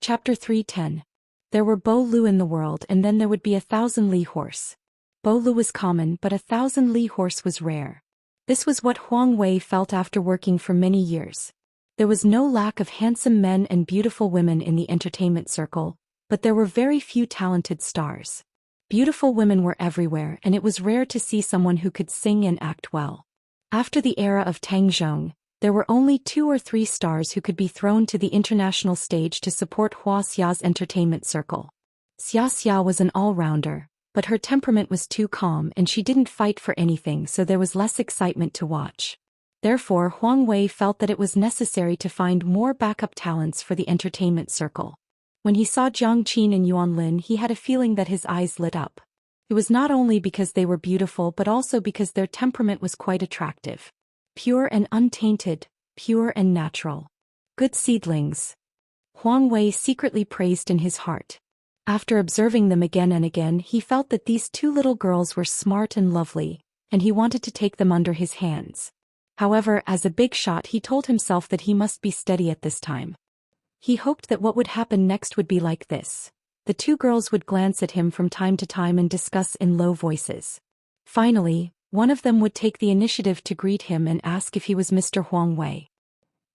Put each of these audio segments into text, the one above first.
Chapter 310. There were Bo Lu in the world, and then there would be 1,000 Li horse. Bo Lu was common, but 1,000 Li horse was rare. This was what Huang Wei felt after working for many years. There was no lack of handsome men and beautiful women in the entertainment circle, but there were very few talented stars. Beautiful women were everywhere, and it was rare to see someone who could sing and act well. After the era of Tang Zhong, there were only 2 or 3 stars who could be thrown to the international stage to support Wuxia's entertainment circle. Xianxia was an all-rounder, but her temperament was too calm and she didn't fight for anything, so there was less excitement to watch. Therefore, Huang Wei felt that it was necessary to find more backup talents for the entertainment circle. When he saw Jiang Qin and Yuan Lin, he had a feeling that his eyes lit up. It was not only because they were beautiful but also because their temperament was quite attractive. Pure and untainted, pure and natural. Good seedlings. Huang Wei secretly praised in his heart. After observing them again and again, he felt that these 2 little girls were smart and lovely, and he wanted to take them under his hands. However, as a big shot, he told himself that he must be steady at this time. He hoped that what would happen next would be like this. The 2 girls would glance at him from time to time and discuss in low voices. Finally, one of them would take the initiative to greet him and ask if he was Mr. Huang Wei.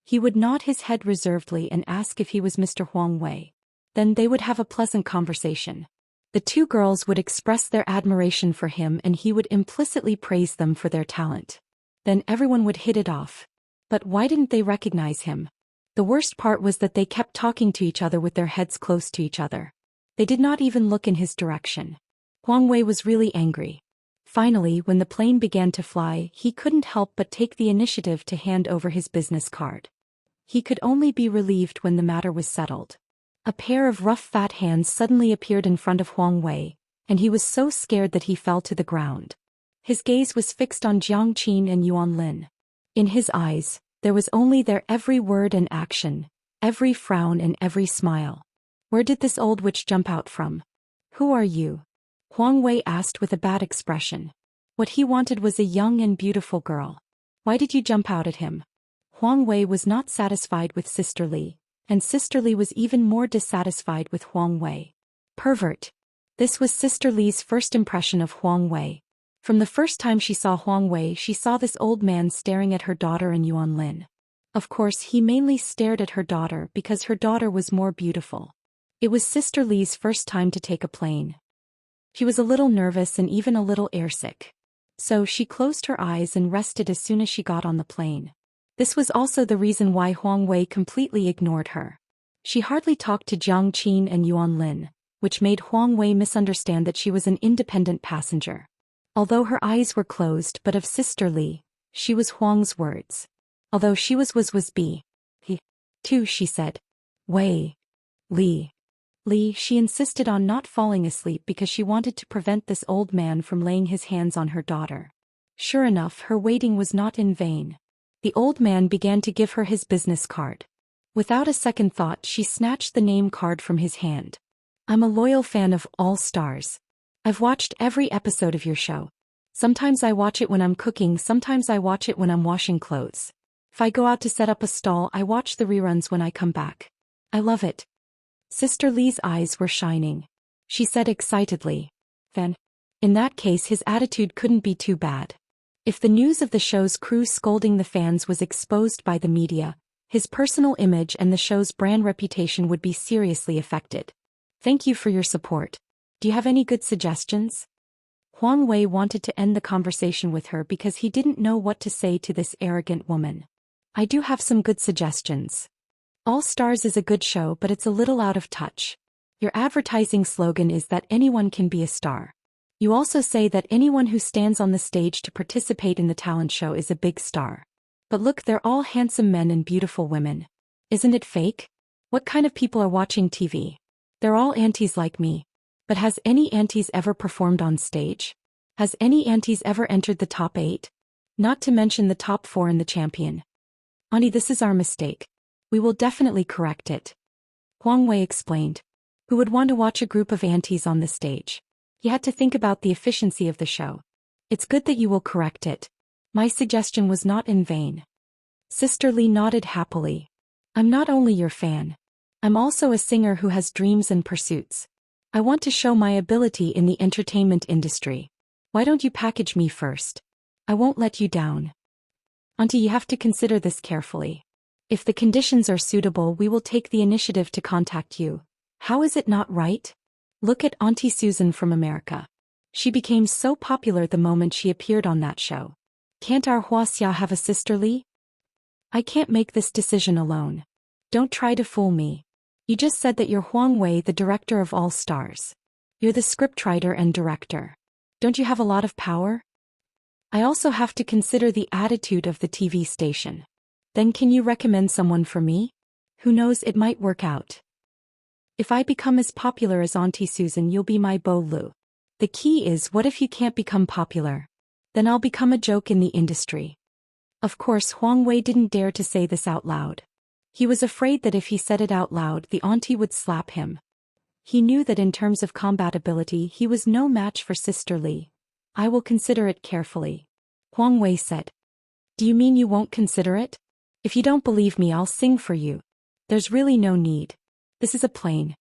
He would nod his head reservedly and ask if he was Mr. Huang Wei. Then they would have a pleasant conversation. The 2 girls would express their admiration for him and he would implicitly praise them for their talent. Then everyone would hit it off. But why didn't they recognize him? The worst part was that they kept talking to each other with their heads close to each other. They did not even look in his direction. Huang Wei was really angry. Finally, when the plane began to fly, he couldn't help but take the initiative to hand over his business card. He could only be relieved when the matter was settled. A pair of rough fat hands suddenly appeared in front of Huang Wei, and he was so scared that he fell to the ground. His gaze was fixed on Jiang Qin and Yuan Lin. In his eyes, there was only their every word and action, every frown and every smile. Where did this old witch jump out from? Who are you? Huang Wei asked with a bad expression. What he wanted was a young and beautiful girl. Why did you jump out at him? Huang Wei was not satisfied with Sister Li, and Sister Li was even more dissatisfied with Huang Wei. Pervert. This was Sister Li's first impression of Huang Wei. From the first time she saw Huang Wei, she saw this old man staring at her daughter and Yuan Lin. Of course, he mainly stared at her daughter because her daughter was more beautiful. It was Sister Li's first time to take a plane. She was a little nervous and even a little airsick. So she closed her eyes and rested as soon as she got on the plane. This was also the reason why Huang Wei completely ignored her. She hardly talked to Jiang Qin and Yuan Lin, which made Huang Wei misunderstand that she was an independent passenger. Although her eyes were closed, but of Sister Li, she was Huang's words. Although she was be. He. Too, she said. Wei. Li. Li, she insisted on not falling asleep because she wanted to prevent this old man from laying his hands on her daughter. Sure enough, her waiting was not in vain. The old man began to give her his business card. Without a second thought, she snatched the name card from his hand. I'm a loyal fan of All Stars. I've watched every episode of your show. Sometimes I watch it when I'm cooking, sometimes I watch it when I'm washing clothes. If I go out to set up a stall, I watch the reruns when I come back. I love it. Sister Li's eyes were shining. She said excitedly. Then, in that case, his attitude couldn't be too bad. If the news of the show's crew scolding the fans was exposed by the media, his personal image and the show's brand reputation would be seriously affected. Thank you for your support. Do you have any good suggestions? Huang Wei wanted to end the conversation with her because he didn't know what to say to this arrogant woman. I do have some good suggestions. All Stars is a good show, but it's a little out of touch. Your advertising slogan is that anyone can be a star. You also say that anyone who stands on the stage to participate in the talent show is a big star. But look, they're all handsome men and beautiful women. Isn't it fake? What kind of people are watching TV? They're all aunties like me. But has any aunties ever performed on stage? Has any aunties ever entered the top 8? Not to mention the top 4 in the champion. Auntie, this is our mistake. We will definitely correct it. Huang Wei explained. Who would want to watch a group of aunties on the stage? He had to think about the efficiency of the show. It's good that you will correct it. My suggestion was not in vain. Sister Li nodded happily. I'm not only your fan. I'm also a singer who has dreams and pursuits. I want to show my ability in the entertainment industry. Why don't you package me first? I won't let you down. Auntie, you have to consider this carefully. If the conditions are suitable, we will take the initiative to contact you. How is it not right? Look at Auntie Susan from America. She became so popular the moment she appeared on that show. Can't our Wuxia have a sisterly? I can't make this decision alone. Don't try to fool me. You just said that you're Huang Wei, the director of All Stars. You're the scriptwriter and director. Don't you have a lot of power? I also have to consider the attitude of the TV station. Then can you recommend someone for me? Who knows, it might work out. If I become as popular as Auntie Susan, you'll be my Bo Lu. The key is, what if you can't become popular? Then I'll become a joke in the industry. Of course, Huang Wei didn't dare to say this out loud. He was afraid that if he said it out loud, the auntie would slap him. He knew that in terms of combat ability, he was no match for Sister Li. I will consider it carefully. Huang Wei said. Do you mean you won't consider it? If you don't believe me, I'll sing for you. There's really no need. This is a plane.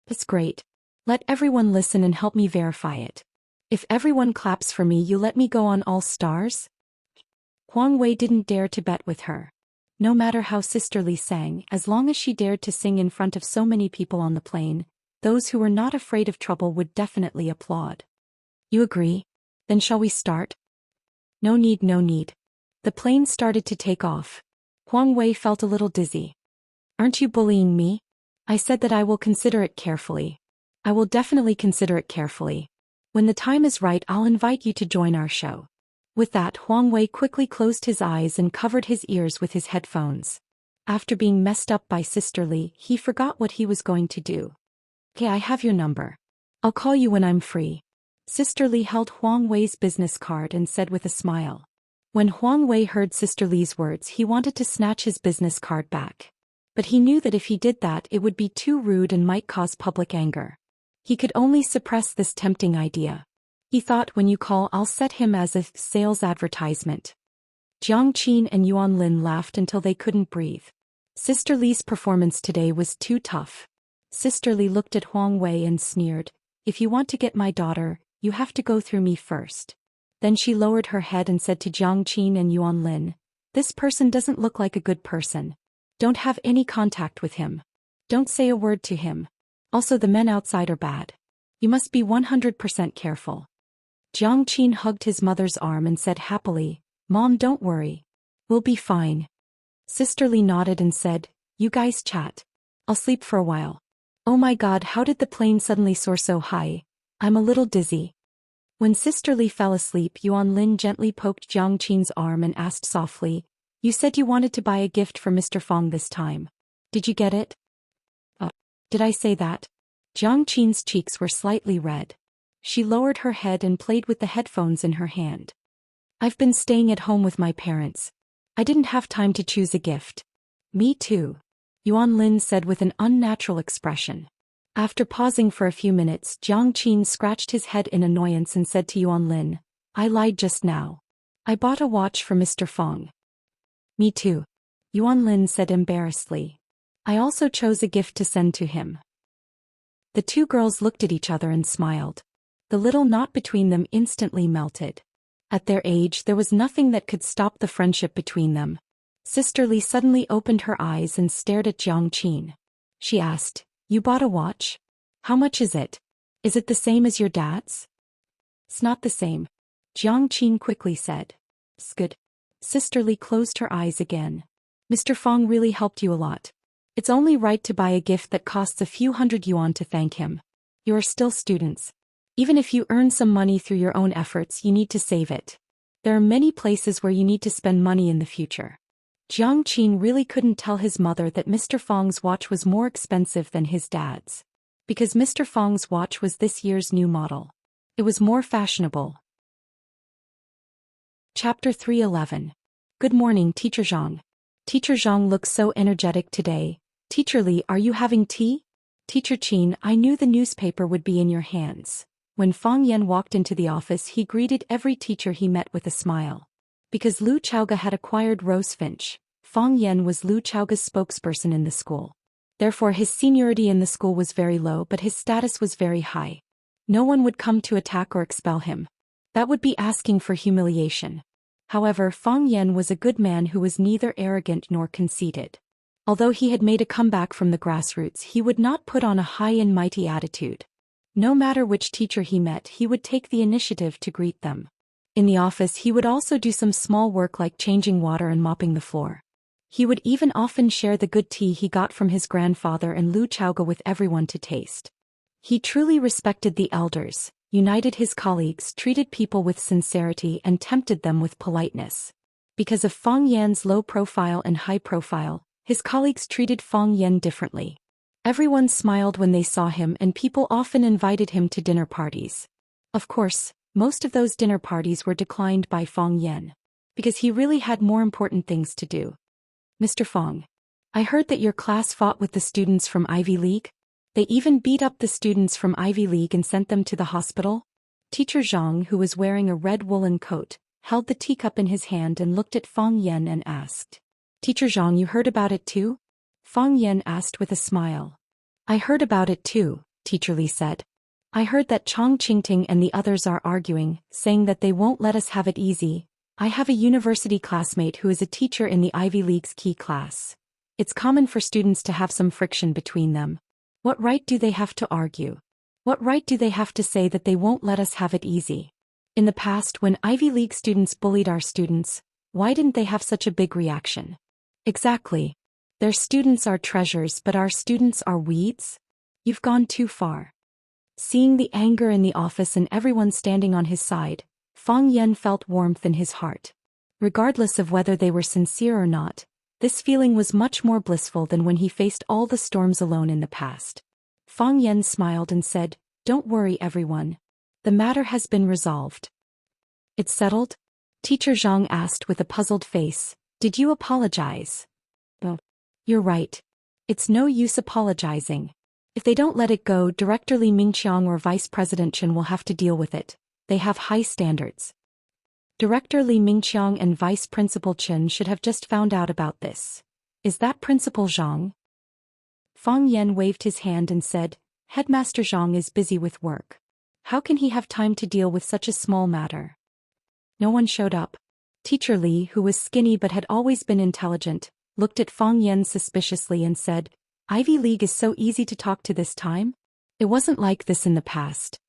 That's great. Let everyone listen and help me verify it. If everyone claps for me, you let me go on All Stars? Huang Wei didn't dare to bet with her. No matter how Sister Li sang, as long as she dared to sing in front of so many people on the plane, those who were not afraid of trouble would definitely applaud. You agree? Then shall we start? No need, no need. The plane started to take off. Huang Wei felt a little dizzy. Aren't you bullying me? I said that I will consider it carefully. I will definitely consider it carefully. When the time is right, I'll invite you to join our show. With that, Huang Wei quickly closed his eyes and covered his ears with his headphones. After being messed up by Sister Li, he forgot what he was going to do. Okay, I have your number. I'll call you when I'm free. Sister Li held Huang Wei's business card and said with a smile. When Huang Wei heard Sister Li's words, he wanted to snatch his business card back. But he knew that if he did that, it would be too rude and might cause public anger. He could only suppress this tempting idea. He thought, when you call, I'll set him as a sales advertisement. Jiang Qin and Yuan Lin laughed until they couldn't breathe. Sister Li's performance today was too tough. Sister Li looked at Huang Wei and sneered, if you want to get my daughter, you have to go through me first. Then she lowered her head and said to Jiang Qin and Yuan Lin, this person doesn't look like a good person. Don't have any contact with him. Don't say a word to him. Also, the men outside are bad. You must be 100% careful. Jiang Qin hugged his mother's arm and said happily, Mom, don't worry. We'll be fine. Sister Li nodded and said, you guys chat. I'll sleep for a while. Oh my God, how did the plane suddenly soar so high? I'm a little dizzy. When Sister Li fell asleep, Yuan Lin gently poked Jiang Qin's arm and asked softly, you said you wanted to buy a gift for Mr. Fong this time. Did you get it? Did I say that? Jiang Qin's cheeks were slightly red. She lowered her head and played with the headphones in her hand. I've been staying at home with my parents. I didn't have time to choose a gift. Me too. Yuan Lin said with an unnatural expression. After pausing for a few minutes, Jiang Qin scratched his head in annoyance and said to Yuan Lin, I lied just now. I bought a watch for Mr. Fong. Me too. Yuan Lin said embarrassedly. I also chose a gift to send to him. The two girls looked at each other and smiled. The little knot between them instantly melted. At their age, there was nothing that could stop the friendship between them. Sister Li suddenly opened her eyes and stared at Jiang Qin. She asked, you bought a watch? How much is it? Is it the same as your dad's? It's not the same. Jiang Qin quickly said. It's good. Sister Li closed her eyes again. Mr. Fong really helped you a lot. It's only right to buy a gift that costs a few hundred yuan to thank him. You are still students. Even if you earn some money through your own efforts, you need to save it. There are many places where you need to spend money in the future. Jiang Qin really couldn't tell his mother that Mr. Fong's watch was more expensive than his dad's. Because Mr. Fong's watch was this year's new model. It was more fashionable. Chapter 3:11. Good morning, Teacher Zhang. Teacher Zhang looks so energetic today. Teacher Li, are you having tea? Teacher Qin, I knew the newspaper would be in your hands. When Fang Yan walked into the office, he greeted every teacher he met with a smile. Because Lu Chaoga had acquired Rosefinch, Fang Yan was Lu Chaoga's spokesperson in the school. Therefore his seniority in the school was very low, but his status was very high. No one would come to attack or expel him. That would be asking for humiliation. However, Fang Yan was a good man who was neither arrogant nor conceited. Although he had made a comeback from the grassroots, he would not put on a high and mighty attitude. No matter which teacher he met, he would take the initiative to greet them. In the office, he would also do some small work like changing water and mopping the floor. He would even often share the good tea he got from his grandfather and Lu Chaoge with everyone to taste. He truly respected the elders, united his colleagues, treated people with sincerity, and tempted them with politeness. Because of Fang Yan's low profile and high profile, his colleagues treated Fang Yan differently. Everyone smiled when they saw him, and people often invited him to dinner parties. Of course, most of those dinner parties were declined by Fang Yan, because he really had more important things to do. Mr. Fang, I heard that your class fought with the students from Ivy League. They even beat up the students from Ivy League and sent them to the hospital? Teacher Zhang, who was wearing a red woolen coat, held the teacup in his hand and looked at Fang Yan and asked, Teacher Zhang, you heard about it too? Fang Yan asked with a smile. I heard about it too, Teacher Li said. I heard that Chang Qingting and the others are arguing, saying that they won't let us have it easy. I have a university classmate who is a teacher in the Ivy League's key class. It's common for students to have some friction between them. What right do they have to argue? What right do they have to say that they won't let us have it easy? In the past, when Ivy League students bullied our students, why didn't they have such a big reaction? Exactly. Their students are treasures, but our students are weeds? You've gone too far. Seeing the anger in the office and everyone standing on his side, Fang Yan felt warmth in his heart. Regardless of whether they were sincere or not, this feeling was much more blissful than when he faced all the storms alone in the past. Fang Yan smiled and said, Don't worry, everyone. The matter has been resolved. It's settled? Teacher Zhang asked with a puzzled face. Did you apologize? Oh, you're right. It's no use apologizing. If they don't let it go, Director Li Mingqiang or Vice President Chen will have to deal with it. They have high standards. Director Li Mingqiang and Vice Principal Chen should have just found out about this. Is that Principal Zhang? Fang Yan waved his hand and said, Headmaster Zhang is busy with work. How can he have time to deal with such a small matter? No one showed up. Teacher Li, who was skinny but had always been intelligent, looked at Fang Yan suspiciously and said, Ivy League is so easy to talk to this time? It wasn't like this in the past.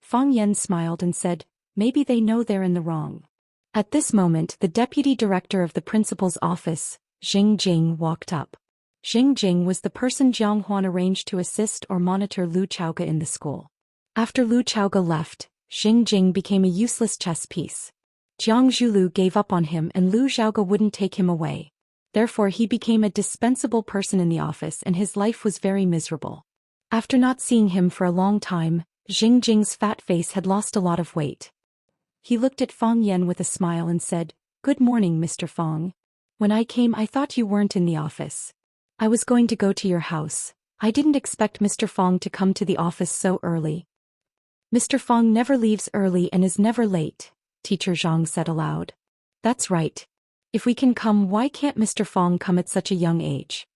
Fang Yan smiled and said, Maybe they know they're in the wrong. At this moment, the deputy director of the principal's office, Xing Jing, walked up. Xing Jing was the person Jiang Huan arranged to assist or monitor Lu Chaoge in the school. After Lu Chaoge left, Xing Jing became a useless chess piece. Jiang Zhulu gave up on him and Lu Xiaoge wouldn't take him away. Therefore he became a dispensable person in the office and his life was very miserable. After not seeing him for a long time, Xing Jing's fat face had lost a lot of weight. He looked at Fang Yan with a smile and said, Good morning, Mr. Fang. When I came, I thought you weren't in the office. I was going to go to your house. I didn't expect Mr. Fang to come to the office so early. Mr. Fang never leaves early and is never late, Teacher Zhang said aloud. That's right. If we can come, why can't Mr. Fang come at such a young age?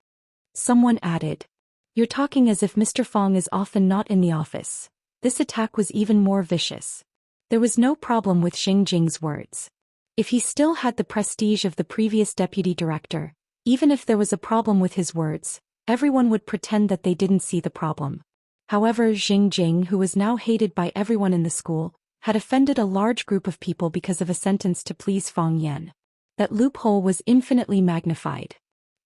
Someone added. You're talking as if Mr. Fang is often not in the office. This attack was even more vicious. There was no problem with Xing Jing's words. If he still had the prestige of the previous deputy director, even if there was a problem with his words, everyone would pretend that they didn't see the problem. However, Xing Jing, who was now hated by everyone in the school, had offended a large group of people because of a sentence to please Fang Yan. That loophole was infinitely magnified.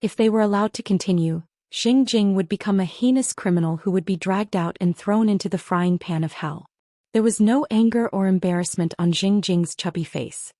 If they were allowed to continue, Xing Jing would become a heinous criminal who would be dragged out and thrown into the frying pan of hell. There was no anger or embarrassment on Xing Jing's chubby face.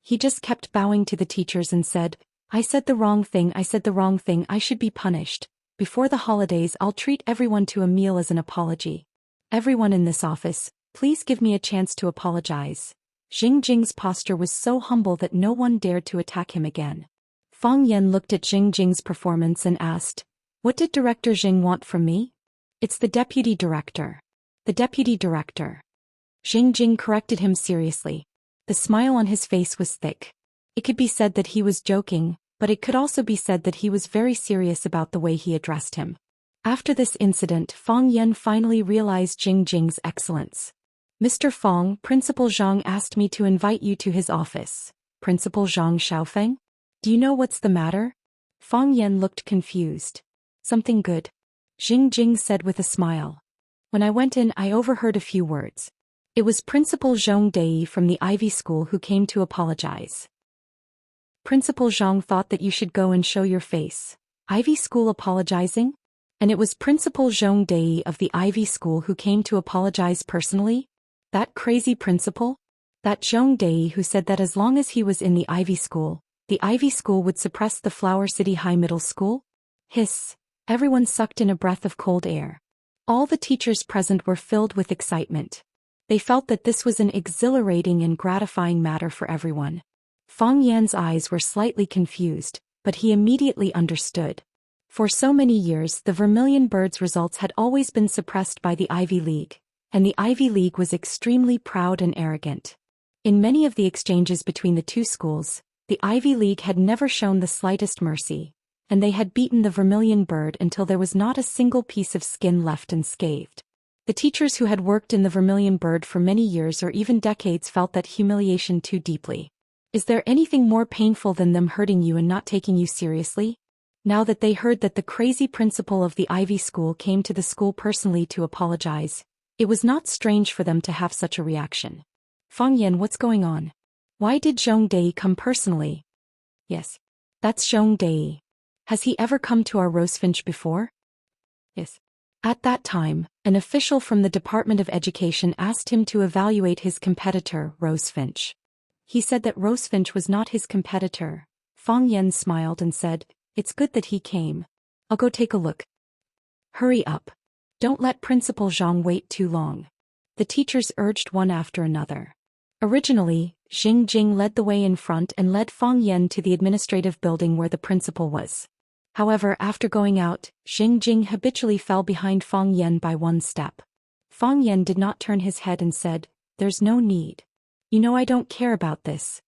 He just kept bowing to the teachers and said, I said the wrong thing, I should be punished. Before the holidays, I'll treat everyone to a meal as an apology. Everyone in this office, please give me a chance to apologize. Xing Jing's posture was so humble that no one dared to attack him again. Fang Yan looked at Xing Jing's performance and asked, What did Director Xing want from me? It's the deputy director. The deputy director. Xing Jing corrected him seriously. The smile on his face was thick. It could be said that he was joking, but it could also be said that he was very serious about the way he addressed him. After this incident, Fang Yan finally realized Jing Jing's excellence. Mr. Fang, Principal Zhang asked me to invite you to his office. Principal Zhang Xiaofeng? Do you know what's the matter? Fang Yan looked confused. Something good? Jing Jing said with a smile. When I went in, I overheard a few words. It was Principal Zhong Dei from the Ivy School who came to apologize. Principal Zhang thought that you should go and show your face. Ivy School apologizing? And it was Principal Zhong Dei of the Ivy School who came to apologize personally? That crazy principal? That Zhong Dei who said that as long as he was in the Ivy School would suppress the Flower City High Middle School? Hiss. Everyone sucked in a breath of cold air. All the teachers present were filled with excitement. They felt that this was an exhilarating and gratifying matter for everyone. Fang Yan's eyes were slightly confused, but he immediately understood. For so many years, the Vermilion Bird's results had always been suppressed by the Ivy League, and the Ivy League was extremely proud and arrogant. In many of the exchanges between the two schools, the Ivy League had never shown the slightest mercy, and they had beaten the Vermilion Bird until there was not a single piece of skin left unscathed. The teachers who had worked in the Vermilion Bird for many years or even decades felt that humiliation too deeply. Is there anything more painful than them hurting you and not taking you seriously? Now that they heard that the crazy principal of the Ivy School came to the school personally to apologize, it was not strange for them to have such a reaction. Fang Yan, what's going on? Why did Zhong Dei come personally? Yes. That's Zhong Dei. Has he ever come to our Rosefinch before? Yes. At that time, an official from the Department of Education asked him to evaluate his competitor, Rosefinch. He said that Rosefinch was not his competitor. Fang Yan smiled and said, "It's good that he came. I'll go take a look." Hurry up. Don't let Principal Zhang wait too long. The teachers urged one after another. Originally, Jing Jing led the way in front and led Fang Yan to the administrative building where the principal was. However, after going out, Jing Jing habitually fell behind Fang Yan by one step. Fang Yan did not turn his head and said, "There's no need. You know I don't care about this."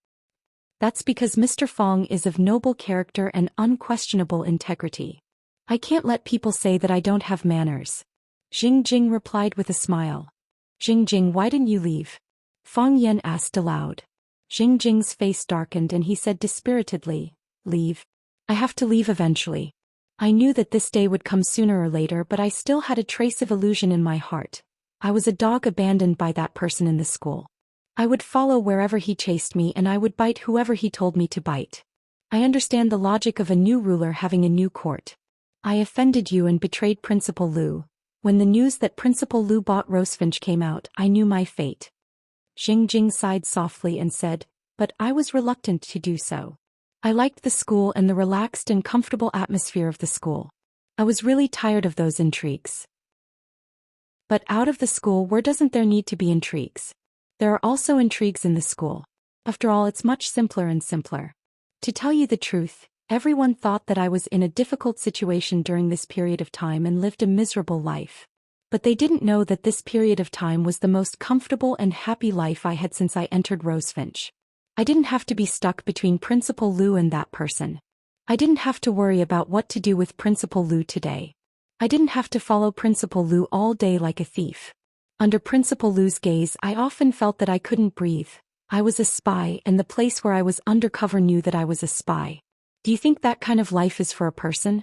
That's because Mr. Fang is of noble character and unquestionable integrity. I can't let people say that I don't have manners. Jing Jing replied with a smile. Jing Jing, why didn't you leave? Fang Yan asked aloud. Jing Jing's face darkened and he said dispiritedly, "Leave? I have to leave eventually. I knew that this day would come sooner or later, but I still had a trace of illusion in my heart. I was a dog abandoned by that person in the school. I would follow wherever he chased me and I would bite whoever he told me to bite. I understand the logic of a new ruler having a new court. I offended you and betrayed Principal Lu. When the news that Principal Lu bought Rosefinch came out, I knew my fate." Jing Jing sighed softly and said, "But I was reluctant to do so. I liked the school and the relaxed and comfortable atmosphere of the school. I was really tired of those intrigues." But out of the school, where doesn't there need to be intrigues? There are also intrigues in the school. After all, it's much simpler and simpler. To tell you the truth, everyone thought that I was in a difficult situation during this period of time and lived a miserable life. But they didn't know that this period of time was the most comfortable and happy life I had since I entered Rosefinch. I didn't have to be stuck between Principal Lu and that person. I didn't have to worry about what to do with Principal Lu today. I didn't have to follow Principal Lu all day like a thief. Under Principal Lu's gaze, I often felt that I couldn't breathe. I was a spy, and the place where I was undercover knew that I was a spy. Do you think that kind of life is for a person?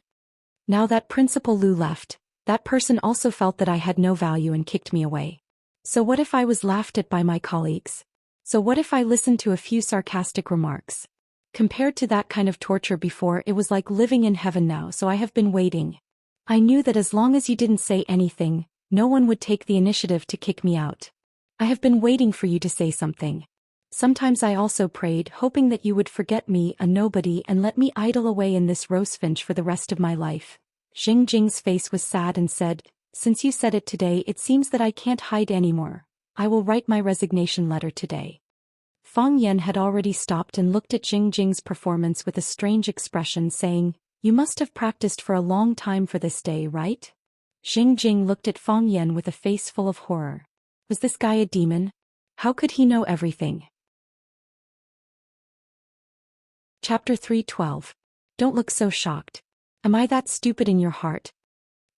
Now that Principal Lu left, that person also felt that I had no value and kicked me away. So what if I was laughed at by my colleagues? So what if I listened to a few sarcastic remarks? Compared to that kind of torture before, it was like living in heaven now, so I have been waiting. I knew that as long as you didn't say anything, no one would take the initiative to kick me out. I have been waiting for you to say something. Sometimes I also prayed, hoping that you would forget me, a nobody, and let me idle away in this Rosefinch for the rest of my life." Jing Jing's face was sad and said, "Since you said it today, it seems that I can't hide anymore. I will write my resignation letter today." Fang Yan had already stopped and looked at Jing Jing's performance with a strange expression, saying, "You must have practiced for a long time for this day, right?" Jing Jing looked at Fang Yan with a face full of horror. Was this guy a demon? How could he know everything? Chapter 3:12. Don't look so shocked. Am I that stupid in your heart?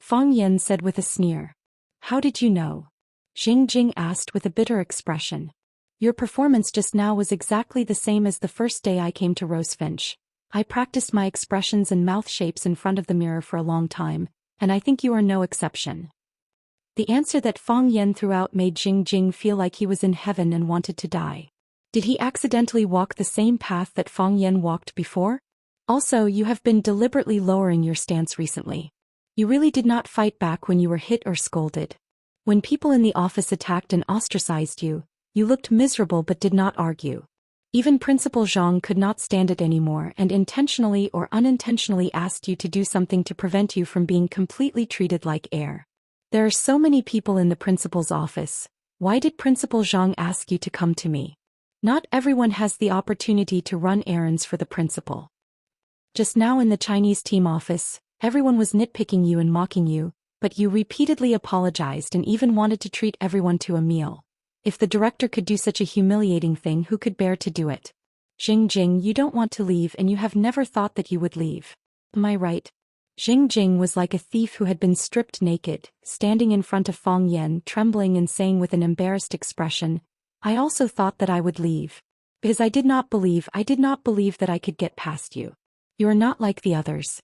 Fang Yan said with a sneer. How did you know? Jing Jing asked with a bitter expression. Your performance just now was exactly the same as the first day I came to Rosefinch. I practiced my expressions and mouth shapes in front of the mirror for a long time, and I think you are no exception. The answer that Fang Yan threw out made Jing Jing feel like he was in heaven and wanted to die. Did he accidentally walk the same path that Fang Yan walked before? Also, you have been deliberately lowering your stance recently. You really did not fight back when you were hit or scolded. When people in the office attacked and ostracized you, you looked miserable but did not argue. Even Principal Zhang could not stand it anymore and intentionally or unintentionally asked you to do something to prevent you from being completely treated like air. There are so many people in the principal's office. Why did Principal Zhang ask you to come to me? Not everyone has the opportunity to run errands for the principal. Just now in the Chinese team office, everyone was nitpicking you and mocking you, but you repeatedly apologized and even wanted to treat everyone to a meal. If the director could do such a humiliating thing, who could bear to do it? Jing Jing, you don't want to leave and you have never thought that you would leave. Am I right? Jing Jing was like a thief who had been stripped naked, standing in front of Fang Yan, trembling and saying with an embarrassed expression, I also thought that I would leave. Because I did not believe that I could get past you. You are not like the others.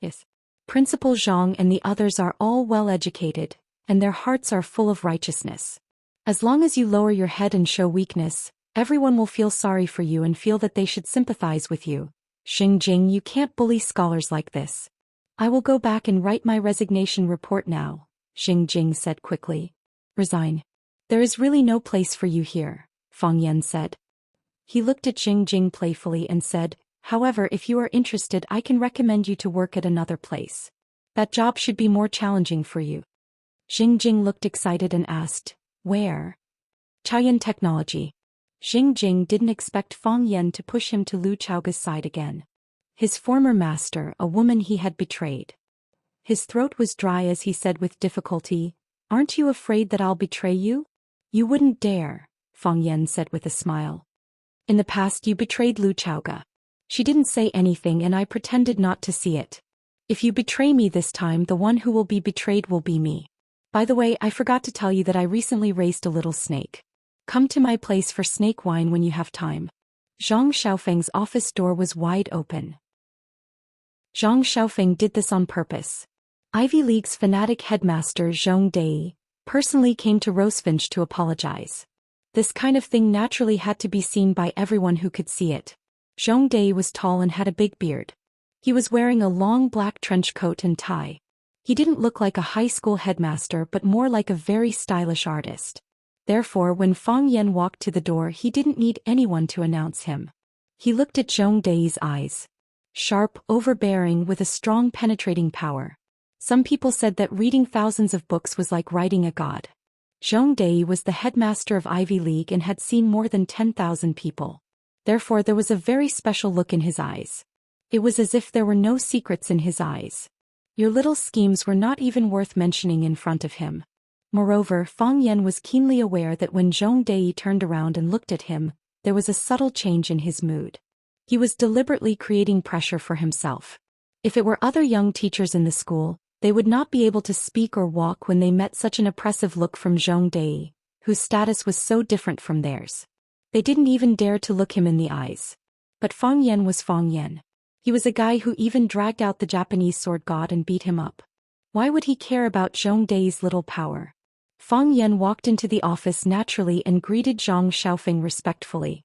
Yes. Principal Zhang and the others are all well educated, and their hearts are full of righteousness. As long as you lower your head and show weakness, everyone will feel sorry for you and feel that they should sympathize with you. Jing Jing, you can't bully scholars like this. I will go back and write my resignation report now, Jing Jing said quickly. Resign. There is really no place for you here, Fang Yan said. He looked at Jing Jing playfully and said, however, if you are interested, I can recommend you to work at another place. That job should be more challenging for you. Jing Jing looked excited and asked, where? Chaoyan Technology. Jing Jing didn't expect Fang Yan to push him to Lu Chaoga's side again. His former master, a woman he had betrayed. His throat was dry as he said with difficulty, aren't you afraid that I'll betray you? You wouldn't dare, Fang Yan said with a smile. In the past you betrayed Lu Chaoga. She didn't say anything and I pretended not to see it. If you betray me this time, the one who will be betrayed will be me. By the way, I forgot to tell you that I recently raised a little snake. Come to my place for snake wine when you have time. Zhang Xiaofeng's office door was wide open. Zhang Xiaofeng did this on purpose. Ivy League's fanatic headmaster Zhong Dei personally came to Rosefinch to apologize. This kind of thing naturally had to be seen by everyone who could see it. Zhong Dei was tall and had a big beard. He was wearing a long black trench coat and tie. He didn't look like a high school headmaster but more like a very stylish artist. Therefore, when Fang Yan walked to the door, he didn't need anyone to announce him. He looked at Zhong Dei's eyes. Sharp, overbearing, with a strong penetrating power. Some people said that reading thousands of books was like writing a god. Zhong Dei was the headmaster of Ivy League and had seen more than 10,000 people. Therefore, there was a very special look in his eyes. It was as if there were no secrets in his eyes. Your little schemes were not even worth mentioning in front of him. Moreover, Fang Yan was keenly aware that when Zhong Dei turned around and looked at him, there was a subtle change in his mood. He was deliberately creating pressure for himself. If it were other young teachers in the school, they would not be able to speak or walk when they met such an oppressive look from Zhong Dei, whose status was so different from theirs. They didn't even dare to look him in the eyes. But Fang Yan was Fang Yan. He was a guy who even dragged out the Japanese sword god and beat him up. Why would he care about Zhong Dei's little power? Fang Yan walked into the office naturally and greeted Zhang Xiaofeng respectfully.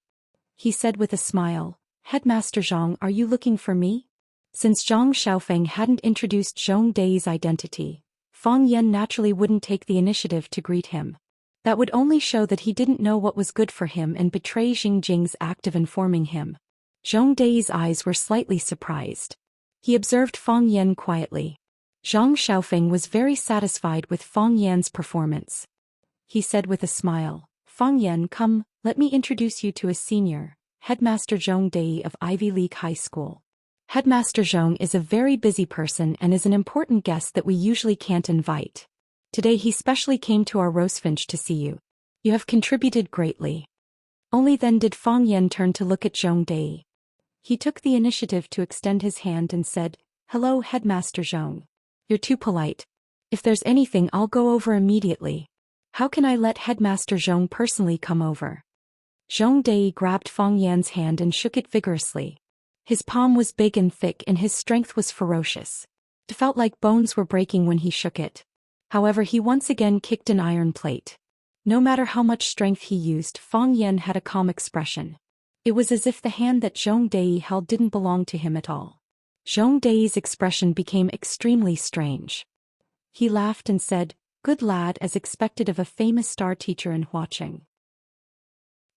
He said with a smile, Headmaster Zhang, are you looking for me? Since Zhang Xiaofeng hadn't introduced Zhong Dei's identity, Fang Yan naturally wouldn't take the initiative to greet him. That would only show that he didn't know what was good for him and betray Jing Jing's act of informing him. Zhong Dei's eyes were slightly surprised. He observed Fang Yan quietly. Zhang Xiaofeng was very satisfied with Fang Yan's performance. He said with a smile, Fang Yan, come, let me introduce you to a senior, Headmaster Zhong Dei of Ivy League High School. Headmaster Zhong is a very busy person and is an important guest that we usually can't invite. Today he specially came to our Rosefinch to see you. You have contributed greatly. Only then did Fang Yan turn to look at Zhong Dei. He took the initiative to extend his hand and said, Hello, Headmaster Zhong. You're too polite. If there's anything, I'll go over immediately. How can I let Headmaster Zhong personally come over? Zhong Dei grabbed Fang Yan's hand and shook it vigorously. His palm was big and thick and his strength was ferocious. It felt like bones were breaking when he shook it. However, he once again kicked an iron plate. No matter how much strength he used, Fang Yan had a calm expression. It was as if the hand that Zhong Dei held didn't belong to him at all. Zhong Dei's expression became extremely strange. He laughed and said, "Good lad, as expected of a famous star teacher in Huaqing.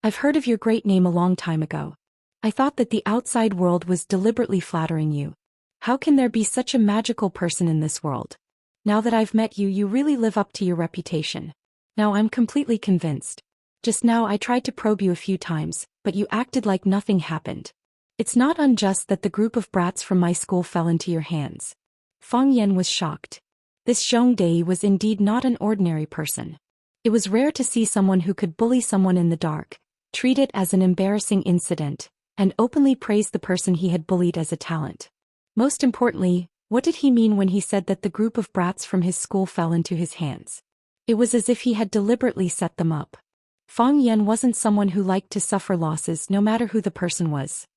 I've heard of your great name a long time ago. I thought that the outside world was deliberately flattering you. How can there be such a magical person in this world? Now that I've met you, you really live up to your reputation. Now I'm completely convinced. Just now I tried to probe you a few times, but you acted like nothing happened. It's not unjust that the group of brats from my school fell into your hands." Fang Yan was shocked. This Zhong Dei was indeed not an ordinary person. It was rare to see someone who could bully someone in the dark, treat it as an embarrassing incident, and openly praise the person he had bullied as a talent. Most importantly, what did he mean when he said that the group of brats from his school fell into his hands? It was as if he had deliberately set them up. Fang Yan wasn't someone who liked to suffer losses no matter who the person was.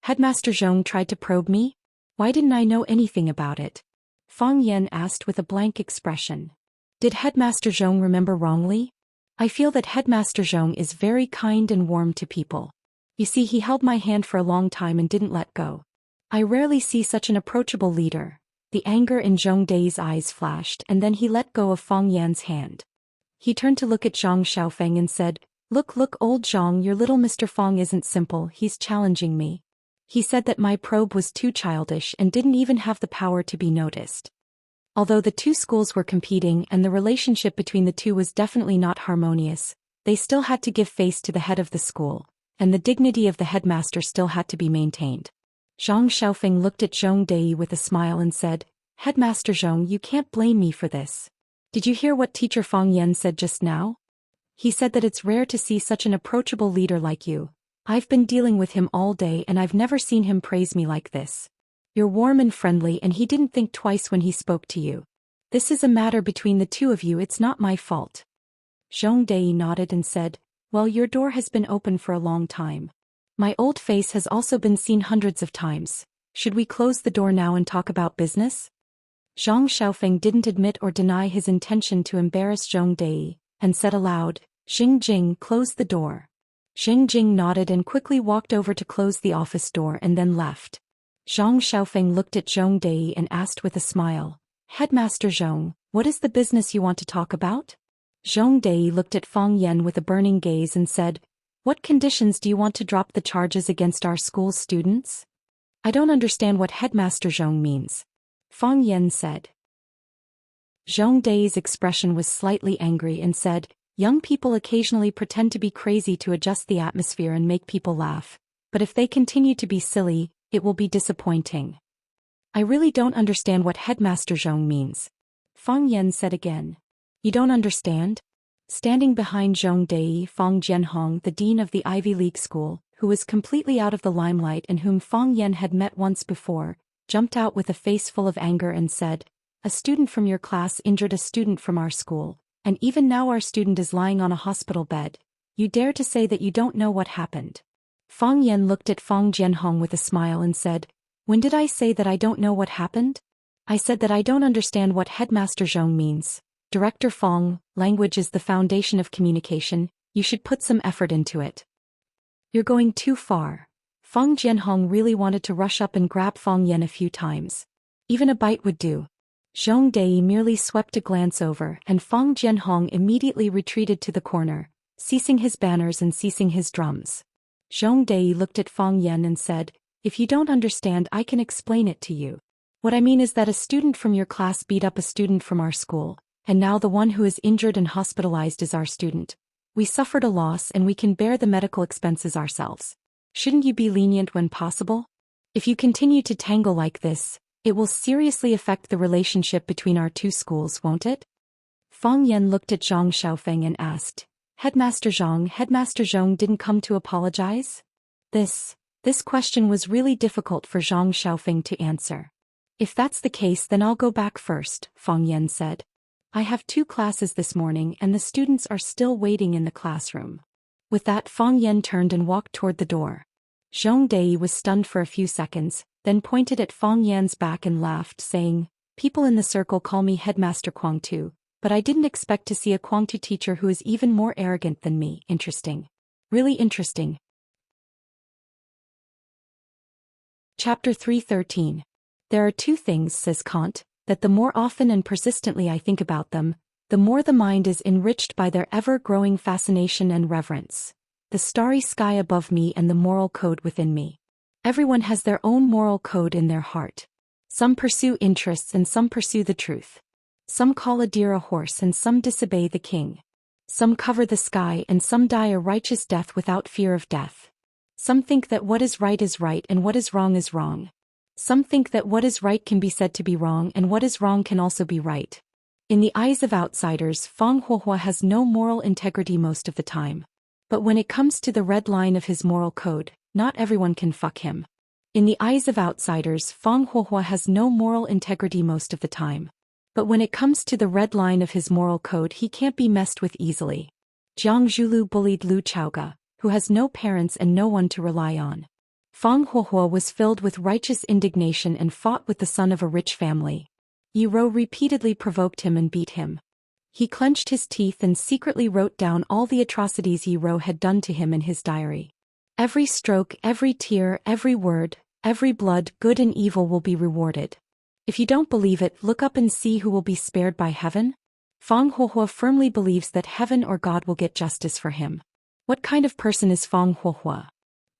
"Headmaster Zhong tried to probe me? Why didn't I know anything about it?" Fang Yan asked with a blank expression. Did Headmaster Zhong remember wrongly? I feel that Headmaster Zhong is very kind and warm to people. You see, he held my hand for a long time and didn't let go. I rarely see such an approachable leader. The anger in Zhong Dei's eyes flashed and then he let go of Fang Yan's hand. He turned to look at Zhang Xiaofeng and said, Look, old Zhang, your little Mr. Fang isn't simple, he's challenging me. He said that my probe was too childish and didn't even have the power to be noticed. Although the two schools were competing and the relationship between the two was definitely not harmonious, they still had to give face to the head of the school, and the dignity of the headmaster still had to be maintained. Zhang Xiaofeng looked at Zhong Dei with a smile and said, Headmaster Zhong, you can't blame me for this. Did you hear what Teacher Fang Yan said just now? He said that it's rare to see such an approachable leader like you. I've been dealing with him all day and I've never seen him praise me like this. You're warm and friendly and he didn't think twice when he spoke to you. This is a matter between the two of you, it's not my fault. Zhong Dei nodded and said, Well, your door has been open for a long time. My old face has also been seen hundreds of times. Should we close the door now and talk about business? Zhang Xiaofeng didn't admit or deny his intention to embarrass Zhong Dei, and said aloud, Xingjing, close the door. Xingjing nodded and quickly walked over to close the office door and then left. Zhang Xiaofeng looked at Zhong Dei and asked with a smile, Headmaster Zhong, what is the business you want to talk about? Zhong Dei looked at Fang Yan with a burning gaze and said, What conditions do you want to drop the charges against our school's students? I don't understand what Headmaster Zhong means. Fang Yan said. Zhong Dei's expression was slightly angry and said, Young people occasionally pretend to be crazy to adjust the atmosphere and make people laugh, but if they continue to be silly, it will be disappointing. I really don't understand what Headmaster Zhong means. Fang Yan said again. You don't understand? Standing behind Zhong Dei, Fang Jianhong, the dean of the Ivy League school, who was completely out of the limelight and whom Fang Yan had met once before, jumped out with a face full of anger and said, A student from your class injured a student from our school, and even now our student is lying on a hospital bed. You dare to say that you don't know what happened? Fang Yan looked at Fang Jianhong with a smile and said, When did I say that I don't know what happened? I said that I don't understand what Headmaster Zhong means. Director Fang, language is the foundation of communication, you should put some effort into it. You're going too far. Fang Jianhong really wanted to rush up and grab Fang Yan a few times. Even a bite would do. Zhong Dei merely swept a glance over and Fang Jianhong immediately retreated to the corner, ceasing his banners and ceasing his drums. Zhong Dei looked at Fang Yan and said, If you don't understand, I can explain it to you. What I mean is that a student from your class beat up a student from our school, and now the one who is injured and hospitalized is our student. We suffered a loss and we can bear the medical expenses ourselves. Shouldn't you be lenient when possible? If you continue to tangle like this, it will seriously affect the relationship between our two schools, won't it? Fang Yan looked at Zhang Xiaofeng and asked, Headmaster Zhong didn't come to apologize? This question was really difficult for Zhang Xiaofeng to answer. If that's the case, then I'll go back first, Fang Yan said. I have 2 classes this morning and the students are still waiting in the classroom. With that, Fang Yan turned and walked toward the door. Zhong Dei was stunned for a few seconds, then pointed at Fang Yan's back and laughed, saying, "People in the circle call me Headmaster Kuang-tu, but I didn't expect to see a Kuang-tu teacher who is even more arrogant than me. Interesting. Really interesting." Chapter 313. There are 2 things, says Kant, that the more often and persistently I think about them, the more the mind is enriched by their ever-growing fascination and reverence. The starry sky above me and the moral code within me. Everyone has their own moral code in their heart. Some pursue interests and some pursue the truth. Some call a deer a horse and some disobey the king. Some cover the sky and some die a righteous death without fear of death. Some think that what is right and what is wrong is wrong. Some think that what is right can be said to be wrong and what is wrong can also be right. In the eyes of outsiders, Fang Huohua has no moral integrity most of the time. But when it comes to the red line of his moral code, not everyone can fuck him. In the eyes of outsiders, Fang Huohua has no moral integrity most of the time. But when it comes to the red line of his moral code, he can't be messed with easily. Jiang Zhulu bullied Lu Chaoga, who has no parents and no one to rely on. Fang Huohua was filled with righteous indignation and fought with the son of a rich family. Yi Rou repeatedly provoked him and beat him. He clenched his teeth and secretly wrote down all the atrocities Yi Rou had done to him in his diary. Every stroke, every tear, every word, every blood, good and evil will be rewarded. If you don't believe it, look up and see who will be spared by heaven. Fang Huohua firmly believes that heaven or God will get justice for him. What kind of person is Fang Huohua?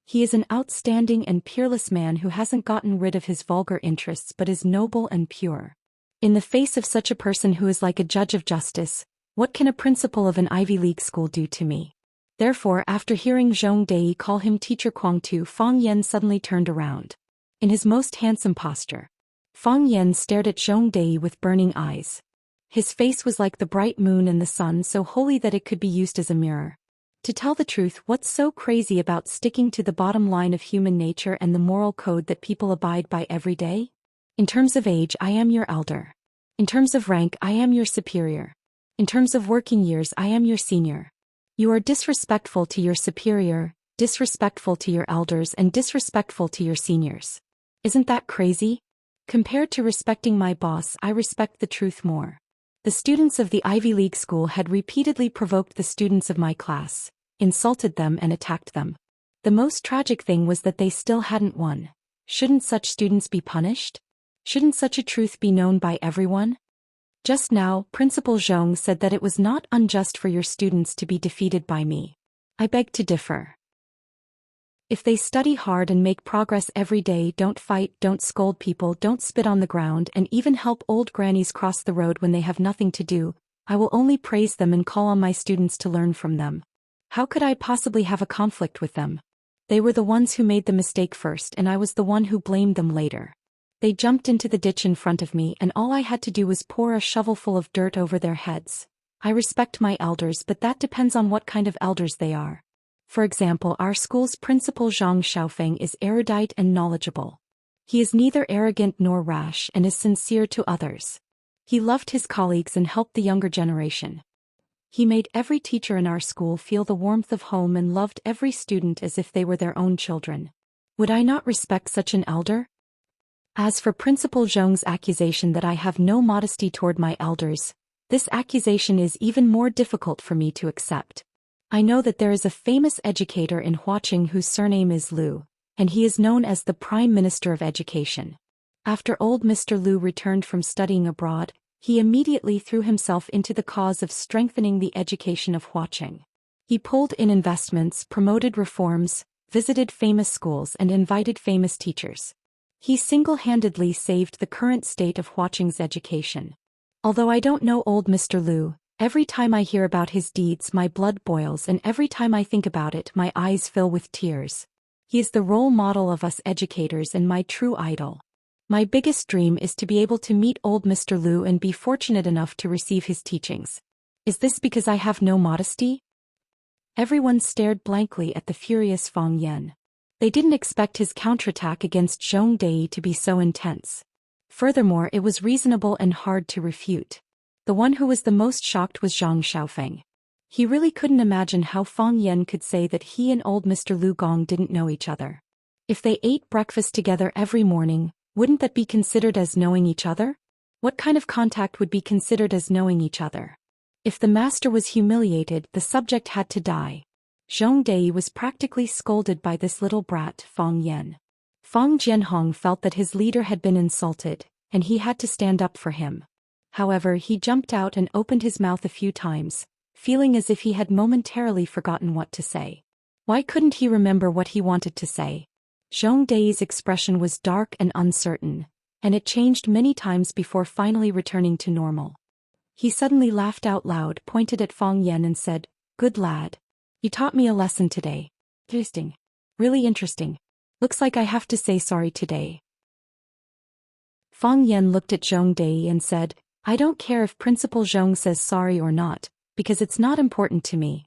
He is an outstanding and peerless man who hasn't gotten rid of his vulgar interests but is noble and pure. In the face of such a person who is like a judge of justice, what can a principal of an Ivy League school do to me? Therefore, after hearing Zhong Dei call him Teacher Kuang-tu, Fang Yan suddenly turned around. In his most handsome posture, Fang Yan stared at Zhong Dei with burning eyes. His face was like the bright moon and the sun, so holy that it could be used as a mirror. To tell the truth, what's so crazy about sticking to the bottom line of human nature and the moral code that people abide by every day? In terms of age, I am your elder. In terms of rank, I am your superior. In terms of working years, I am your senior. You are disrespectful to your superior, disrespectful to your elders, and disrespectful to your seniors. Isn't that crazy? Compared to respecting my boss, I respect the truth more. The students of the Ivy League school had repeatedly provoked the students of my class, insulted them and attacked them. The most tragic thing was that they still hadn't won. Shouldn't such students be punished? Shouldn't such a truth be known by everyone? Just now, Principal Zhong said that it was not unjust for your students to be defeated by me. I beg to differ. If they study hard and make progress every day, don't fight, don't scold people, don't spit on the ground, and even help old grannies cross the road when they have nothing to do, I will only praise them and call on my students to learn from them. How could I possibly have a conflict with them? They were the ones who made the mistake first and I was the one who blamed them later. They jumped into the ditch in front of me and all I had to do was pour a shovelful of dirt over their heads. I respect my elders, but that depends on what kind of elders they are. For example, our school's principal Zhang Xiaofeng is erudite and knowledgeable. He is neither arrogant nor rash and is sincere to others. He loved his colleagues and helped the younger generation. He made every teacher in our school feel the warmth of home and loved every student as if they were their own children. Would I not respect such an elder? As for Principal Zhong's accusation that I have no modesty toward my elders, this accusation is even more difficult for me to accept. I know that there is a famous educator in Huaqing whose surname is Lu, and he is known as the Prime Minister of Education. After old Mr. Lu returned from studying abroad, he immediately threw himself into the cause of strengthening the education of Huaqing. He pulled in investments, promoted reforms, visited famous schools and invited famous teachers. He single-handedly saved the current state of Huaqing's education. Although I don't know old Mr. Lu, every time I hear about his deeds my blood boils and every time I think about it my eyes fill with tears. He is the role model of us educators and my true idol. My biggest dream is to be able to meet old Mr. Lu and be fortunate enough to receive his teachings. Is this because I have no modesty? Everyone stared blankly at the furious Fang Yan. They didn't expect his counterattack against Zhong Dei to be so intense. Furthermore, it was reasonable and hard to refute. The one who was the most shocked was Zhang Xiaofeng. He really couldn't imagine how Fang Yan could say that he and old Mr. Lu Gong didn't know each other. If they ate breakfast together every morning, wouldn't that be considered as knowing each other? What kind of contact would be considered as knowing each other? If the master was humiliated, the subject had to die. Zhong Dei was practically scolded by this little brat, Fang Yan. Fang Jianhong felt that his leader had been insulted, and he had to stand up for him. However, he jumped out and opened his mouth a few times, feeling as if he had momentarily forgotten what to say. Why couldn't he remember what he wanted to say? Zhong Dei's expression was dark and uncertain, and it changed many times before finally returning to normal. He suddenly laughed out loud, pointed at Fang Yan and said, "Good lad. You taught me a lesson today. Interesting. Really interesting. Looks like I have to say sorry today." Fang Yan looked at Zhong Dei and said, "I don't care if Principal Zhong says sorry or not, because it's not important to me."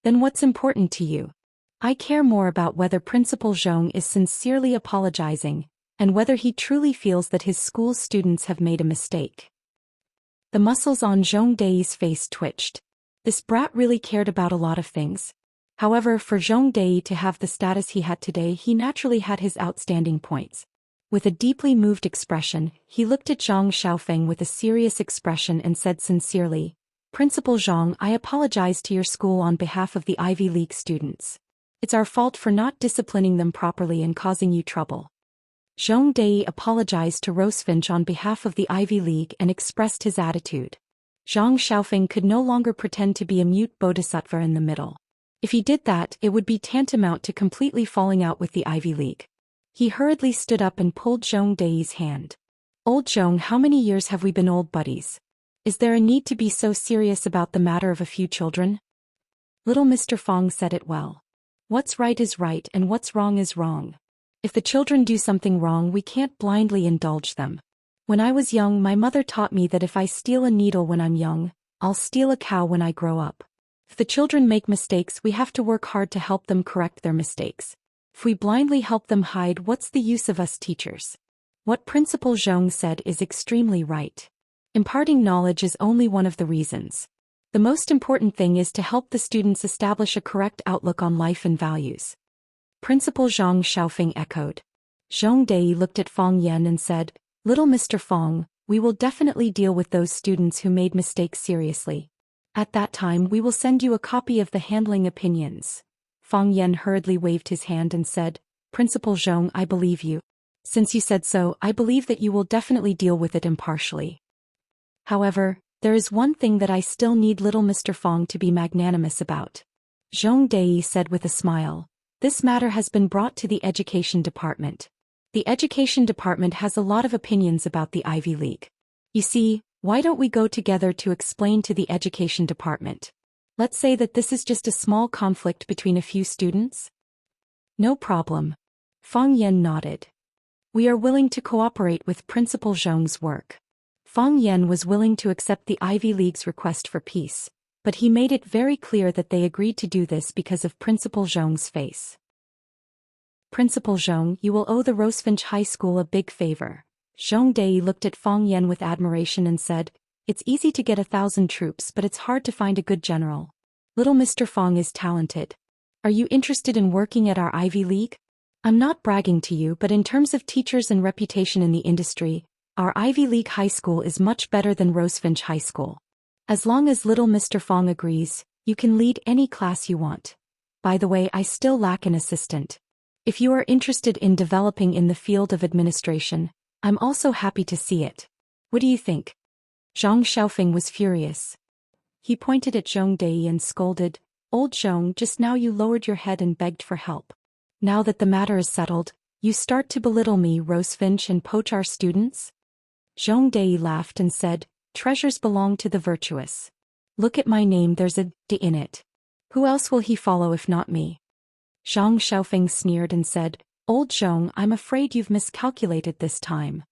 "Then what's important to you?" "I care more about whether Principal Zhong is sincerely apologizing, and whether he truly feels that his school's students have made a mistake." The muscles on Zhong Dei's face twitched. This brat really cared about a lot of things. However, for Zhong Dei to have the status he had today, he naturally had his outstanding points. With a deeply moved expression, he looked at Zhang Xiaofeng with a serious expression and said sincerely, "Principal Zhang, I apologize to your school on behalf of the Ivy League students. It's our fault for not disciplining them properly and causing you trouble." Zhong Dei apologized to Rosefinch on behalf of the Ivy League and expressed his attitude. Zhang Xiaofeng could no longer pretend to be a mute bodhisattva in the middle. If he did that, it would be tantamount to completely falling out with the Ivy League. He hurriedly stood up and pulled Zhong Dei's hand. "Old Zhong, how many years have we been old buddies? Is there a need to be so serious about the matter of a few children?" Little Mr. Fang said it well. "What's right is right and what's wrong is wrong. If the children do something wrong, we can't blindly indulge them. When I was young, my mother taught me that if I steal a needle when I'm young, I'll steal a cow when I grow up. If the children make mistakes, we have to work hard to help them correct their mistakes. If we blindly help them hide, what's the use of us teachers?" What Principal Zhong said is extremely right. Imparting knowledge is only one of the reasons. The most important thing is to help the students establish a correct outlook on life and values. Principal Zhang Xiaofeng echoed. Zhong Dei looked at Fang Yan and said, "Little Mr. Fang, we will definitely deal with those students who made mistakes seriously. At that time we will send you a copy of the handling opinions." Fang Yan hurriedly waved his hand and said, "Principal Zhong, I believe you. Since you said so, I believe that you will definitely deal with it impartially. However, there is one thing that I still need little Mr. Fang to be magnanimous about." Zhong Dei said with a smile, "This matter has been brought to the Education Department. The Education Department has a lot of opinions about the Ivy League. You see, why don't we go together to explain to the Education Department? Let's say that this is just a small conflict between a few students?" "No problem." Fang Yan nodded. "We are willing to cooperate with Principal Zhong's work." Fang Yan was willing to accept the Ivy League's request for peace, but he made it very clear that they agreed to do this because of Principal Zhong's face. "Principal Zhong, you will owe the Rosefinch High School a big favor." Zhong Dei looked at Fang Yan with admiration and said, "It's easy to get 1,000 troops, but it's hard to find a good general. Little Mr. Fang is talented. Are you interested in working at our Ivy League? I'm not bragging to you, but in terms of teachers and reputation in the industry, our Ivy League High School is much better than Rosefinch High School. As long as little Mr. Fang agrees, you can lead any class you want. By the way, I still lack an assistant. If you are interested in developing in the field of administration, I'm also happy to see it. What do you think?" Zhang Xiaofeng was furious. He pointed at Zhong Dei and scolded, "Old Zhong, just now you lowered your head and begged for help. Now that the matter is settled, you start to belittle me, Rosefinch, and poach our students?" Zhong Dei laughed and said, "Treasures belong to the virtuous. Look at my name, there's a D in it. Who else will he follow if not me?" Zhang Xiaofeng sneered and said, "Old Zhong, I'm afraid you've miscalculated this time."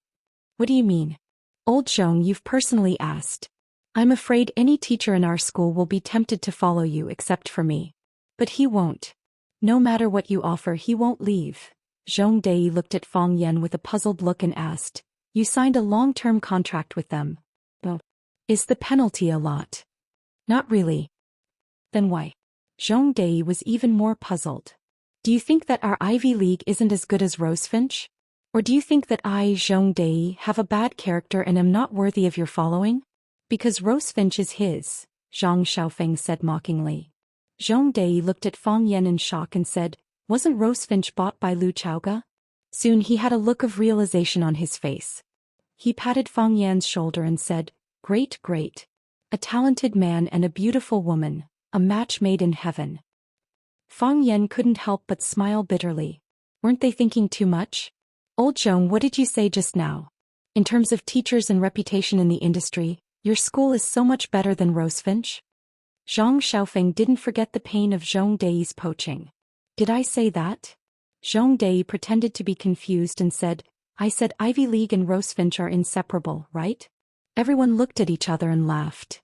"What do you mean?" "Old Zhong, you've personally asked. I'm afraid any teacher in our school will be tempted to follow you except for me. But he won't. No matter what you offer, he won't leave." Zhong Dei looked at Fang Yan with a puzzled look and asked, You signed a long-term contract with them. Oh. Is the penalty a lot? Not really. Then why? Zhong Dei was even more puzzled. Do you think that our Ivy League isn't as good as Rosefinch? Or do you think that I, Zhong Dei, have a bad character and am not worthy of your following? Because Rosefinch is his, Zhang Xiaofeng said mockingly. Zhong Dei looked at Fang Yan in shock and said, wasn't Rosefinch bought by Lu Chaoga? Soon he had a look of realization on his face. He patted Fang Yan's shoulder and said, great, great. A talented man and a beautiful woman, a match made in heaven. Fang Yan couldn't help but smile bitterly. Weren't they thinking too much? Old Zhong, what did you say just now? In terms of teachers and reputation in the industry, your school is so much better than Rosefinch? Zhang Xiaofeng didn't forget the pain of Zhong Dei's poaching. Did I say that? Zhong Dei pretended to be confused and said, I said Ivy League and Rosefinch are inseparable, right? Everyone looked at each other and laughed.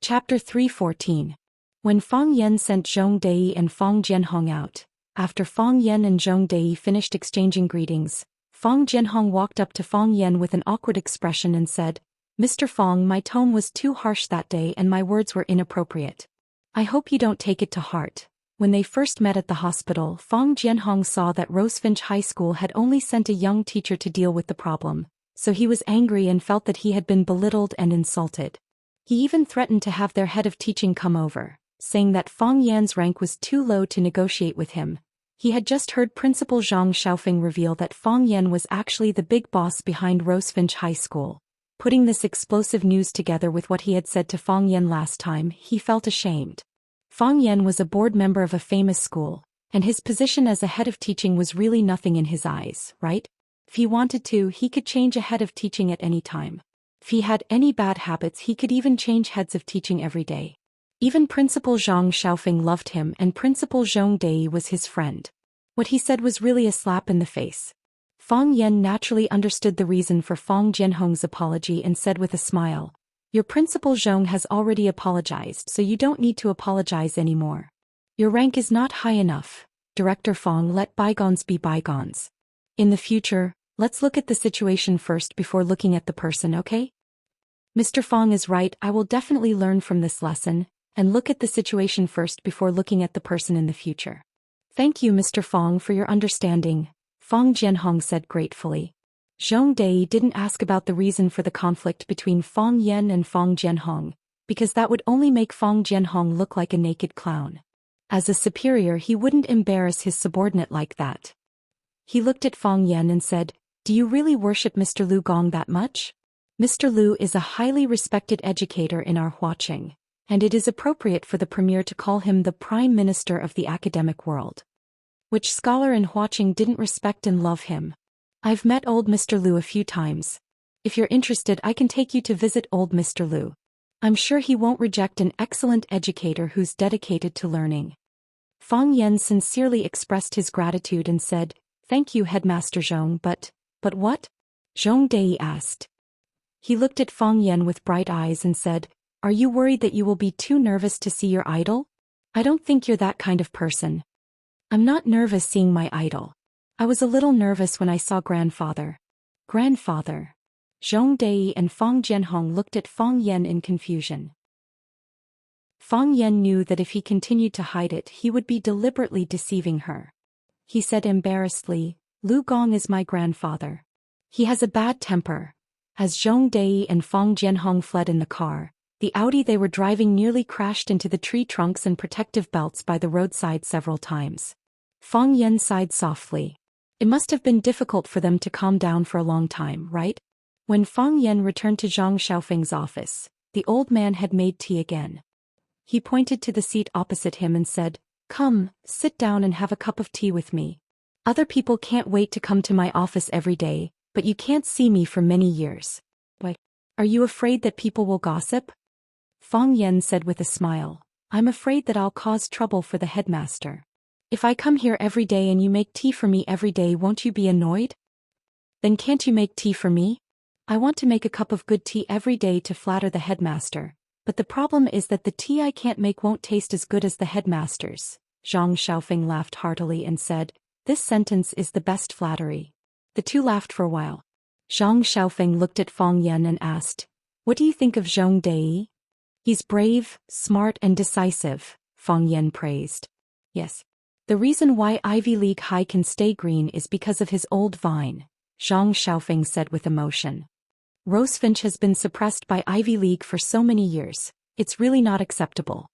Chapter 3:14. When Fang Yan sent Zhong Dei and Fang Jianhong out, after Fang Yan and Zhong Dei finished exchanging greetings, Fang Jianhong walked up to Fang Yan with an awkward expression and said, Mr. Fang, my tone was too harsh that day and my words were inappropriate. I hope you don't take it to heart. When they first met at the hospital, Fang Jianhong saw that Rosefinch High School had only sent a young teacher to deal with the problem, so he was angry and felt that he had been belittled and insulted. He even threatened to have their head of teaching come over, saying that Fang Yan's rank was too low to negotiate with him. He had just heard Principal Zhang Xiaofeng reveal that Fang Yan was actually the big boss behind Rosefinch High School. Putting this explosive news together with what he had said to Fang Yan last time, he felt ashamed. Fang Yan was a board member of a famous school, and his position as a head of teaching was really nothing in his eyes, right? If he wanted to, he could change a head of teaching at any time. If he had any bad habits, he could even change heads of teaching every day. Even Principal Zhang Xiaofeng loved him and Principal Zhong Dei was his friend. What he said was really a slap in the face. Fang Yan naturally understood the reason for Fang Jianhong's apology and said with a smile, Your Principal Zhong has already apologized, so you don't need to apologize anymore. Your rank is not high enough. Director Fang, let bygones be bygones. In the future, let's look at the situation first before looking at the person, okay? Mr. Fang is right, I will definitely learn from this lesson, and look at the situation first before looking at the person in the future. Thank you, Mr. Fang, for your understanding, Fang Jianhong said gratefully. Zhong Dei didn't ask about the reason for the conflict between Fang Yan and Fang Jianhong, because that would only make Fang Jianhong look like a naked clown. As a superior, he wouldn't embarrass his subordinate like that. He looked at Fang Yan and said, Do you really worship Mr. Lu Gong that much? Mr. Lu is a highly respected educator in our Huaqing, and it is appropriate for the premier to call him the Prime Minister of the academic world. Which scholar in Huaqing didn't respect and love him? I've met old Mr. Lu a few times. If you're interested, I can take you to visit old Mr. Lu. I'm sure he won't reject an excellent educator who's dedicated to learning. Fang Yan sincerely expressed his gratitude and said, Thank you, Headmaster Zhong, but what? Zhong Dei asked. He looked at Fang Yan with bright eyes and said, Are you worried that you will be too nervous to see your idol? I don't think you're that kind of person. I'm not nervous seeing my idol. I was a little nervous when I saw grandfather. Grandfather. Zhong Dei and Fang Jianhong looked at Fang Yan in confusion. Fang Yan knew that if he continued to hide it, he would be deliberately deceiving her. He said embarrassedly, Lu Gong is my grandfather. He has a bad temper. As Zhong Dei and Fang Jianhong fled in the car, the Audi they were driving nearly crashed into the tree trunks and protective belts by the roadside several times. Fang Yan sighed softly. It must have been difficult for them to calm down for a long time, right? When Fang Yan returned to Zhang Xiaofeng's office, the old man had made tea again. He pointed to the seat opposite him and said, Come, sit down and have a cup of tea with me. Other people can't wait to come to my office every day, but you can't see me for many years. Why? Are you afraid that people will gossip? Fang Yan said with a smile, I'm afraid that I'll cause trouble for the headmaster. If I come here every day and you make tea for me every day, won't you be annoyed? Then can't you make tea for me? I want to make a cup of good tea every day to flatter the headmaster, but the problem is that the tea I can't make won't taste as good as the headmaster's. Zhang Xiaofeng laughed heartily and said, This sentence is the best flattery. The two laughed for a while. Zhang Xiaofeng looked at Fang Yan and asked, "What do you think of Zhong Dai?" "He's brave, smart and decisive," Fang Yan praised. "Yes. The reason why Ivy League High can stay green is because of his old vine," Zhang Xiaofeng said with emotion. "Rosefinch has been suppressed by Ivy League for so many years. It's really not acceptable."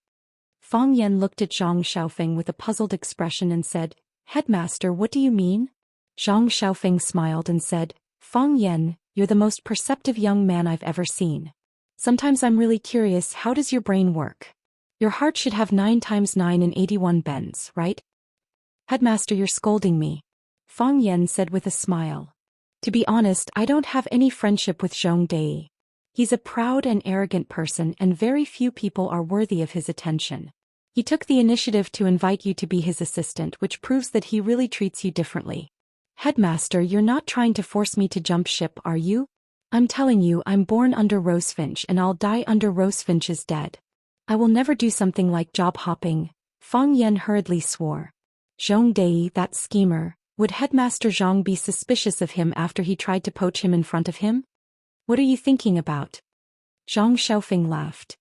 Fang Yan looked at Zhang Xiaofeng with a puzzled expression and said, "Headmaster, what do you mean?" Zhang Xiaofeng smiled and said, "Fang Yan, you're the most perceptive young man I've ever seen. Sometimes I'm really curious, how does your brain work? Your heart should have 9 times 9 and 81 bends, right?" "Headmaster, you're scolding me," Fang Yan said with a smile. "To be honest, I don't have any friendship with Zhong Dai. He's a proud and arrogant person and very few people are worthy of his attention. He took the initiative to invite you to be his assistant, which proves that he really treats you differently. Headmaster, you're not trying to force me to jump ship, are you? I'm telling you, I'm born under Rosefinch and I'll die under Rosefinch's dead. I will never do something like job hopping," Fang Yan hurriedly swore. "Zhong Dai, that schemer, would Headmaster Zhang be suspicious of him after he tried to poach him in front of him? What are you thinking about?" Zhang Xiaofeng laughed.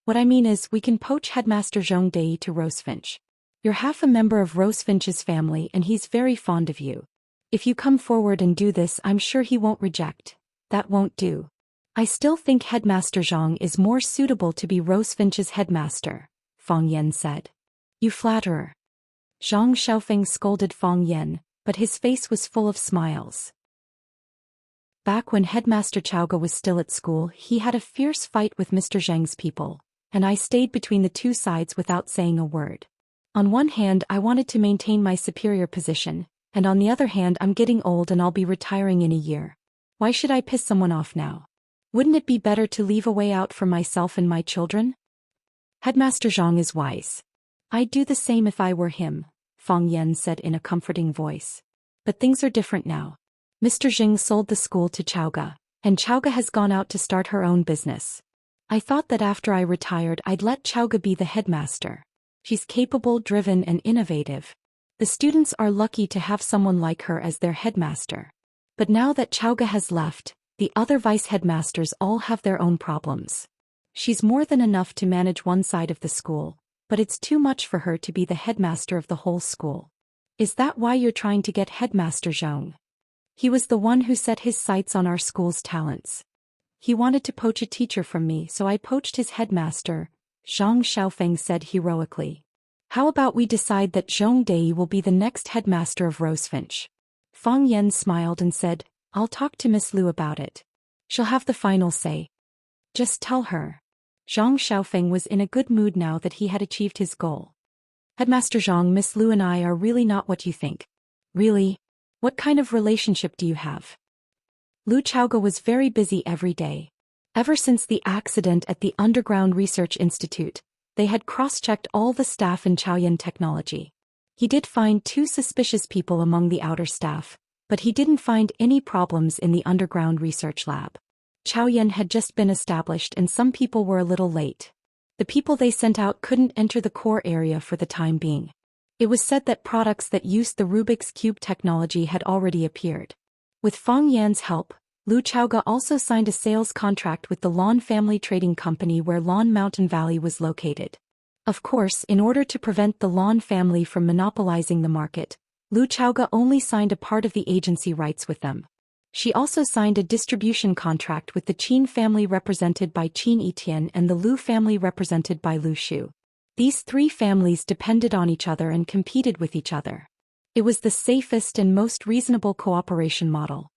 "What I mean is, we can poach Headmaster Zhong Dai to Rosefinch. You're half a member of Rosefinch's family and he's very fond of you. If you come forward and do this, I'm sure he won't reject. That won't do. I still think Headmaster Zhang is more suitable to be Rosefinch's headmaster," Fang Yan said. "You flatterer." Zhang Xiaofeng scolded Fang Yan, but his face was full of smiles. Back when Headmaster Chaoga was still at school, he had a fierce fight with Mr. Zheng's people, and I stayed between the two sides without saying a word. On one hand, I wanted to maintain my superior position, and on the other hand, I'm getting old and I'll be retiring in a year. Why should I piss someone off now? Wouldn't it be better to leave a way out for myself and my children? Headmaster Zhang is wise. I'd do the same if I were him, Fang Yan said in a comforting voice. But things are different now. Mr. Jing sold the school to Chaoga, and Chaoga has gone out to start her own business. I thought that after I retired I'd let Chaoga be the headmaster. She's capable, driven and innovative. The students are lucky to have someone like her as their headmaster. But now that Chaoga has left, the other vice headmasters all have their own problems. She's more than enough to manage one side of the school, but it's too much for her to be the headmaster of the whole school. Is that why you're trying to get Headmaster Zhang? He was the one who set his sights on our school's talents. He wanted to poach a teacher from me, so I poached his headmaster, Zhang Xiaofeng said heroically. How about we decide that Zhong Dai will be the next headmaster of Rosefinch? Fang Yan smiled and said, I'll talk to Miss Lu about it. She'll have the final say. Just tell her. Zhang Xiaofeng was in a good mood now that he had achieved his goal. Headmaster Zhang, Miss Lu and I are really not what you think. Really? What kind of relationship do you have? Lu Chaoga was very busy every day. Ever since the accident at the Underground Research Institute, they had cross-checked all the staff in Chaoyan Technology. He did find 2 suspicious people among the outer staff, but he didn't find any problems in the Underground Research Lab. Chaoyan had just been established and some people were a little late. The people they sent out couldn't enter the core area for the time being. It was said that products that used the Rubik's Cube technology had already appeared. With Fang Yan's help, Lu Chaoga also signed a sales contract with the Lawn Family Trading Company where Lawn Mountain Valley was located. Of course, in order to prevent the Lawn family from monopolizing the market, Lu Chaoga only signed a part of the agency rights with them. She also signed a distribution contract with the Qin family represented by Qin Etian and the Lu family represented by Lu Shu. These 3 families depended on each other and competed with each other. It was the safest and most reasonable cooperation model.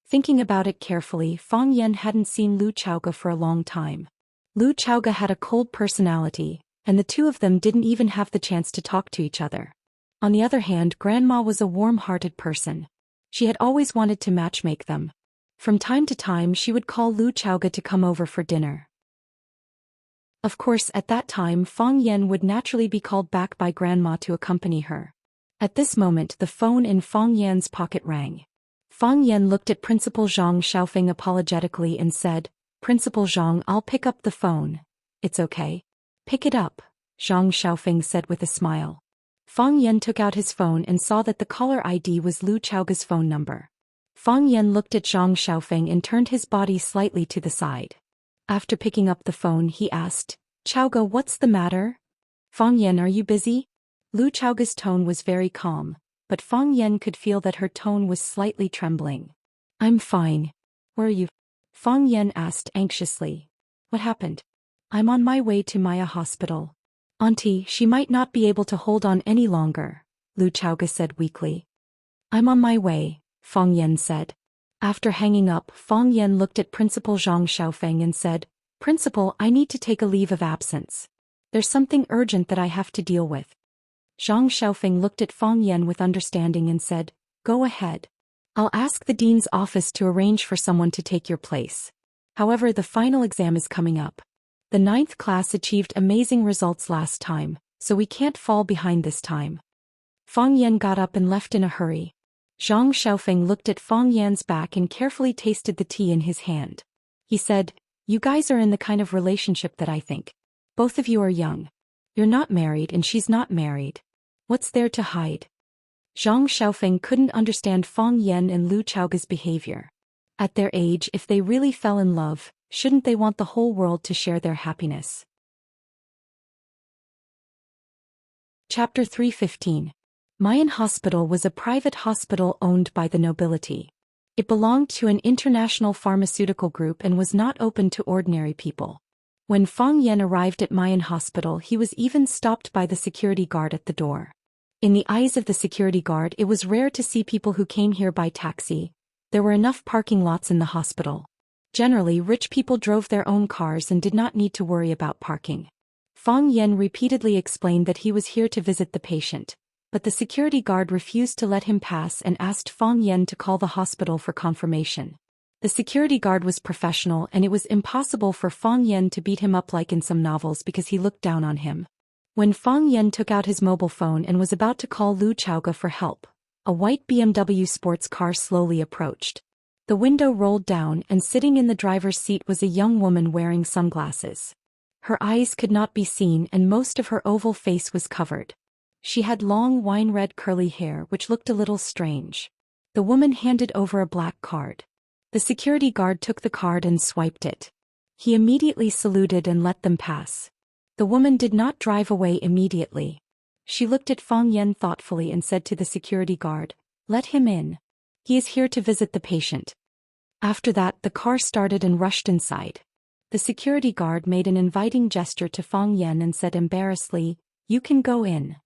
Thinking about it carefully, Fang Yan hadn't seen Lu Chaoga for a long time. Lu Chaoga had a cold personality, and the 2 of them didn't even have the chance to talk to each other. On the other hand, Grandma was a warm-hearted person. She had always wanted to matchmake them. From time to time she would call Lu Chaoga to come over for dinner. Of course, at that time Fang Yan would naturally be called back by Grandma to accompany her. At this moment the phone in Fang Yan's pocket rang. Fang Yan looked at Principal Zhang Xiaofeng apologetically and said, Principal Zhang, I'll pick up the phone. It's okay. Pick it up, Zhang Xiaofeng said with a smile. Fang Yen took out his phone and saw that the caller ID was Lu Chaoga's phone number. Fang Yen looked at Zhang Xiaofeng and turned his body slightly to the side. After picking up the phone, he asked, "Chaoga, what's the matter?" "Fang Yen, are you busy?" Lu Chaoga's tone was very calm, but Fang Yen could feel that her tone was slightly trembling. "I'm fine. Where are you?" Fang Yen asked anxiously. "What happened?" "I'm on my way to Maya Hospital." "Auntie, she might not be able to hold on any longer," Lu Chaoga said weakly. "I'm on my way," Fang Yen said. After hanging up, Fang Yen looked at Principal Zhang Xiaofeng and said, "Principal, I need to take a leave of absence. There's something urgent that I have to deal with." Zhang Xiaofeng looked at Fang Yen with understanding and said, "Go ahead. I'll ask the dean's office to arrange for someone to take your place. However, the final exam is coming up. The 9th class achieved amazing results last time, so we can't fall behind this time." Fang Yen got up and left in a hurry. Zhang Xiaofeng looked at Fang Yan's back and carefully tasted the tea in his hand. He said, "You guys are in the kind of relationship that I think. Both of you are young. You're not married and she's not married. What's there to hide?" Zhang Xiaofeng couldn't understand Fang Yen and Lu Chaoga's behavior. At their age, if they really fell in love, shouldn't they want the whole world to share their happiness? Chapter 315. Mayan Hospital was a private hospital owned by the nobility. It belonged to an international pharmaceutical group and was not open to ordinary people. When Fang Yen arrived at Mayan Hospital, he was even stopped by the security guard at the door. In the eyes of the security guard, it was rare to see people who came here by taxi. There were enough parking lots in the hospital. Generally, rich people drove their own cars and did not need to worry about parking. Fang Yen repeatedly explained that he was here to visit the patient, but the security guard refused to let him pass and asked Fang Yen to call the hospital for confirmation. The security guard was professional and it was impossible for Fang Yen to beat him up like in some novels because he looked down on him. When Fang Yen took out his mobile phone and was about to call Lu Chaoga for help, a white BMW sports car slowly approached. The window rolled down and sitting in the driver's seat was a young woman wearing sunglasses. Her eyes could not be seen and most of her oval face was covered. She had long wine-red curly hair which looked a little strange. The woman handed over a black card. The security guard took the card and swiped it. He immediately saluted and let them pass. The woman did not drive away immediately. She looked at Fang Yen thoughtfully and said to the security guard, "Let him in. He is here to visit the patient." After that, the car started and rushed inside. The security guard made an inviting gesture to Fang Yen and said embarrassedly, "You can go in."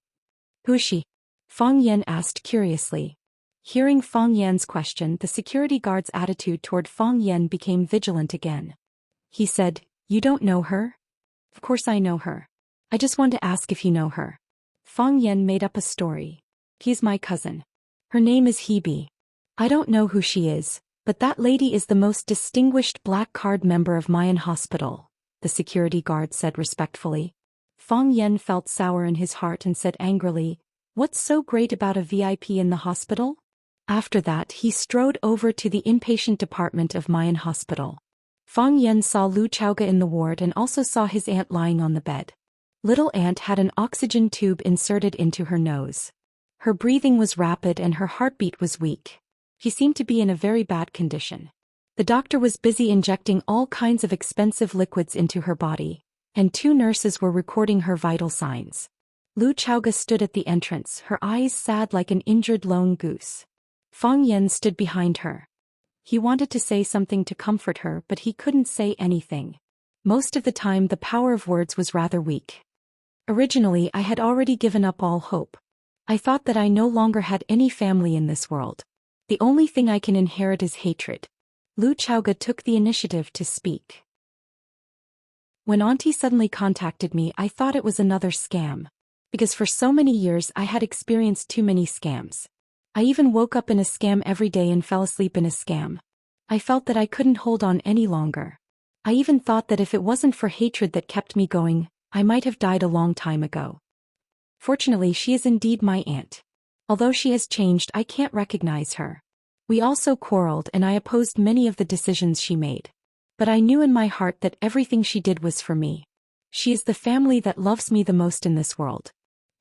"Who is she?" Fang Yen asked curiously. Hearing Fang Yan's question, the security guard's attitude toward Fang Yen became vigilant again. He said, "You don't know her?" "Of course I know her. I just want to ask if you know her." Fang Yen made up a story. "He's my cousin. Her name is Hebe. I don't know who she is, but that lady is the most distinguished black card member of Mayan Hospital," the security guard said respectfully. Fang Yen felt sour in his heart and said angrily, "What's so great about a VIP in the hospital?" After that, he strode over to the inpatient department of Mayan Hospital. Fang Yen saw Lu Chaoga in the ward and also saw his aunt lying on the bed. Little aunt had an oxygen tube inserted into her nose. Her breathing was rapid and her heartbeat was weak. She seemed to be in a very bad condition. The doctor was busy injecting all kinds of expensive liquids into her body, and 2 nurses were recording her vital signs. Lu Chaoga stood at the entrance, her eyes sad like an injured lone goose. Fang Yen stood behind her. He wanted to say something to comfort her, but he couldn't say anything. Most of the time the power of words was rather weak. "Originally I had already given up all hope. I thought that I no longer had any family in this world. The only thing I can inherit is hatred." Lu Chaoga took the initiative to speak. "When Auntie suddenly contacted me, I thought it was another scam. Because for so many years I had experienced too many scams. I even woke up in a scam every day and fell asleep in a scam. I felt that I couldn't hold on any longer. I even thought that if it wasn't for hatred that kept me going, I might have died a long time ago. Fortunately, she is indeed my aunt. Although she has changed, I can't recognize her. We also quarreled and I opposed many of the decisions she made. But I knew in my heart that everything she did was for me. She is the family that loves me the most in this world.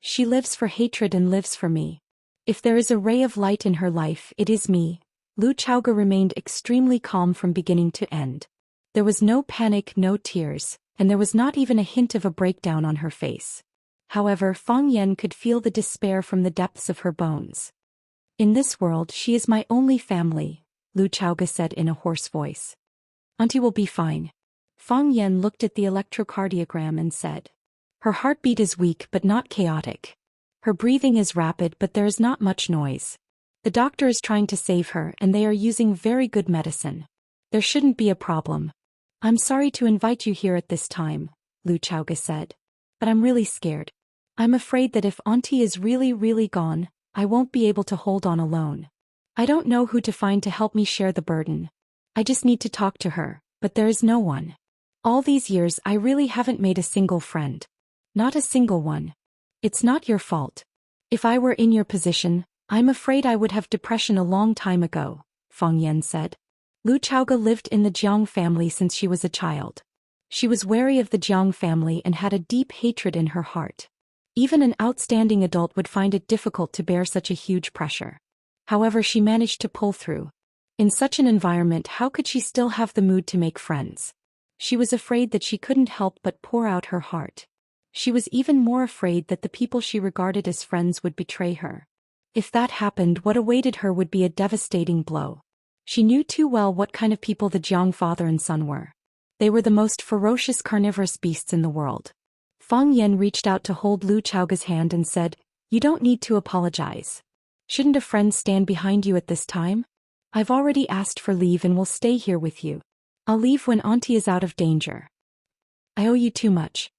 She lives for hatred and lives for me. If there is a ray of light in her life, it is me. Lu Chaoge remained extremely calm from beginning to end. There was no panic, no tears, and there was not even a hint of a breakdown on her face. However, Fang Yan could feel the despair from the depths of her bones. In this world, she is my only family, Lu Chaoge said in a hoarse voice. Auntie will be fine. Fang Yan looked at the electrocardiogram and said. Her heartbeat is weak but not chaotic. Her breathing is rapid but there is not much noise. The doctor is trying to save her and they are using very good medicine. There shouldn't be a problem. I'm sorry to invite you here at this time, Lu Chaoge said. But I'm really scared. I'm afraid that if Auntie is really gone, I won't be able to hold on alone. I don't know who to find to help me share the burden. I just need to talk to her, but there is no one. All these years I really haven't made a single friend. Not a single one. It's not your fault. If I were in your position, I'm afraid I would have depression a long time ago, Fang Yan said. Lu Chaoge lived in the Jiang family since she was a child. She was wary of the Jiang family and had a deep hatred in her heart. Even an outstanding adult would find it difficult to bear such a huge pressure. However, she managed to pull through. In such an environment, how could she still have the mood to make friends? She was afraid that she couldn't help but pour out her heart. She was even more afraid that the people she regarded as friends would betray her. If that happened, what awaited her would be a devastating blow. She knew too well what kind of people the Jiang father and son were. They were the most ferocious carnivorous beasts in the world. Fang Yan reached out to hold Lu Chaoge's hand and said, "You don't need to apologize. Shouldn't a friend stand behind you at this time? I've already asked for leave and will stay here with you. I'll leave when Auntie is out of danger. I owe you too much.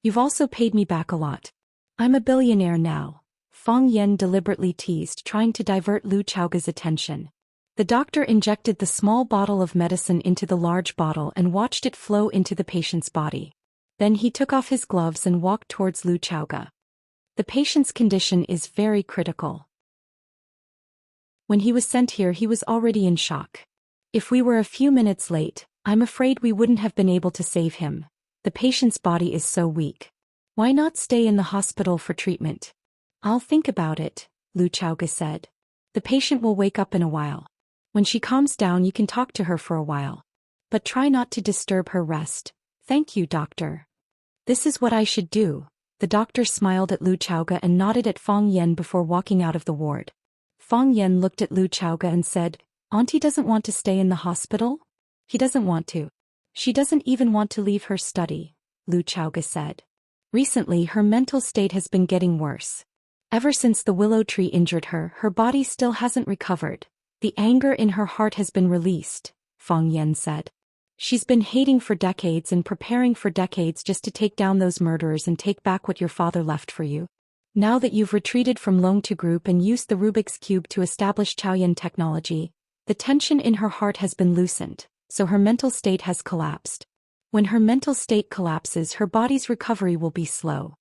You've also paid me back a lot. I'm a billionaire now," Fang Yan deliberately teased, trying to divert Lu Chaoge's attention. The doctor injected the small bottle of medicine into the large bottle and watched it flow into the patient's body. Then he took off his gloves and walked towards Lu Chaoge. The patient's condition is very critical. When he was sent here, he was already in shock. If we were a few minutes late, I'm afraid we wouldn't have been able to save him. The patient's body is so weak. Why not stay in the hospital for treatment? I'll think about it, Lu Chaoge said. The patient will wake up in a while. When she calms down, you can talk to her for a while. But try not to disturb her rest. Thank you, doctor. This is what I should do. The doctor smiled at Lu Chaoge and nodded at Fang Yan before walking out of the ward. Fang Yan looked at Lu Chaoge and said, "Auntie doesn't want to stay in the hospital?" "He doesn't want to. She doesn't even want to leave her study," Lu Chaoge said. "Recently her mental state has been getting worse. Ever since the willow tree injured her, her body still hasn't recovered. The anger in her heart has been released," Fang Yan said. "She's been hating for decades and preparing for decades just to take down those murderers and take back what your father left for you. Now that you've retreated from Longtu Group and used the Rubik's Cube to establish Chaoyan technology, the tension in her heart has been loosened, so her mental state has collapsed. When her mental state collapses, her body's recovery will be slow.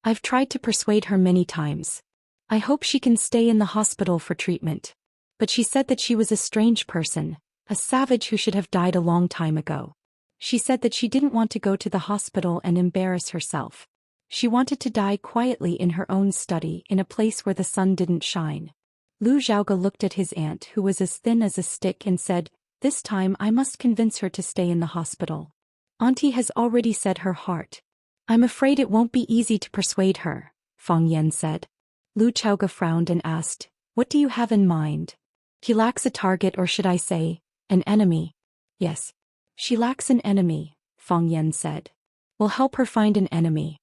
I've tried to persuade her many times. I hope she can stay in the hospital for treatment. But she said that she was a strange person, a savage who should have died a long time ago. She said that she didn't want to go to the hospital and embarrass herself. She wanted to die quietly in her own study in a place where the sun didn't shine." Lu Xiaoge looked at his aunt, who was as thin as a stick, and said, "This time I must convince her to stay in the hospital. Auntie has already set her heart. I'm afraid it won't be easy to persuade her," Fang Yan said. Lu Xiaoge frowned and asked, "What do you have in mind?" "He lacks a target, or should I say, an enemy." "Yes. She lacks an enemy," Fang Yan said. "We'll help her find an enemy."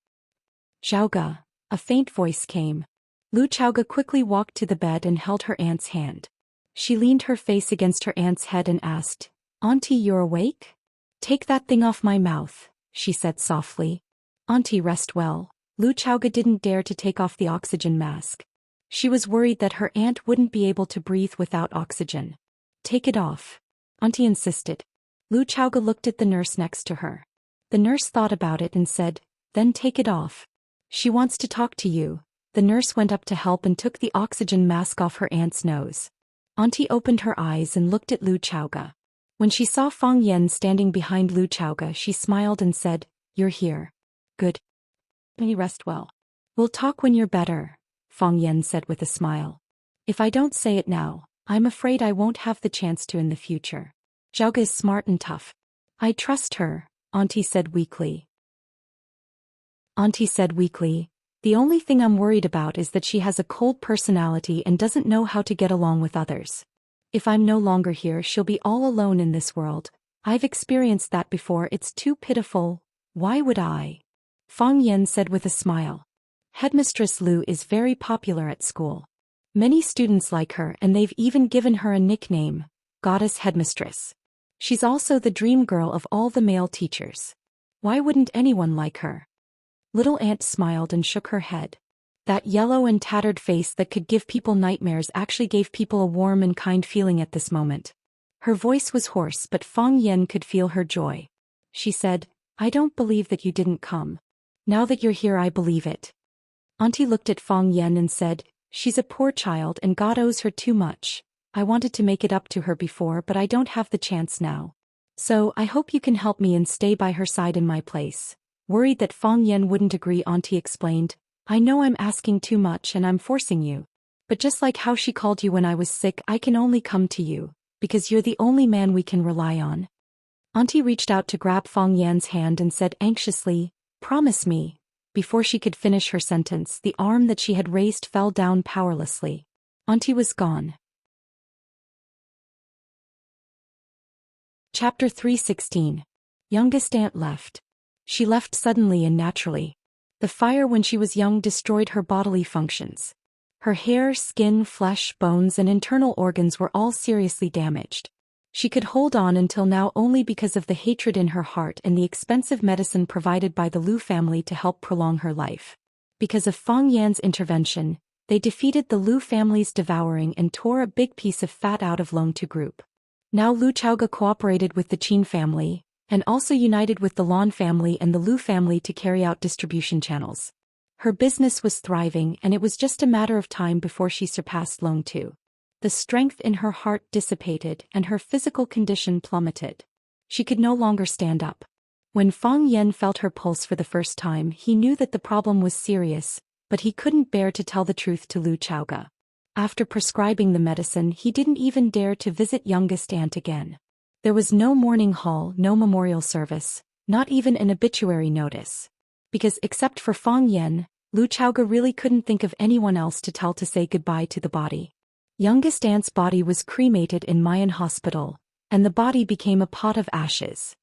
"Xiaoge," a faint voice came. Lu Xiaoge quickly walked to the bed and held her aunt's hand. She leaned her face against her aunt's head and asked, "Auntie, you're awake?" "Take that thing off my mouth," she said softly. "Auntie, rest well." Lu Xiaoge didn't dare to take off the oxygen mask. She was worried that her aunt wouldn't be able to breathe without oxygen. "Take it off," Auntie insisted. Lu Xiaoge looked at the nurse next to her. The nurse thought about it and said, "Then take it off. She wants to talk to you." The nurse went up to help and took the oxygen mask off her aunt's nose. Auntie opened her eyes and looked at Lu Xiaoge. When she saw Fang Yan standing behind Lu Xiaoge, she smiled and said, "You're here. Good. May you rest well." We'll talk when you're better, Fang Yan said with a smile. If I don't say it now, I'm afraid I won't have the chance to in the future. Zhouga is smart and tough. I trust her, Auntie said weakly. The only thing I'm worried about is that she has a cold personality and doesn't know how to get along with others. If I'm no longer here, she'll be all alone in this world. I've experienced that before. It's too pitiful. Why would I? Fang Yan said with a smile. Headmistress Lu is very popular at school. Many students like her and they've even given her a nickname, Goddess Headmistress. She's also the dream girl of all the male teachers. Why wouldn't anyone like her? Little Aunt smiled and shook her head. That yellow and tattered face that could give people nightmares actually gave people a warm and kind feeling at this moment. Her voice was hoarse, but Fang Yan could feel her joy. She said, I don't believe that you didn't come. Now that you're here, I believe it. Auntie looked at Fang Yan and said, she's a poor child and God owes her too much. I wanted to make it up to her before, but I don't have the chance now. So, I hope you can help me and stay by her side in my place. Worried that Fang Yan wouldn't agree, Auntie explained, I know I'm asking too much and I'm forcing you. But just like how she called you when I was sick, I can only come to you, because you're the only man we can rely on. Auntie reached out to grab Fang Yan's hand and said anxiously, promise me. Before she could finish her sentence, the arm that she had raised fell down powerlessly. Auntie was gone. Chapter 3:16. Youngest aunt left. She left suddenly and naturally. The fire when she was young destroyed her bodily functions. Her hair, skin, flesh, bones and internal organs were all seriously damaged. She could hold on until now only because of the hatred in her heart and the expensive medicine provided by the Lu family to help prolong her life. Because of Fang Yan's intervention, they defeated the Lu family's devouring and tore a big piece of fat out of Long Tu group. Now Lu Chaoga cooperated with the Qin family, and also united with the Lan family and the Lu family to carry out distribution channels. Her business was thriving and it was just a matter of time before she surpassed Long Tu. The strength in her heart dissipated and her physical condition plummeted. She could no longer stand up. When Fang Yan felt her pulse for the first time, he knew that the problem was serious, but he couldn't bear to tell the truth to Lu Chaoga. After prescribing the medicine, he didn't even dare to visit youngest aunt again. There was no mourning hall, no memorial service, not even an obituary notice. Because except for Fang Yan, Lu Chaoga really couldn't think of anyone else to tell to say goodbye to the body. Youngest aunt's body was cremated in Mayan Hospital, and the body became a pot of ashes.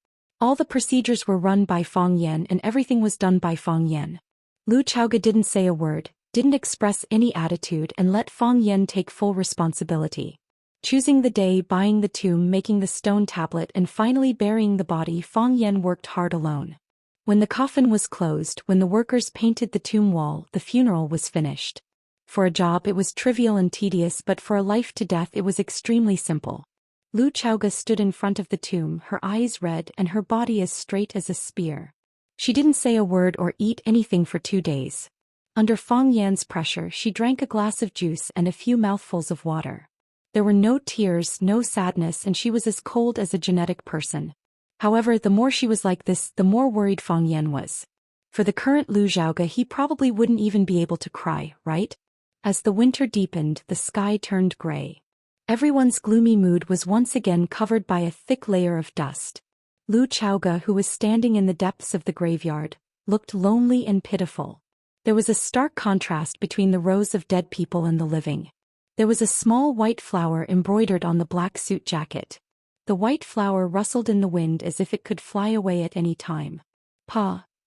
All the procedures were run by Fang Yan and everything was done by Fang Yan. Lu Chaoga didn't say a word, didn't express any attitude and let Fang Yan take full responsibility. Choosing the day, buying the tomb, making the stone tablet and finally burying the body, Fang Yan worked hard alone. When the coffin was closed, when the workers painted the tomb wall, the funeral was finished. For a job it was trivial and tedious, but for a life to death it was extremely simple. Lu Chaoga stood in front of the tomb, her eyes red and her body as straight as a spear. She didn't say a word or eat anything for 2 days. Under Fang Yan's pressure, she drank a glass of juice and a few mouthfuls of water. There were no tears, no sadness, and she was as cold as a genetic person. However, the more she was like this, the more worried Fang Yan was. For the current Lu Xiaoga, he probably wouldn't even be able to cry, right? As the winter deepened, the sky turned gray. Everyone's gloomy mood was once again covered by a thick layer of dust. Lu Xiaoga, who was standing in the depths of the graveyard, looked lonely and pitiful. There was a stark contrast between the rows of dead people and the living. There was a small white flower embroidered on the black suit jacket. The white flower rustled in the wind as if it could fly away at any time.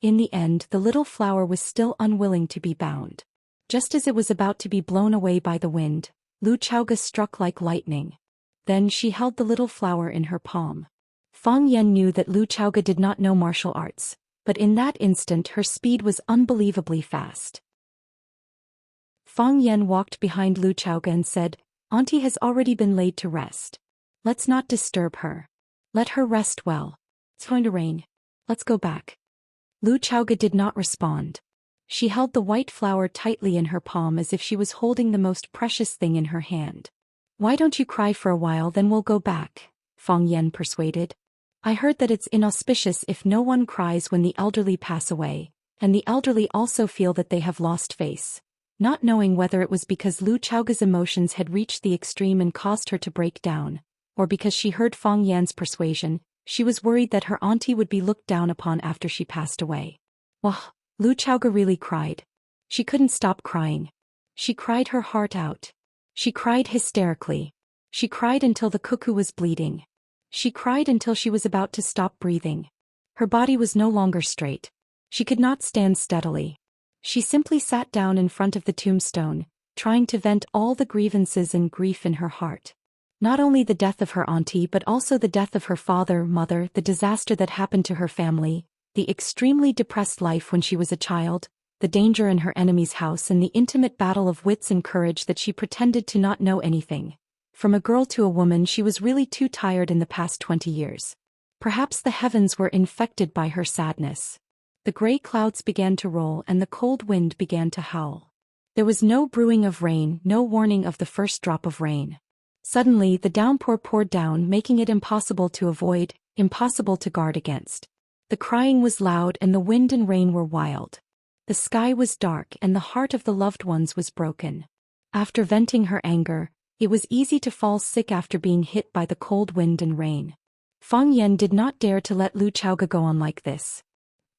In the end, the little flower was still unwilling to be bound. Just as it was about to be blown away by the wind, Lu Xiaoga struck like lightning. Then she held the little flower in her palm. Fang Yan knew that Lu Xiaoga did not know martial arts, but in that instant her speed was unbelievably fast. Fang Yan walked behind Lu Xiaoga and said, "Auntie has already been laid to rest. Let's not disturb her. Let her rest well. It's going to rain. Let's go back." Lu Xiaoga did not respond. She held the white flower tightly in her palm as if she was holding the most precious thing in her hand. "Why don't you cry for a while, then we'll go back," Fang Yan persuaded. "I heard that it's inauspicious if no one cries when the elderly pass away, and the elderly also feel that they have lost face. Not knowing whether it was because Lu Chaoge's emotions had reached the extreme and caused her to break down, or because she heard Fang Yan's persuasion, she was worried that her auntie would be looked down upon after she passed away. Wah! Lu Chaoge really cried. She couldn't stop crying. She cried her heart out. She cried hysterically. She cried until the cuckoo was bleeding. She cried until she was about to stop breathing. Her body was no longer straight. She could not stand steadily. She simply sat down in front of the tombstone, trying to vent all the grievances and grief in her heart. Not only the death of her auntie but also the death of her father, mother, the disaster that happened to her family, the extremely depressed life when she was a child, the danger in her enemy's house and the intimate battle of wits and courage that she pretended to not know anything. From a girl to a woman, she was really too tired in the past 20 years. Perhaps the heavens were infected by her sadness. The gray clouds began to roll and the cold wind began to howl. There was no brewing of rain, no warning of the first drop of rain. Suddenly the downpour poured down, making it impossible to avoid, impossible to guard against. The crying was loud and the wind and rain were wild. The sky was dark and the heart of the loved ones was broken. After venting her anger, it was easy to fall sick after being hit by the cold wind and rain. Fang Yan did not dare to let Lu Chaoge go on like this.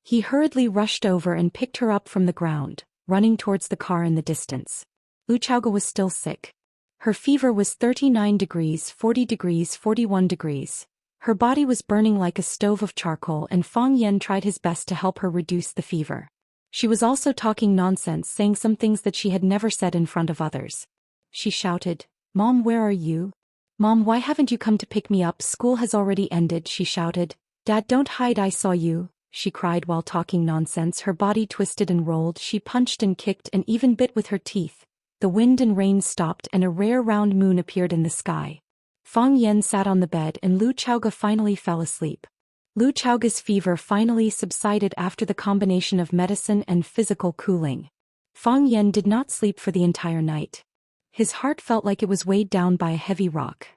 He hurriedly rushed over and picked her up from the ground, running towards the car in the distance. Lu Chaoge was still sick. Her fever was 39 degrees, 40 degrees, 41 degrees. Her body was burning like a stove of charcoal and Fang Yan tried his best to help her reduce the fever. She was also talking nonsense, saying some things that she had never said in front of others. She shouted, "Mom, where are you? Mom, why haven't you come to pick me up? School has already ended," she shouted. "Dad, don't hide, I saw you," she cried while talking nonsense. Her body twisted and rolled, she punched and kicked and even bit with her teeth. The wind and rain stopped and a rare round moon appeared in the sky. Fang Yan sat on the bed and Lu Chaoge finally fell asleep. Lu Chaoge's fever finally subsided after the combination of medicine and physical cooling. Fang Yan did not sleep for the entire night. His heart felt like it was weighed down by a heavy rock.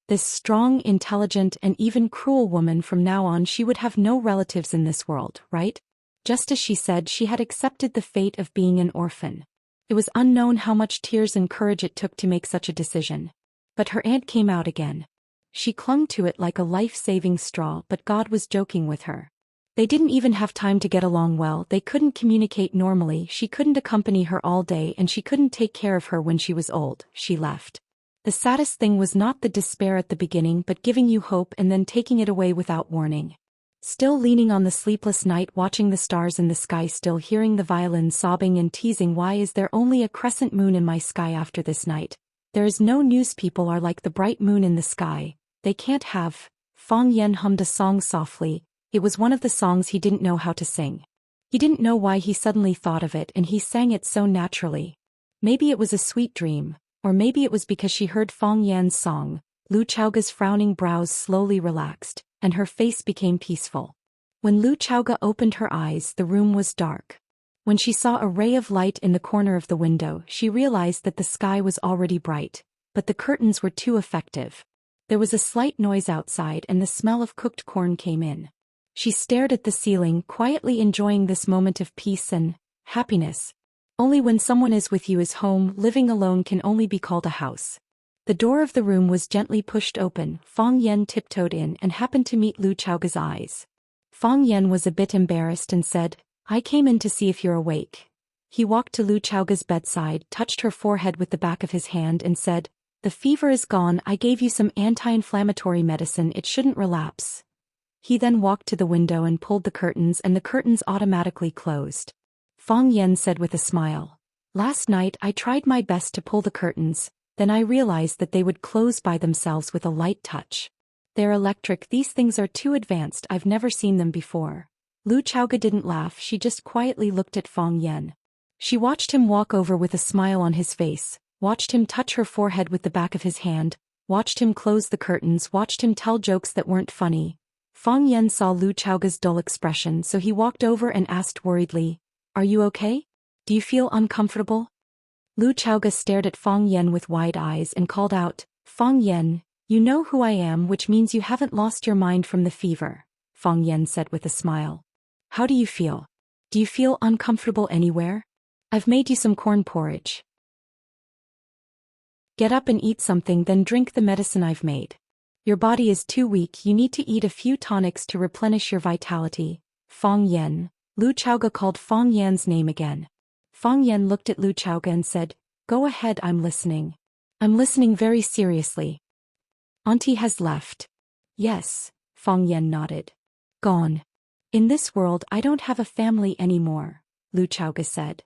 This strong, intelligent, and even cruel woman, from now on she would have no relatives in this world, right? Just as she said, she had accepted the fate of being an orphan. It was unknown how much tears and courage it took to make such a decision. But her aunt came out again. She clung to it like a life-saving straw, but God was joking with her. They didn't even have time to get along well, they couldn't communicate normally, she couldn't accompany her all day and she couldn't take care of her when she was old. She left. The saddest thing was not the despair at the beginning but giving you hope and then taking it away without warning. Still leaning on the sleepless night, watching the stars in the sky, still hearing the violin sobbing and teasing, "Why is there only a crescent moon in my sky after this night? There is no news, people are like the bright moon in the sky, they can't have." Fang Yan hummed a song softly. It was one of the songs he didn't know how to sing. He didn't know why he suddenly thought of it and he sang it so naturally. Maybe it was a sweet dream, or maybe it was because she heard Fang Yan's song. Lu Chaoge's frowning brows slowly relaxed, and her face became peaceful. When Lu Chaoge opened her eyes, the room was dark. When she saw a ray of light in the corner of the window, she realized that the sky was already bright, but the curtains were too effective. There was a slight noise outside and the smell of cooked corn came in. She stared at the ceiling, quietly enjoying this moment of peace and happiness. Only when someone is with you is home. Living alone can only be called a house. The door of the room was gently pushed open. Fang Yan tiptoed in and happened to meet Lu Chaoge's eyes. Fang Yan was a bit embarrassed and said, "I came in to see if you're awake." He walked to Lu Chaoge's bedside, touched her forehead with the back of his hand and said, "The fever is gone, I gave you some anti-inflammatory medicine, it shouldn't relapse." He then walked to the window and pulled the curtains and the curtains automatically closed. Fang Yan said with a smile, "Last night I tried my best to pull the curtains, then I realized that they would close by themselves with a light touch. They're electric, these things are too advanced, I've never seen them before." Lu Chaoge didn't laugh, she just quietly looked at Fang Yan. She watched him walk over with a smile on his face, watched him touch her forehead with the back of his hand, watched him close the curtains, watched him tell jokes that weren't funny. Fang Yan saw Lu Chaoge's dull expression, so he walked over and asked worriedly, "Are you okay? Do you feel uncomfortable?" Lu Chaoge stared at Fang Yan with wide eyes and called out, "Fang Yan, you know who I am, which means you haven't lost your mind from the fever," Fang Yan said with a smile. How do you feel? Do you feel uncomfortable anywhere? I've made you some corn porridge. Get up and eat something, then drink the medicine I've made. Your body is too weak, you need to eat a few tonics to replenish your vitality. Fang Yan. Lu Chaoge called Fang Yan's name again. Fang Yan looked at Lu Chaoge and said, "Go ahead, I'm listening." "I'm listening very seriously." "Auntie has left." "Yes," Fang Yan nodded. "Gone. In this world I don't have a family anymore," Lu Chaoge said.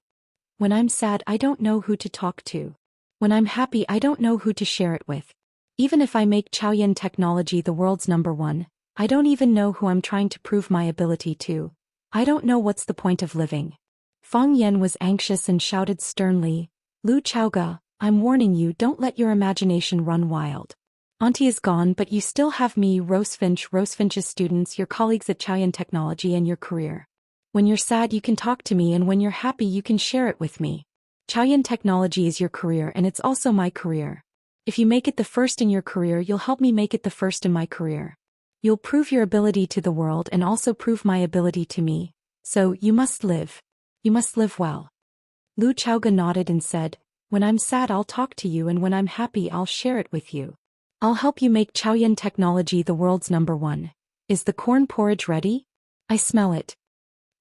"When I'm sad I don't know who to talk to. When I'm happy I don't know who to share it with. Even if I make Xiaoyan technology the world's #1, I don't even know who I'm trying to prove my ability to. I don't know what's the point of living." Fang Yan was anxious and shouted sternly, "Lu Chaoge, I'm warning you, don't let your imagination run wild. Auntie is gone, but you still have me, Rosefinch's students, your colleagues at Xiaoyan Technology, and your career. When you're sad you can talk to me, and when you're happy you can share it with me. Xiaoyan Technology is your career and it's also my career. If you make it the first in your career you'll help me make it the first in my career. You'll prove your ability to the world and also prove my ability to me. So, you must live. You must live well." Lu Chaoge nodded and said, "When I'm sad I'll talk to you, and when I'm happy I'll share it with you. I'll help you make Xiaoyan Technology the world's #1. Is the corn porridge ready? I smell it."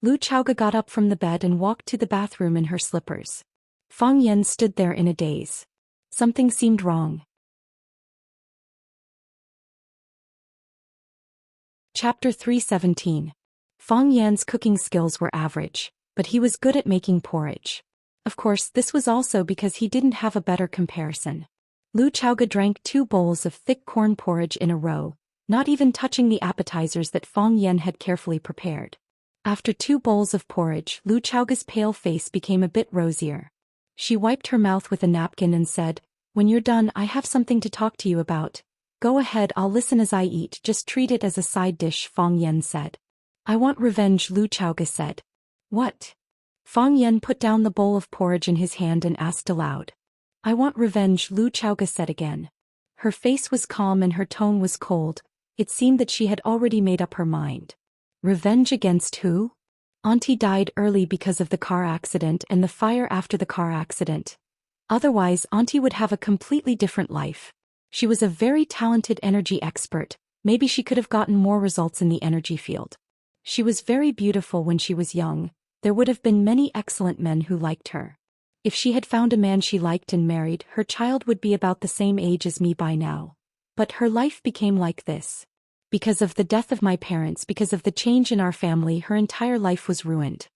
Lu Chaoge got up from the bed and walked to the bathroom in her slippers. Fang Yan stood there in a daze. Something seemed wrong. Chapter 317. Fang Yan's cooking skills were average, but he was good at making porridge. Of course, this was also because he didn't have a better comparison. Lu Chaoge drank 2 bowls of thick corn porridge in a row, not even touching the appetizers that Fang Yan had carefully prepared. After 2 bowls of porridge, Lu Chaoge's pale face became a bit rosier. She wiped her mouth with a napkin and said, "When you're done I have something to talk to you about. Go ahead, I'll listen as I eat, just treat it as a side dish," Fang Yan said. "I want revenge," Lu Chaoge said. "What?" Fang Yan put down the bowl of porridge in his hand and asked aloud. "I want revenge," Lu Chaoge said again. Her face was calm and her tone was cold. It seemed that she had already made up her mind. Revenge against who? Auntie died early because of the car accident and the fire after the car accident. Otherwise, Auntie would have a completely different life. She was a very talented energy expert. Maybe she could have gotten more results in the energy field. She was very beautiful when she was young. There would have been many excellent men who liked her. If she had found a man she liked and married, her child would be about the same age as me by now. But her life became like this. Because of the death of my parents, because of the change in our family, her entire life was ruined.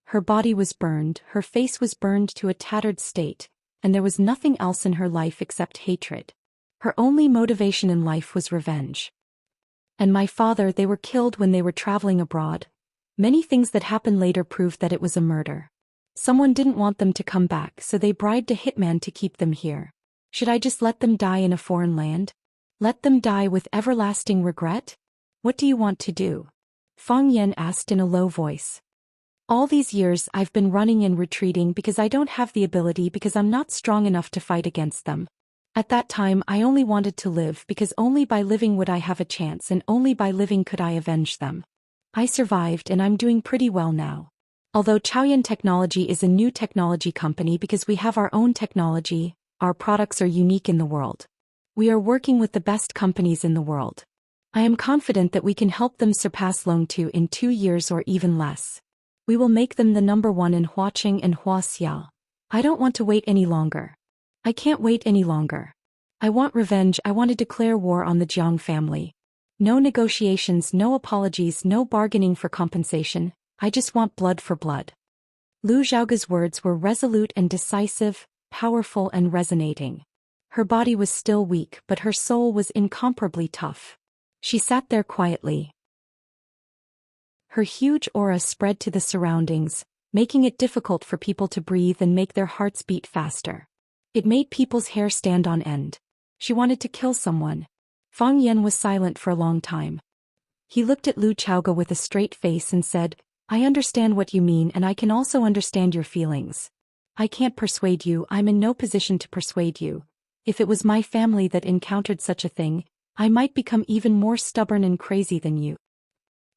Her body was burned, her face was burned to a tattered state, and there was nothing else in her life except hatred. Her only motivation in life was revenge. And my father, they were killed when they were traveling abroad. Many things that happened later proved that it was a murder. Someone didn't want them to come back, so they bribed a hitman to keep them here. Should I just let them die in a foreign land? Let them die with everlasting regret? What do you want to do? Fang Yan asked in a low voice. All these years I've been running and retreating because I don't have the ability, because I'm not strong enough to fight against them. At that time I only wanted to live because only by living would I have a chance, and only by living could I avenge them. I survived and I'm doing pretty well now. Although Xiaoyan Technology is a new technology company because we have our own technology, our products are unique in the world. We are working with the best companies in the world. I am confident that we can help them surpass Long2 in 2 years or even less. We will make them the #1 in Huaqing and Wuxia. I don't want to wait any longer. I can't wait any longer. I want revenge. I want to declare war on the Jiang family. No negotiations, no apologies, no bargaining for compensation. I just want blood for blood. Lu Zhaoge's words were resolute and decisive, powerful and resonating. Her body was still weak, but her soul was incomparably tough. She sat there quietly. Her huge aura spread to the surroundings, making it difficult for people to breathe and make their hearts beat faster. It made people's hair stand on end. She wanted to kill someone. Fang Yan was silent for a long time. He looked at Lu Chaoge with a straight face and said, "I understand what you mean, and I can also understand your feelings. I can't persuade you, I'm in no position to persuade you. If it was my family that encountered such a thing, I might become even more stubborn and crazy than you.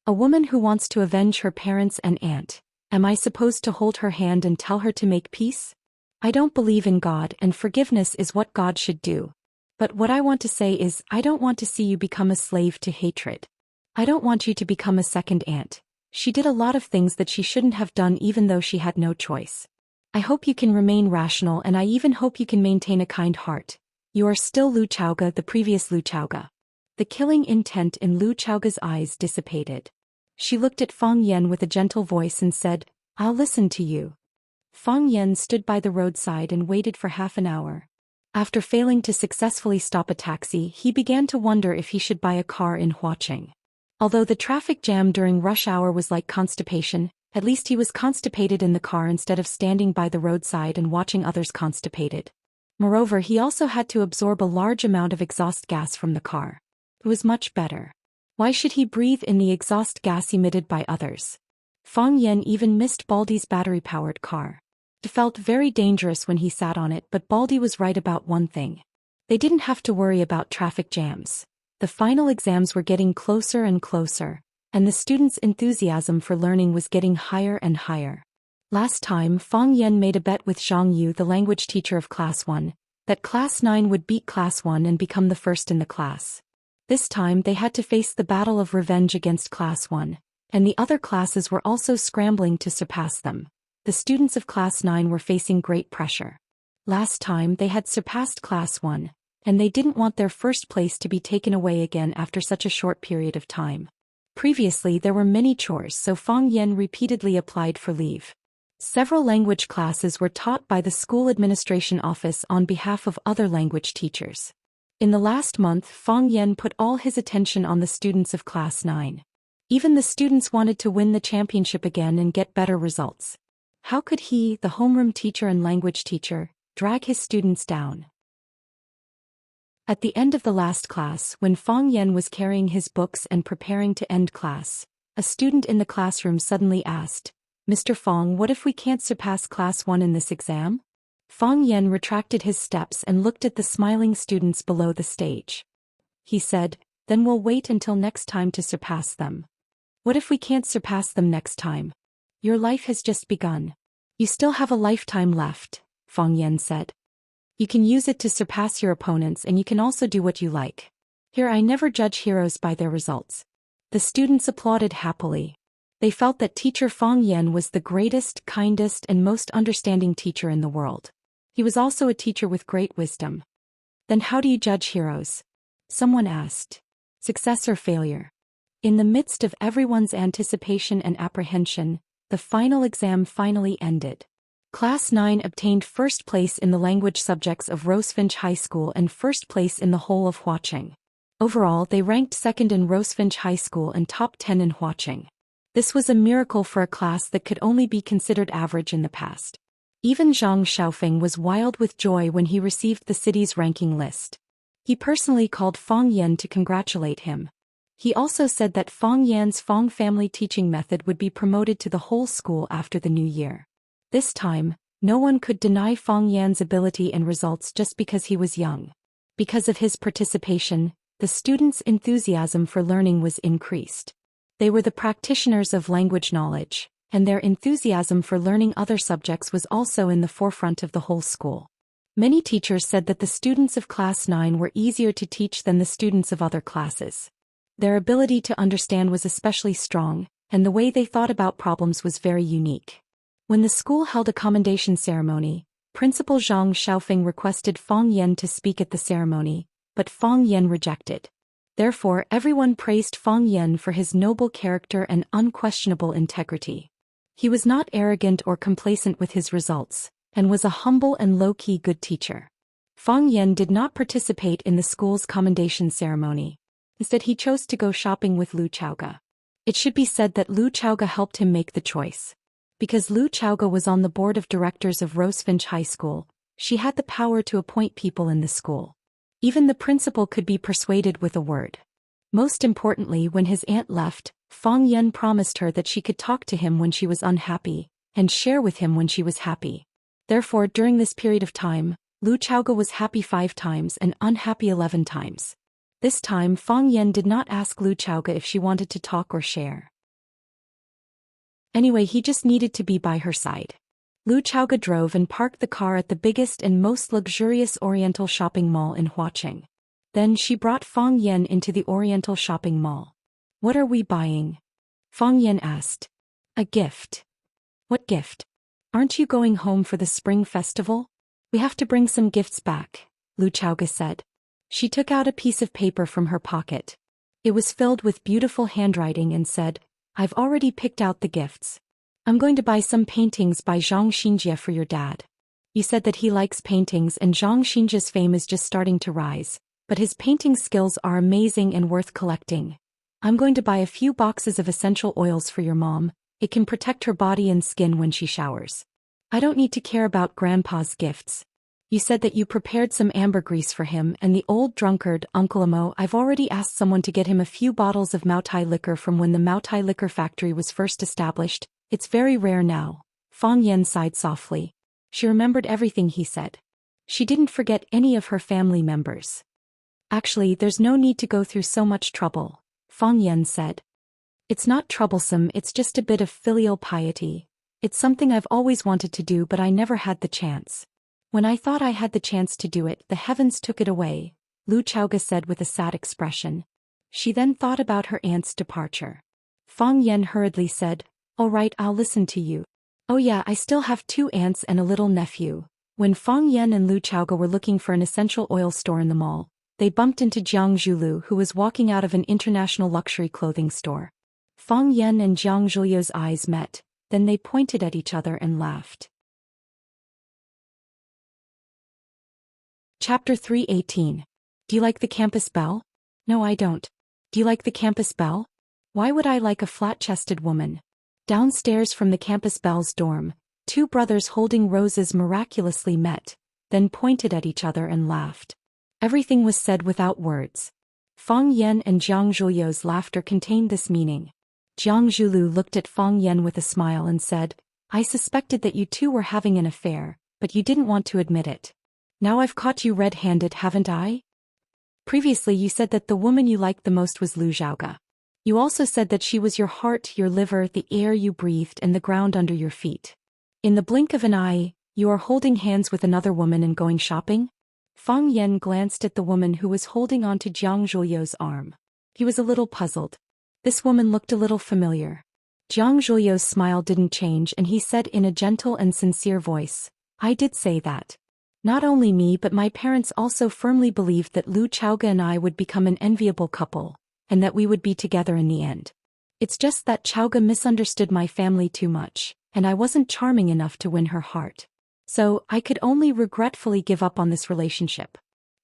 A woman who wants to avenge her parents and aunt. Am I supposed to hold her hand and tell her to make peace? I don't believe in God, and forgiveness is what God should do. But what I want to say is, I don't want to see you become a slave to hatred. I don't want you to become a second aunt. She did a lot of things that she shouldn't have done even though she had no choice. I hope you can remain rational, and I even hope you can maintain a kind heart. You are still Lu Chaoga, the previous Lu Chaoga. The killing intent in Lu Chaoga's eyes dissipated. She looked at Fang Yan with a gentle voice and said, I'll listen to you. Fang Yan stood by the roadside and waited for half an hour. After failing to successfully stop a taxi, he began to wonder if he should buy a car in Huaqing. Although the traffic jam during rush hour was like constipation, at least he was constipated in the car instead of standing by the roadside and watching others constipated. Moreover, he also had to absorb a large amount of exhaust gas from the car. It was much better. Why should he breathe in the exhaust gas emitted by others? Fang Yan even missed Baldy's battery-powered car. It felt very dangerous when he sat on it, but Baldy was right about one thing. They didn't have to worry about traffic jams. The final exams were getting closer and closer, and the students' enthusiasm for learning was getting higher and higher. Last time, Fang Yan made a bet with Zhang Yu, the language teacher of Class 1, that Class 9 would beat Class 1 and become the first in the class. This time they had to face the battle of revenge against Class 1, and the other classes were also scrambling to surpass them. The students of Class 9 were facing great pressure. Last time they had surpassed Class 1, and they didn't want their first place to be taken away again after such a short period of time. Previously there were many chores, so Fang Yan repeatedly applied for leave. Several language classes were taught by the school administration office on behalf of other language teachers. In the last month, Fang Yan put all his attention on the students of Class 9. Even the students wanted to win the championship again and get better results. How could he, the homeroom teacher and language teacher, drag his students down? At the end of the last class, when Fang Yan was carrying his books and preparing to end class, a student in the classroom suddenly asked, Mr. Fang, what if we can't surpass Class 1 in this exam? Fang Yan retracted his steps and looked at the smiling students below the stage. He said, then we'll wait until next time to surpass them. What if we can't surpass them next time? Your life has just begun. You still have a lifetime left, Fang Yan said. You can use it to surpass your opponents, and you can also do what you like. Here I never judge heroes by their results. The students applauded happily. They felt that teacher Fang Yan was the greatest, kindest, and most understanding teacher in the world. He was also a teacher with great wisdom. Then how do you judge heroes? Someone asked. Success or failure? In the midst of everyone's anticipation and apprehension, the final exam finally ended. Class 9 obtained first place in the language subjects of Rosefinch High School and first place in the whole of Huaqing. Overall, they ranked second in Rosefinch High School and top 10 in Huaqing. This was a miracle for a class that could only be considered average in the past. Even Zhang Xiaofeng was wild with joy when he received the city's ranking list. He personally called Fang Yan to congratulate him. He also said that Fang Yan's Fang family teaching method would be promoted to the whole school after the new year. This time, no one could deny Fang Yan's ability and results just because he was young. Because of his participation, the students' enthusiasm for learning was increased. They were the practitioners of language knowledge, and their enthusiasm for learning other subjects was also in the forefront of the whole school. Many teachers said that the students of Class 9 were easier to teach than the students of other classes. Their ability to understand was especially strong, and the way they thought about problems was very unique. When the school held a commendation ceremony, Principal Zhang Xiaofeng requested Fang Yan to speak at the ceremony, but Fang Yan rejected. Therefore, everyone praised Fang Yan for his noble character and unquestionable integrity. He was not arrogant or complacent with his results, and was a humble and low-key good teacher. Fang Yan did not participate in the school's commendation ceremony. Instead, he chose to go shopping with Lu Chaoga. It should be said that Lu Chaoga helped him make the choice. Because Lu Chaoga was on the board of directors of Rosefinch High School, she had the power to appoint people in the school. Even the principal could be persuaded with a word. Most importantly, when his aunt left, Fang Yan promised her that she could talk to him when she was unhappy, and share with him when she was happy. Therefore, during this period of time, Lu Chaoga was happy 5 times and unhappy 11 times. This time, Fang Yan did not ask Lu Chaoga if she wanted to talk or share. Anyway, he just needed to be by her side. Lu Chaoge drove and parked the car at the biggest and most luxurious Oriental shopping mall in Huaqing. Then she brought Fang Yan into the Oriental shopping mall. What are we buying? Fang Yan asked. A gift. What gift? Aren't you going home for the spring festival? We have to bring some gifts back, Lu Chaoge said. She took out a piece of paper from her pocket. It was filled with beautiful handwriting and said, I've already picked out the gifts. I'm going to buy some paintings by Xianxia for your dad. You said that he likes paintings and Xianxia's fame is just starting to rise, but his painting skills are amazing and worth collecting. I'm going to buy a few boxes of essential oils for your mom. It can protect her body and skin when she showers. I don't need to care about Grandpa's gifts. You said that you prepared some ambergris for him and the old drunkard, Uncle Amo. I've already asked someone to get him a few bottles of Maotai liquor from when the Maotai liquor factory was first established. It's very rare now. Fang Yan sighed softly. She remembered everything he said. She didn't forget any of her family members. Actually, there's no need to go through so much trouble, Fang Yan said. It's not troublesome, it's just a bit of filial piety. It's something I've always wanted to do but I never had the chance. When I thought I had the chance to do it, the heavens took it away, Lu Chaoge said with a sad expression. She then thought about her aunt's departure. Fang Yan hurriedly said, All right, I'll listen to you. Oh yeah, I still have 2 aunts and a little nephew. When Fang Yan and Lu Chaoge were looking for an essential oil store in the mall, they bumped into Jiang Zhulu, who was walking out of an international luxury clothing store. Fang Yan and Jiang Zhulu's eyes met, then they pointed at each other and laughed. Chapter 3:18. Do you like the campus belle? No, I don't. Do you like the campus belle? Why would I like a flat-chested woman? Downstairs from the campus belle's dorm, 2 brothers holding roses miraculously met, then pointed at each other and laughed. Everything was said without words. Fang Yan and Jiang Zhulu's laughter contained this meaning. Jiang Zhulu looked at Fang Yan with a smile and said, I suspected that you 2 were having an affair, but you didn't want to admit it. Now I've caught you red-handed, haven't I? Previously you said that the woman you liked the most was Lu Xiaoge. You also said that she was your heart, your liver, the air you breathed and the ground under your feet. In the blink of an eye, you are holding hands with another woman and going shopping? Fang Yan glanced at the woman who was holding onto Jiang Zhulu's arm. He was a little puzzled. This woman looked a little familiar. Jiang Zhulu's smile didn't change and he said in a gentle and sincere voice, I did say that. Not only me but my parents also firmly believed that Lu Chaoge and I would become an enviable couple, and that we would be together in the end. It's just that Chaoge misunderstood my family too much, and I wasn't charming enough to win her heart. So, I could only regretfully give up on this relationship.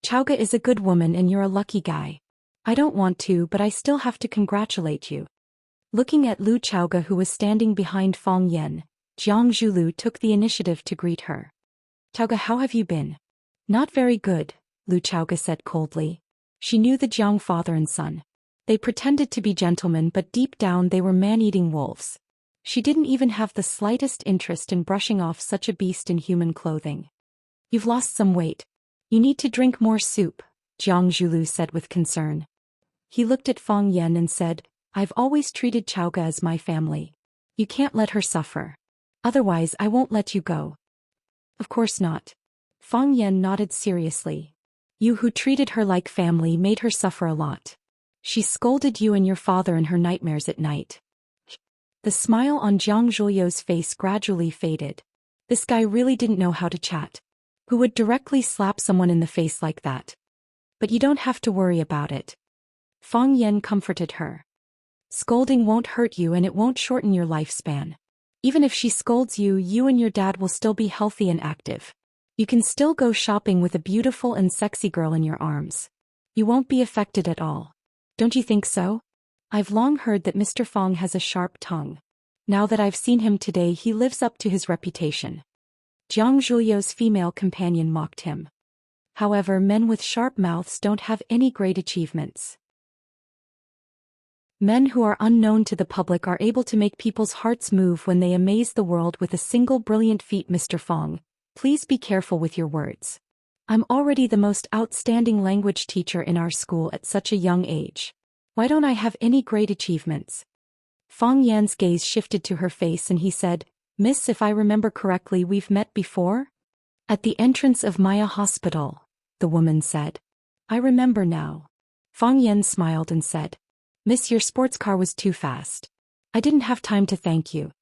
Chaoge is a good woman and you're a lucky guy. I don't want to, but I still have to congratulate you. Looking at Lu Chaoge, who was standing behind Fang Yan, Jiang Zhulu took the initiative to greet her. Chaoge, how have you been? Not very good, Lu Chaoge said coldly. She knew the Jiang father and son. They pretended to be gentlemen but deep down they were man-eating wolves. She didn't even have the slightest interest in brushing off such a beast in human clothing. You've lost some weight. You need to drink more soup, Jiang Zhulu said with concern. He looked at Fang Yan and said, I've always treated Chaoge as my family. You can't let her suffer. Otherwise I won't let you go. Of course not. Fang Yan nodded seriously. You who treated her like family made her suffer a lot. She scolded you and your father in her nightmares at night. The smile on Jiang Zhulu's face gradually faded. This guy really didn't know how to chat. Who would directly slap someone in the face like that? But you don't have to worry about it. Fang Yan comforted her. Scolding won't hurt you and it won't shorten your lifespan. Even if she scolds you, you and your dad will still be healthy and active. You can still go shopping with a beautiful and sexy girl in your arms. You won't be affected at all. Don't you think so? I've long heard that Mr. Fang has a sharp tongue. Now that I've seen him today, he lives up to his reputation. Jiang Zhulu's female companion mocked him. However, men with sharp mouths don't have any great achievements. Men who are unknown to the public are able to make people's hearts move when they amaze the world with a single brilliant feat. Mr. Fang, please be careful with your words. I'm already the most outstanding language teacher in our school at such a young age. Why don't I have any great achievements? Fang Yan's gaze shifted to her face and he said, "Miss, if I remember correctly, we've met before?" "At the entrance of Maya Hospital," the woman said. "I remember now." Fang Yan smiled and said, "Miss, your sports car was too fast. I didn't have time to thank you."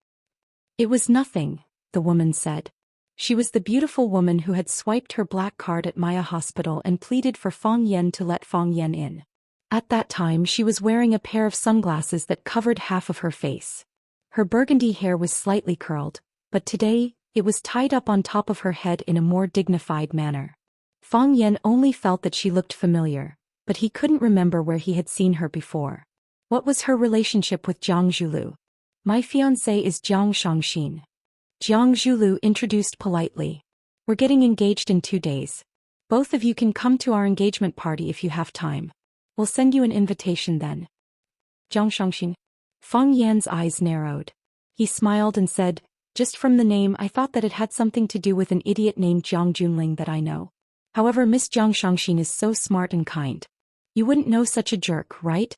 "It was nothing," the woman said. She was the beautiful woman who had swiped her black card at Maya Hospital and pleaded for Fang Yan to let Fang Yan in. At that time she was wearing a pair of sunglasses that covered half of her face. Her burgundy hair was slightly curled, but today, it was tied up on top of her head in a more dignified manner. Fang Yan only felt that she looked familiar, but he couldn't remember where he had seen her before. What was her relationship with Jiang Zhulu? "My fiancé is Jiang Xianxia." Jiang Zhulu introduced politely. "We're getting engaged in 2 days. Both of you can come to our engagement party if you have time. We'll send you an invitation then." Jiang Xianxia. Fang Yan's eyes narrowed. He smiled and said, "Just from the name I thought that it had something to do with an idiot named Jiang Junling that I know. However, Miss Jiang Xianxia is so smart and kind. You wouldn't know such a jerk, right?"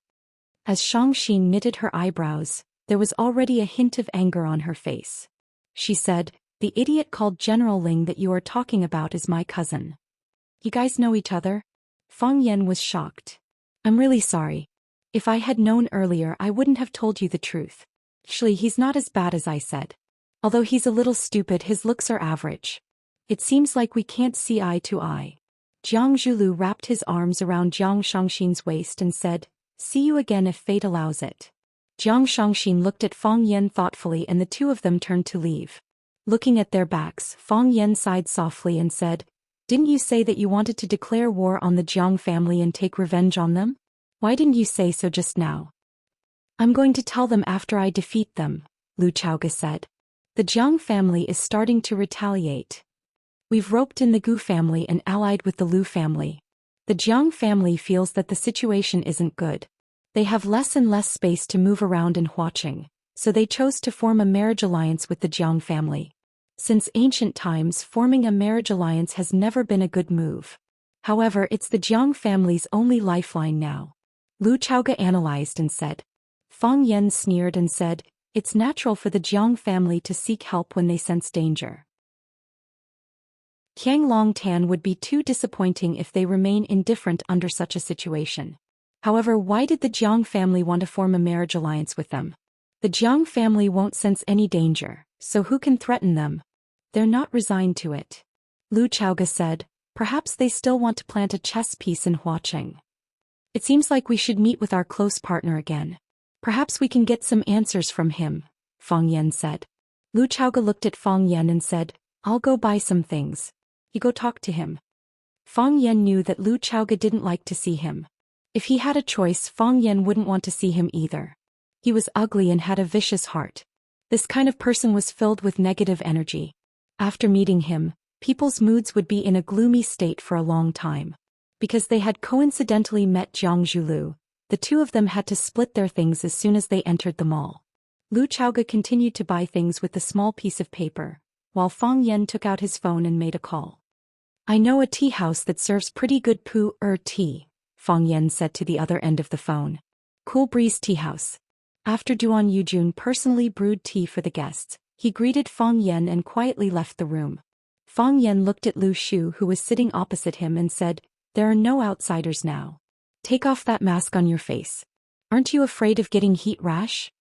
As Xianxia knitted her eyebrows, there was already a hint of anger on her face. She said, "The idiot called General Ling that you are talking about is my cousin." "You guys know each other?" Fang Yan was shocked. "I'm really sorry. If I had known earlier I wouldn't have told you the truth. Actually, he's not as bad as I said. Although he's a little stupid, his looks are average. It seems like we can't see eye to eye." Jiang Zhulu wrapped his arms around Jiang Xianxia's waist and said, "See you again if fate allows it." Jiang Xianxia looked at Fang Yan thoughtfully and the two of them turned to leave. Looking at their backs, Fang Yan sighed softly and said, "Didn't you say that you wanted to declare war on the Jiang family and take revenge on them? Why didn't you say so just now?" "I'm going to tell them after I defeat them," Lu Chaoge said. "The Jiang family is starting to retaliate. We've roped in the Gu family and allied with the Lu family. The Jiang family feels that the situation isn't good. They have less and less space to move around in Huaqing, so they chose to form a marriage alliance with the Jiang family. Since ancient times, forming a marriage alliance has never been a good move. However, it's the Jiang family's only lifeline now." Lu Chaoge analyzed and said. Fang Yan sneered and said, "It's natural for the Jiang family to seek help when they sense danger. Qiang Long Tan would be too disappointing if they remain indifferent under such a situation. However, why did the Jiang family want to form a marriage alliance with them? The Jiang family won't sense any danger, so who can threaten them? They're not resigned to it." Lu Chaoge said, "Perhaps they still want to plant a chess piece in Huaqing. It seems like we should meet with our close partner again. Perhaps we can get some answers from him," Fang Yan said. Lu Chaoge looked at Fang Yan and said, "I'll go buy some things. You go talk to him." Fang Yan knew that Lu Chaoge didn't like to see him. If he had a choice, Fang Yan wouldn't want to see him either. He was ugly and had a vicious heart. This kind of person was filled with negative energy. After meeting him, people's moods would be in a gloomy state for a long time. Because they had coincidentally met Jiang Zhulu, the two of them had to split their things as soon as they entered the mall. Lu Chaoge continued to buy things with the small piece of paper, while Fang Yan took out his phone and made a call. "I know a tea house that serves pretty good tea," Fang Yan said to the other end of the phone. "Cool Breeze Tea House." After Duan Yujun personally brewed tea for the guests, he greeted Fang Yan and quietly left the room. Fang Yan looked at Lu Shu, who was sitting opposite him, and said, "There are no outsiders now. Take off that mask on your face. Aren't you afraid of getting heat rash?"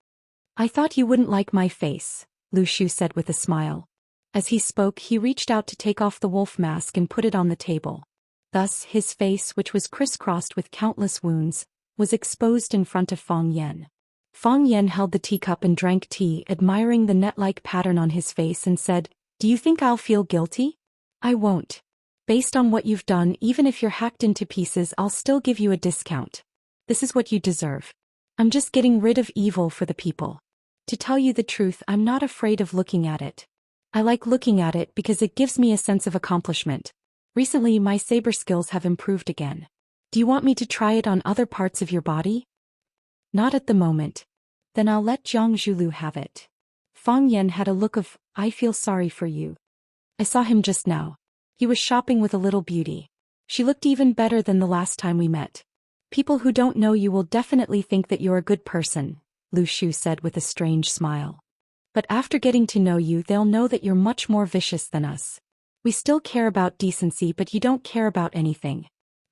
"I thought you wouldn't like my face," Lu Shu said with a smile. As he spoke, he reached out to take off the wolf mask and put it on the table. Thus, his face, which was crisscrossed with countless wounds, was exposed in front of Fang Yan. Fang Yan held the teacup and drank tea, admiring the net-like pattern on his face, and said, "Do you think I'll feel guilty? I won't. Based on what you've done, even if you're hacked into pieces, I'll still give you a discount. This is what you deserve. I'm just getting rid of evil for the people. To tell you the truth, I'm not afraid of looking at it. I like looking at it because it gives me a sense of accomplishment. Recently, my saber skills have improved again. Do you want me to try it on other parts of your body?" "Not at the moment." "Then I'll let Jiang Zhulu have it." Fang Yan had a look of, "I feel sorry for you. I saw him just now. He was shopping with a little beauty. She looked even better than the last time we met. People who don't know you will definitely think that you're a good person," Lu Shu said with a strange smile. But after getting to know you, they'll know that you're much more vicious than us. We still care about decency, but you don't care about anything.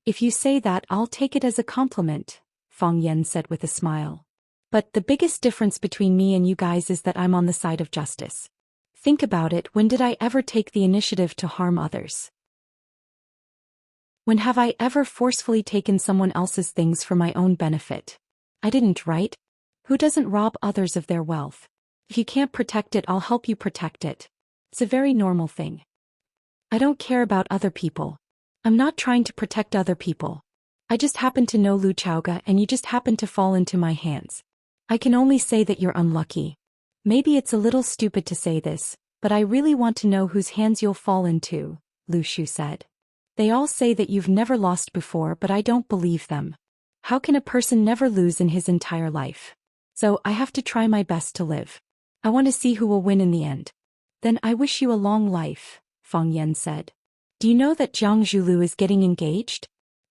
If you say that, I'll take it as a compliment, Fang Yan said with a smile. But the biggest difference between me and you guys is that I'm on the side of justice. Think about it, when did I ever take the initiative to harm others? When have I ever forcefully taken someone else's things for my own benefit? I didn't, right? Who doesn't rob others of their wealth? If you can't protect it, I'll help you protect it. It's a very normal thing. I don't care about other people. I'm not trying to protect other people. I just happen to know Lu Chaoga and you just happen to fall into my hands. I can only say that you're unlucky. Maybe it's a little stupid to say this, but I really want to know whose hands you'll fall into, Lu Shu said. They all say that you've never lost before, but I don't believe them. How can a person never lose in his entire life? So I have to try my best to live. I want to see who will win in the end. Then I wish you a long life, Fang Yan said. Do you know that Jiang Zhulu is getting engaged?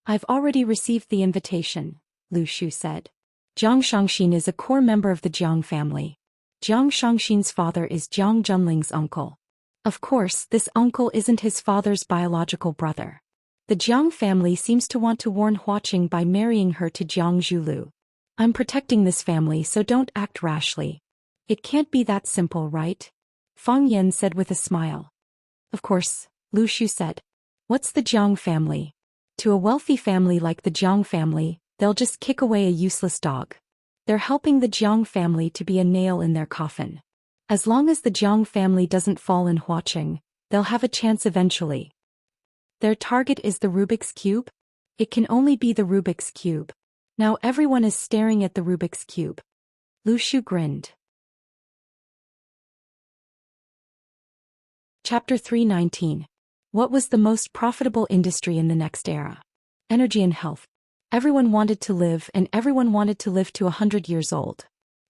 I've already received the invitation, Lu Shu said. Jiang Xianxin is a core member of the Jiang family. Jiang Xianxin's father is Jiang Junling's uncle. Of course, this uncle isn't his father's biological brother. The Jiang family seems to want to warn Huaqing by marrying her to Jiang Zhulu. I'm protecting this family, so don't act rashly. It can't be that simple, right? Fang Yan said with a smile. Of course, Lu Shu said. What's the Jiang family? To a wealthy family like the Jiang family, they'll just kick away a useless dog. They're helping the Jiang family to be a nail in their coffin. As long as the Jiang family doesn't fall in Huaqing, they'll have a chance eventually. Their target is the Rubik's Cube? It can only be the Rubik's Cube. Now everyone is staring at the Rubik's Cube. Lu Shu grinned. Chapter 319. What was the most profitable industry in the next era? Energy and health. Everyone wanted to live, and everyone wanted to live to 100 years old.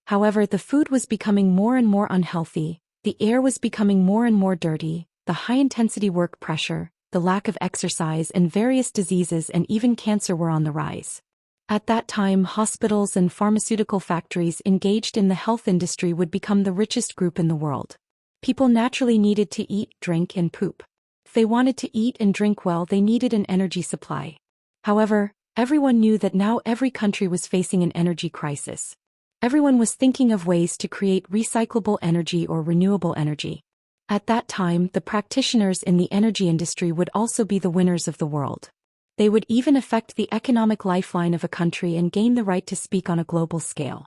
However, the food was becoming more and more unhealthy, the air was becoming more and more dirty, the high-intensity work pressure, the lack of exercise, and various diseases and even cancer were on the rise. At that time, hospitals and pharmaceutical factories engaged in the health industry would become the richest group in the world. People naturally needed to eat, drink, and poop. If they wanted to eat and drink well, they needed an energy supply. However, everyone knew that now every country was facing an energy crisis. Everyone was thinking of ways to create recyclable energy or renewable energy. At that time, the practitioners in the energy industry would also be the winners of the world. They would even affect the economic lifeline of a country and gain the right to speak on a global scale.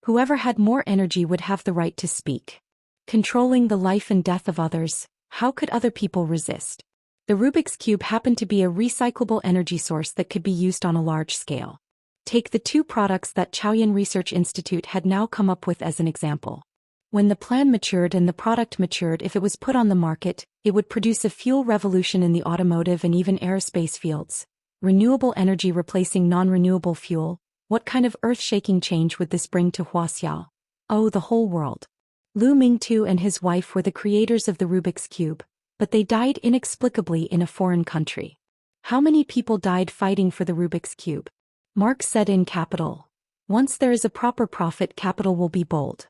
Whoever had more energy would have the right to speak. Controlling the life and death of others, how could other people resist? The Rubik's Cube happened to be a recyclable energy source that could be used on a large scale. Take the two products that Chaoyan Research Institute had now come up with as an example. When the plan matured and the product matured, if it was put on the market, it would produce a fuel revolution in the automotive and even aerospace fields. Renewable energy replacing non-renewable fuel. What kind of earth-shaking change would this bring to Wuxia? Oh, the whole world. Lu Mingtu and his wife were the creators of the Rubik's Cube, but they died inexplicably in a foreign country. How many people died fighting for the Rubik's Cube? Marx said in Capital, once there is a proper profit, capital will be bold.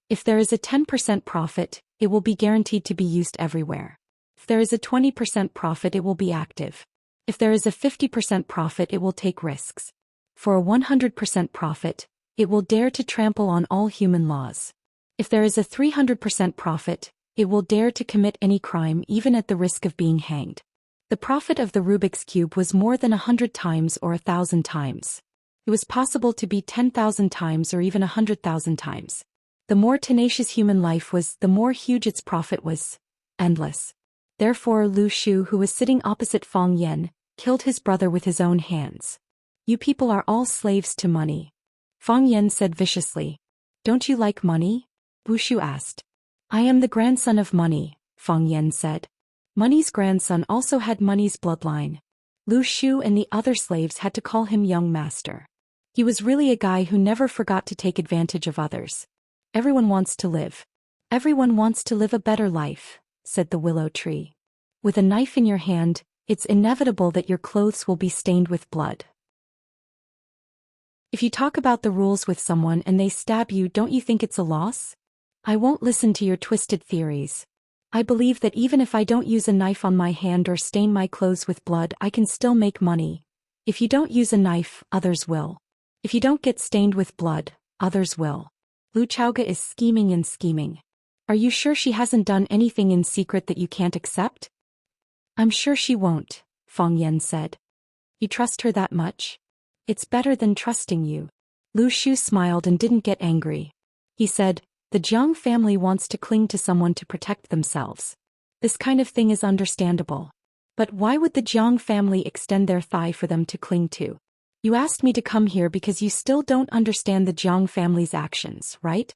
If there is a 10% profit, it will be guaranteed to be used everywhere. If there is a 20% profit, it will be active. If there is a 50% profit, it will take risks. For a 100% profit, it will dare to trample on all human laws. If there is a 300% profit, it will dare to commit any crime even at the risk of being hanged. The profit of the Rubik's Cube was more than 100 times or 1,000 times. It was possible to be 10,000 times or even 100,000 times. The more tenacious human life was, the more huge its profit was. Endless. Therefore, Lu Shu, who was sitting opposite Fang Yan, killed his brother with his own hands. You people are all slaves to money. Fang Yan said viciously. Don't you like money? Wu Shu asked. I am the grandson of money, Fang Yan said. Money's grandson also had money's bloodline. Lu Shu and the other slaves had to call him young master. He was really a guy who never forgot to take advantage of others. Everyone wants to live. Everyone wants to live a better life, said the willow tree. With a knife in your hand, it's inevitable that your clothes will be stained with blood. If you talk about the rules with someone and they stab you, don't you think it's a loss? I won't listen to your twisted theories. I believe that even if I don't use a knife on my hand or stain my clothes with blood, I can still make money. If you don't use a knife, others will. If you don't get stained with blood, others will. Lu Chaoga is scheming and scheming. Are you sure she hasn't done anything in secret that you can't accept? I'm sure she won't, Fang Yan said. You trust her that much? It's better than trusting you. Lu Shu smiled and didn't get angry. He said, the Jiang family wants to cling to someone to protect themselves. This kind of thing is understandable. But why would the Jiang family extend their thigh for them to cling to? You asked me to come here because you still don't understand the Jiang family's actions, right?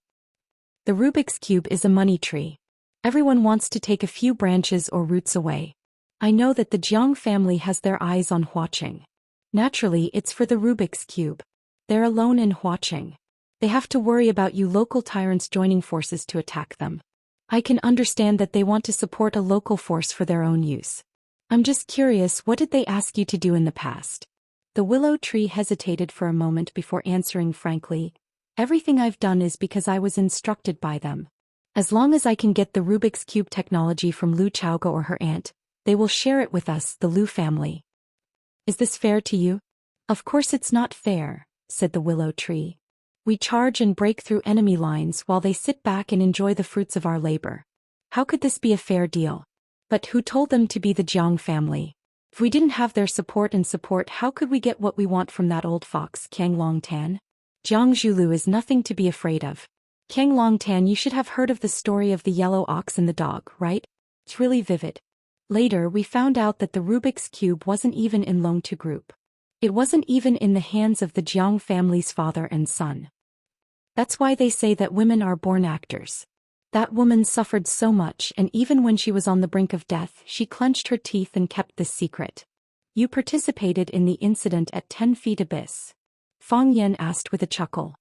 The Rubik's Cube is a money tree. Everyone wants to take a few branches or roots away. I know that the Jiang family has their eyes on Huaqing. Naturally, it's for the Rubik's Cube. They're alone in Huaqing. They have to worry about you local tyrants joining forces to attack them. I can understand that they want to support a local force for their own use. I'm just curious, what did they ask you to do in the past? The willow tree hesitated for a moment before answering frankly, everything I've done is because I was instructed by them. As long as I can get the Rubik's Cube technology from Lu Chaoga or her aunt, they will share it with us, the Lu family. Is this fair to you? Of course it's not fair, said the willow tree. We charge and break through enemy lines while they sit back and enjoy the fruits of our labor. How could this be a fair deal? But who told them to be the Jiang family? If we didn't have their support, how could we get what we want from that old fox, Kang Longtan? Jiang Zhulu is nothing to be afraid of. Kang Longtan, you should have heard of the story of the yellow ox and the dog, right? It's really vivid. Later we found out that the Rubik's Cube wasn't even in Longtu group. It wasn't even in the hands of the Jiang family's father and son. That's why they say that women are born actors. That woman suffered so much, and even when she was on the brink of death, she clenched her teeth and kept this secret. You participated in the incident at 10 Feet Abyss. Fang Yan asked with a chuckle.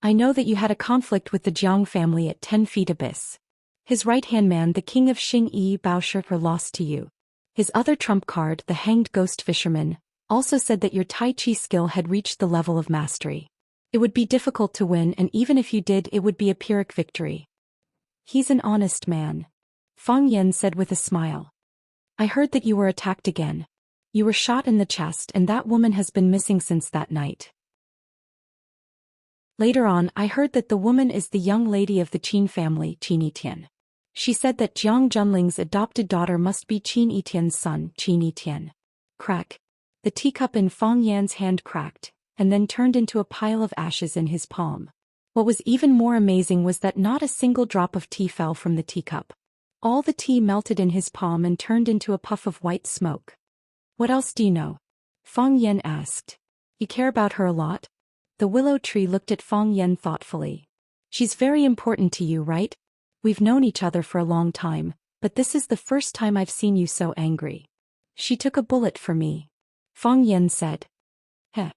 I know that you had a conflict with the Jiang family at 10 Feet Abyss. His right-hand man, the king of Xingyi Baoshihe, lost to you. His other trump card, the hanged ghost fisherman, also said that your Tai Chi skill had reached the level of mastery. It would be difficult to win, and even if you did, it would be a Pyrrhic victory. He's an honest man, Fang Yan said with a smile. I heard that you were attacked again. You were shot in the chest, and that woman has been missing since that night. Later on, I heard that the woman is the young lady of the Qin family, Qin Yitian. She said that Jiang Junling's adopted daughter must be Qin Yitian's son, Qin Yitian. Crack. The teacup in Fang Yan's hand cracked, and then turned into a pile of ashes in his palm. What was even more amazing was that not a single drop of tea fell from the teacup. All the tea melted in his palm and turned into a puff of white smoke. What else do you know? Fang Yan asked. You care about her a lot? The willow tree looked at Fang Yan thoughtfully. She's very important to you, right? We've known each other for a long time, but this is the first time I've seen you so angry. She took a bullet for me, Fang Yan said. Heh.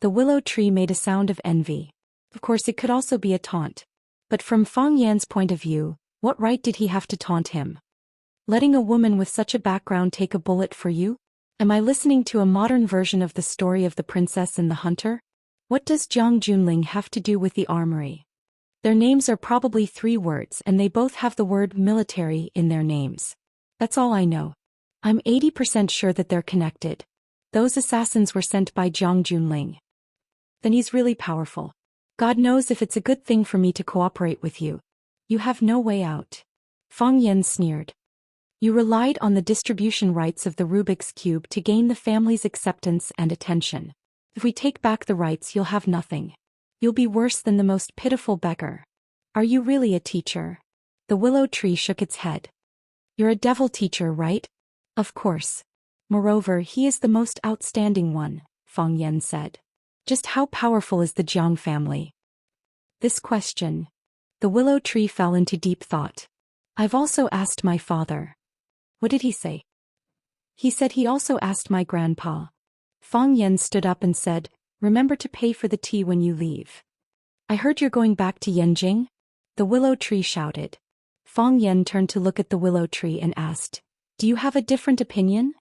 The willow tree made a sound of envy. Of course it could also be a taunt. But from Fang Yan's point of view, what right did he have to taunt him? Letting a woman with such a background take a bullet for you? Am I listening to a modern version of the story of the princess and the hunter? What does Jiang Junling have to do with the armory? Their names are probably 3 words, and they both have the word military in their names. That's all I know. I'm 80% sure that they're connected. Those assassins were sent by Jiang Junling. Then he's really powerful. God knows if it's a good thing for me to cooperate with you. You have no way out. Fang Yan sneered. You relied on the distribution rights of the Rubik's Cube to gain the family's acceptance and attention. If we take back the rights, you'll have nothing. You'll be worse than the most pitiful beggar. Are you really a teacher? The willow tree shook its head. You're a devil teacher, right? Of course. Moreover, he is the most outstanding one, Fang Yan said. Just how powerful is the Jiang family? This question. The willow tree fell into deep thought. I've also asked my father. What did he say? He said he also asked my grandpa. Fang Yan stood up and said, remember to pay for the tea when you leave. I heard you're going back to Yanjing? The willow tree shouted. Fang Yan turned to look at the willow tree and asked, do you have a different opinion?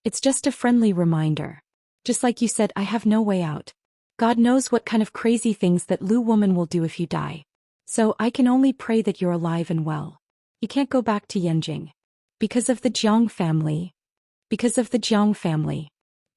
It's just a friendly reminder. Just like you said, I have no way out. God knows what kind of crazy things that Lu woman will do if you die. So I can only pray that you're alive and well. You can't go back to Yanjing. Because of the Jiang family. Because of the Jiang family.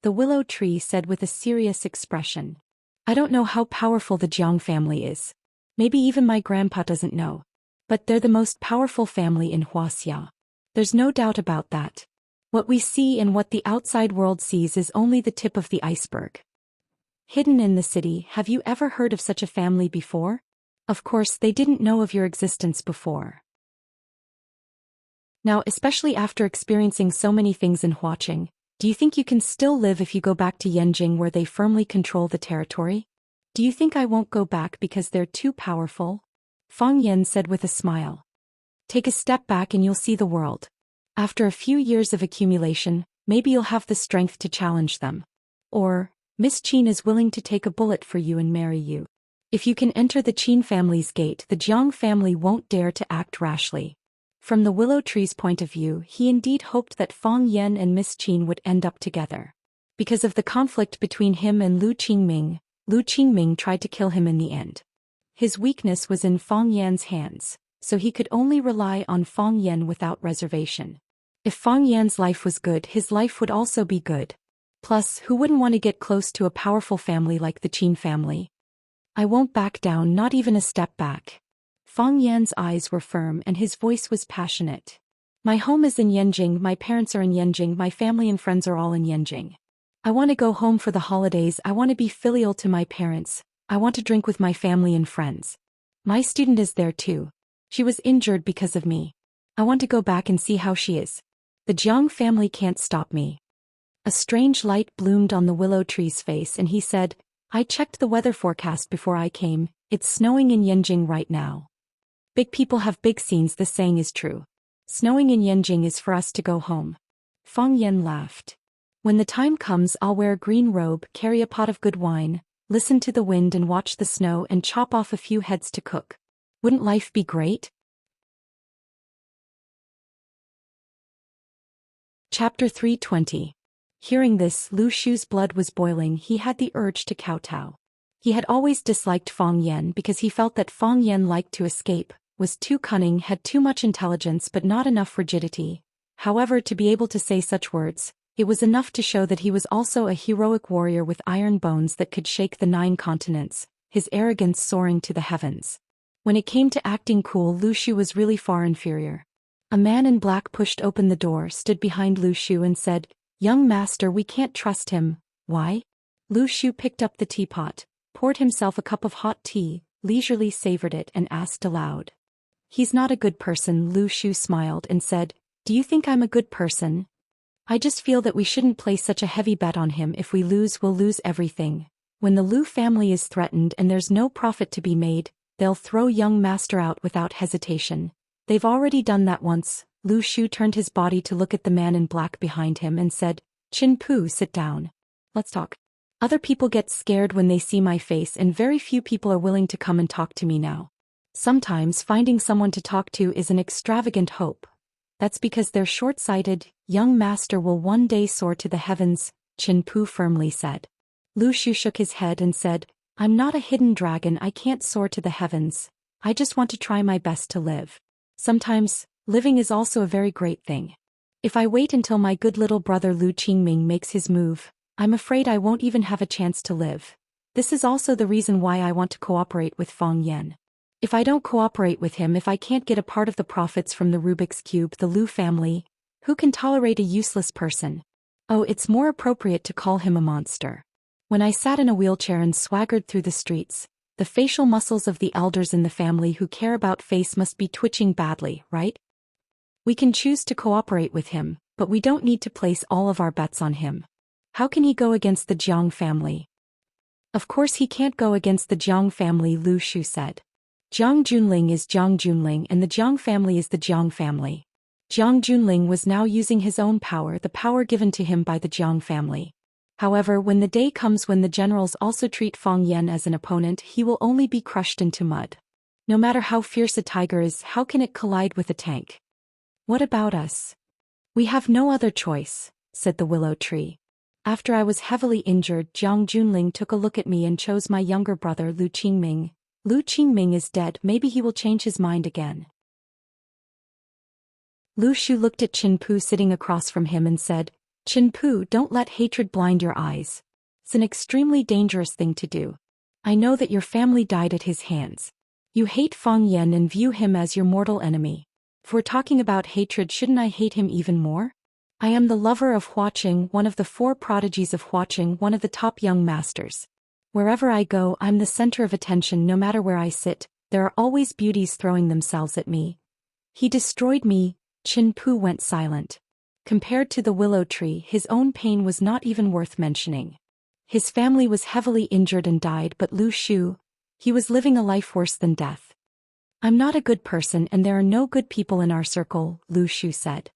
The willow tree said with a serious expression. I don't know how powerful the Jiang family is. Maybe even my grandpa doesn't know. But they're the most powerful family in Wuxia. There's no doubt about that. What we see and what the outside world sees is only the tip of the iceberg. Hidden in the city, have you ever heard of such a family before? Of course, they didn't know of your existence before. Now, especially after experiencing so many things in Huaqing, do you think you can still live if you go back to Yanjing where they firmly control the territory? Do you think I won't go back because they're too powerful? Fang Yan said with a smile. Take a step back and you'll see the world. After a few years of accumulation, maybe you'll have the strength to challenge them. Or, Miss Qin is willing to take a bullet for you and marry you. If you can enter the Qin family's gate, the Jiang family won't dare to act rashly. From the willow tree's point of view, he indeed hoped that Fang Yan and Miss Qin would end up together. Because of the conflict between him and Lu Qingming tried to kill him in the end. His weakness was in Fang Yan's hands, so he could only rely on Fang Yan without reservation. If Fang Yan's life was good, his life would also be good. Plus, who wouldn't want to get close to a powerful family like the Qin family? I won't back down, not even a step back. Fang Yan's eyes were firm and his voice was passionate. My home is in Yanjing, my parents are in Yanjing, my family and friends are all in Yanjing. I want to go home for the holidays, I want to be filial to my parents, I want to drink with my family and friends. My student is there too. She was injured because of me. I want to go back and see how she is. The Jiang family can't stop me. A strange light bloomed on the willow tree's face and he said, I checked the weather forecast before I came, it's snowing in Yanjing right now. Big people have big scenes, the saying is true. Snowing in Yanjing is for us to go home. Fang Yan laughed. When the time comes, I'll wear a green robe, carry a pot of good wine, listen to the wind and watch the snow and chop off a few heads to cook. Wouldn't life be great? Chapter 320. Hearing this, Lu Shu's blood was boiling, he had the urge to kowtow. He had always disliked Fang Yan because he felt that Fang Yan liked to escape, was too cunning, had too much intelligence but not enough rigidity. However, to be able to say such words, it was enough to show that he was also a heroic warrior with iron bones that could shake the 9 continents, his arrogance soaring to the heavens. When it came to acting cool, Lu Shu was really far inferior. A man in black pushed open the door, stood behind Lu Shu and said, Young master, we can't trust him. Why? Lu Shu picked up the teapot, poured himself a cup of hot tea, leisurely savored it and asked aloud. He's not a good person. Lu Shu smiled and said, Do you think I'm a good person? I just feel that we shouldn't place such a heavy bet on him. If we lose, we'll lose everything. When the Lu family is threatened and there's no profit to be made, they'll throw young master out without hesitation. They've already done that once. Lu Shu turned his body to look at the man in black behind him and said, Chin Pu, sit down. Let's talk. Other people get scared when they see my face and very few people are willing to come and talk to me now. Sometimes finding someone to talk to is an extravagant hope. That's because they're short-sighted. Young master will one day soar to the heavens, Chin Pu firmly said. Lu Shu shook his head and said, I'm not a hidden dragon, I can't soar to the heavens. I just want to try my best to live. Sometimes, living is also a very great thing. If I wait until my good little brother Lu Qingming makes his move, I'm afraid I won't even have a chance to live. This is also the reason why I want to cooperate with Fang Yan. If I don't cooperate with him, if I can't get a part of the profits from the Rubik's Cube, the Lu family, who can tolerate a useless person? Oh, it's more appropriate to call him a monster. When I sat in a wheelchair and swaggered through the streets, the facial muscles of the elders in the family who care about face must be twitching badly, right? We can choose to cooperate with him, but we don't need to place all of our bets on him. How can he go against the Jiang family? Of course he can't go against the Jiang family, Lu Shu said. Jiang Junling is Jiang Junling and the Jiang family is the Jiang family. Jiang Junling was now using his own power, the power given to him by the Jiang family. However, when the day comes when the generals also treat Fang Yan as an opponent, he will only be crushed into mud. No matter how fierce a tiger is, how can it collide with a tank? What about us? We have no other choice, said the willow tree. After I was heavily injured, Jiang Junling took a look at me and chose my younger brother Lu Qingming. Lu Qingming is dead, maybe he will change his mind again. Lu Shu looked at Qin Pu sitting across from him and said, Qin Pu, don't let hatred blind your eyes. It's an extremely dangerous thing to do. I know that your family died at his hands. You hate Fang Yan and view him as your mortal enemy. If we're talking about hatred, shouldn't I hate him even more? I am the lover of Huaqing, one of the 4 prodigies of Huaqing, one of the top young masters. Wherever I go, I'm the center of attention. No matter where I sit, there are always beauties throwing themselves at me. He destroyed me. Qin Pu went silent. Compared to the willow tree, his own pain was not even worth mentioning. His family was heavily injured and died, but Lu Shu, he was living a life worse than death. I'm not a good person and there are no good people in our circle, Lu Shu said.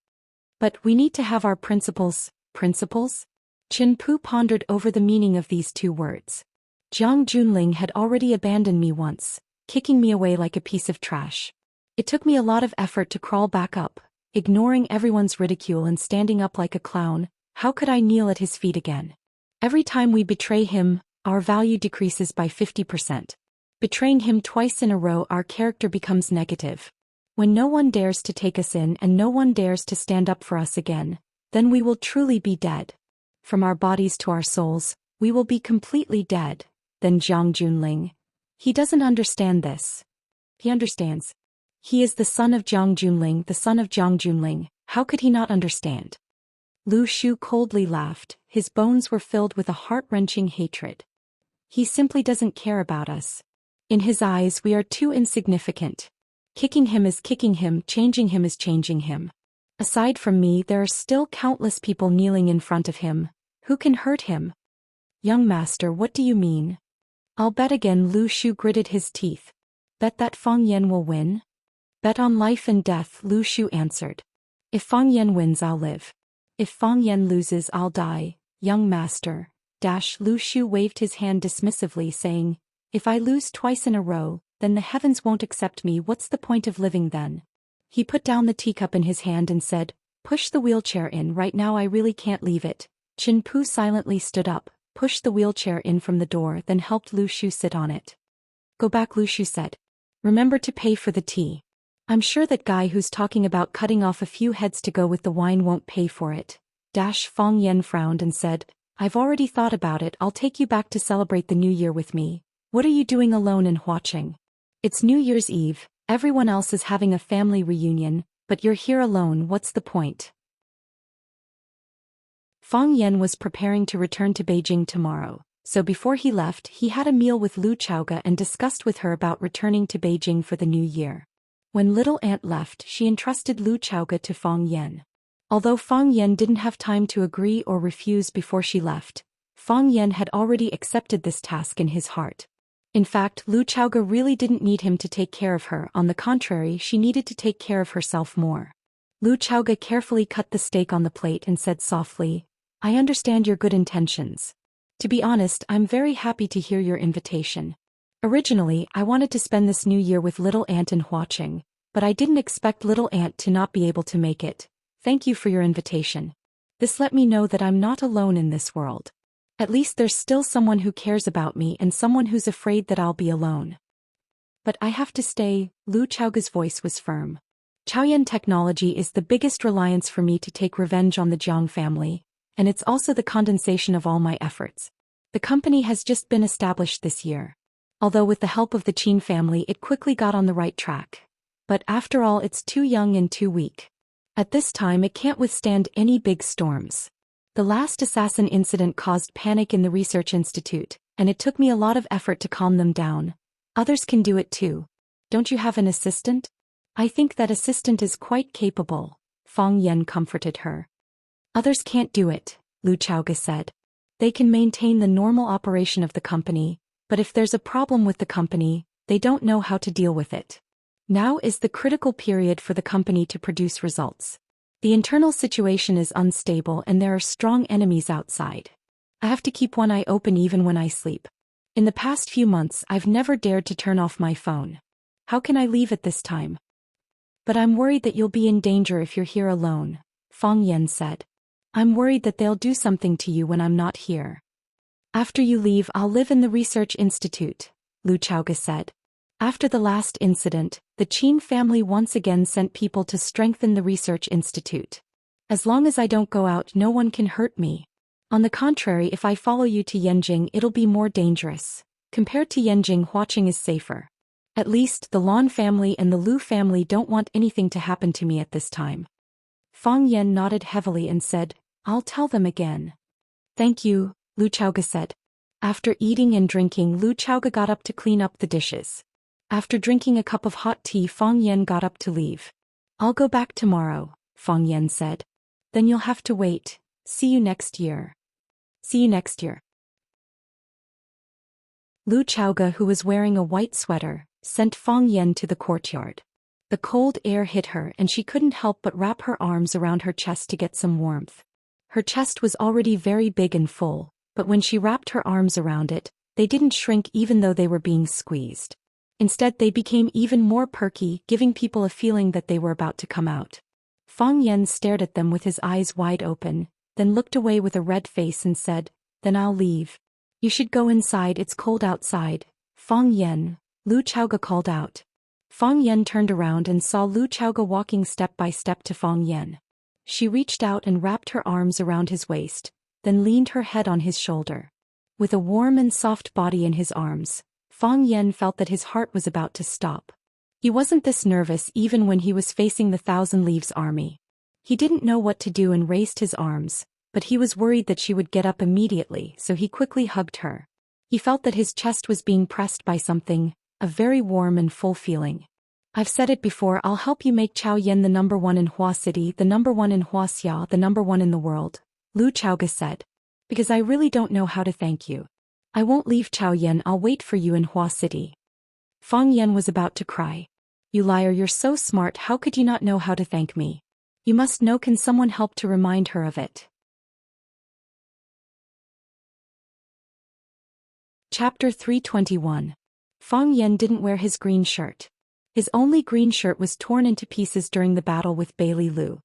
But we need to have our principles. Principles? Qin Pu pondered over the meaning of these 2 words. Jiang Junling had already abandoned me once, kicking me away like a piece of trash. It took me a lot of effort to crawl back up, ignoring everyone's ridicule and standing up like a clown. How could I kneel at his feet again? Every time we betray him, our value decreases by 50%. Betraying him twice in a row, our character becomes negative. When no one dares to take us in and no one dares to stand up for us again, then we will truly be dead. From our bodies to our souls, we will be completely dead. Then Jiang Junling. He doesn't understand this. He understands. He is the son of Jiang Junling, the son of Jiang Junling. How could he not understand? Lu Shu coldly laughed. His bones were filled with a heart-wrenching hatred. He simply doesn't care about us. In his eyes, we are too insignificant. Kicking him is kicking him, changing him is changing him. Aside from me, there are still countless people kneeling in front of him. Who can hurt him? Young master, what do you mean? I'll bet again. Lu Shu gritted his teeth. Bet that Fang Yan will win? Bet on life and death, Lu Shu answered. If Fang Yan wins, I'll live. If Fang Yan loses, I'll die. Young master. Lu Shu waved his hand dismissively, saying, if I lose twice in a row, then the heavens won't accept me. What's the point of living then? He put down the teacup in his hand and said, push the wheelchair in. Right now I really can't leave it. Qin Pu silently stood up, pushed the wheelchair in from the door, then helped Lu Shu sit on it. Go back, Lu Shu said. Remember to pay for the tea. I'm sure that guy who's talking about cutting off a few heads to go with the wine won't pay for it. Fang Yan frowned and said, I've already thought about it. I'll take you back to celebrate the new year with me. What are you doing alone in Huaqing? It's New Year's Eve, everyone else is having a family reunion, but you're here alone. What's the point? Fang Yan was preparing to return to Beijing tomorrow, so before he left, he had a meal with Lu Chaoge and discussed with her about returning to Beijing for the new year. When little aunt left, she entrusted Lu Chaoge to Fang Yan. Although Fang Yan didn't have time to agree or refuse before she left, Fang Yan had already accepted this task in his heart. In fact, Lu Chaoge really didn't need him to take care of her. On the contrary, she needed to take care of herself more. Lu Chaoge carefully cut the steak on the plate and said softly, I understand your good intentions. To be honest, I'm very happy to hear your invitation. Originally, I wanted to spend this new year with little aunt in Huaqing, but I didn't expect little aunt to not be able to make it. Thank you for your invitation. This let me know that I'm not alone in this world. At least there's still someone who cares about me and someone who's afraid that I'll be alone. But I have to stay. Lu Chaoge's voice was firm. Chaoyan technology is the biggest reliance for me to take revenge on the Jiang family, and it's also the condensation of all my efforts. The company has just been established this year. Although with the help of the Qin family it quickly got on the right track. But after all, it's too young and too weak. At this time it can't withstand any big storms. The last assassin incident caused panic in the research institute, and it took me a lot of effort to calm them down. Others can do it too. Don't you have an assistant? I think that assistant is quite capable, Fang Yan comforted her. Others can't do it, Lu Chaoge said. They can maintain the normal operation of the company, but if there's a problem with the company, they don't know how to deal with it. Now is the critical period for the company to produce results. The internal situation is unstable and there are strong enemies outside. I have to keep one eye open even when I sleep. In the past few months, I've never dared to turn off my phone. How can I leave at this time? But I'm worried that you'll be in danger if you're here alone, Fang Yan said. I'm worried that they'll do something to you when I'm not here. After you leave, I'll live in the research institute, Lu Chaoge said. After the last incident, the Qin family once again sent people to strengthen the research institute. As long as I don't go out, no one can hurt me. On the contrary, if I follow you to Yanjing, it'll be more dangerous. Compared to Yanjing, Huaqing is safer. At least, the Lan family and the Lu family don't want anything to happen to me at this time. Fang Yan nodded heavily and said, I'll tell them again. Thank you, Lu Chaoge said. After eating and drinking, Lu Chaoge got up to clean up the dishes. After drinking a cup of hot tea, Fang Yan got up to leave. I'll go back tomorrow, Fang Yan said. Then you'll have to wait. See you next year. See you next year. Lu Chaoge, who was wearing a white sweater, sent Fang Yan to the courtyard. The cold air hit her and she couldn't help but wrap her arms around her chest to get some warmth. Her chest was already very big and full, but when she wrapped her arms around it, they didn't shrink even though they were being squeezed. Instead, they became even more perky, giving people a feeling that they were about to come out. Fang Yan stared at them with his eyes wide open, then looked away with a red face and said, Then I'll leave. You should go inside, it's cold outside. Fang Yan, Lu Chaoge called out. Fang Yan turned around and saw Lu Chaoge walking step by step to Fang Yan. She reached out and wrapped her arms around his waist, then leaned her head on his shoulder. With a warm and soft body in his arms, Fang Yan felt that his heart was about to stop. He wasn't this nervous even when he was facing the Thousand Leaves army. He didn't know what to do and raised his arms, but he was worried that she would get up immediately, so he quickly hugged her. He felt that his chest was being pressed by something, a very warm and full feeling. I've said it before, I'll help you make Chao Yan the #1 in Hua City, the #1 in Huaxia, the #1 in the world, Lu Chaoge said. Because I really don't know how to thank you. I won't leave Chao Yan, I'll wait for you in Hua City. Fang Yan was about to cry. You liar, you're so smart, how could you not know how to thank me? You must know, can someone help to remind her of it? Chapter 321. Fang Yan didn't wear his green shirt. His only green shirt was torn into pieces during the battle with Bailey Lu.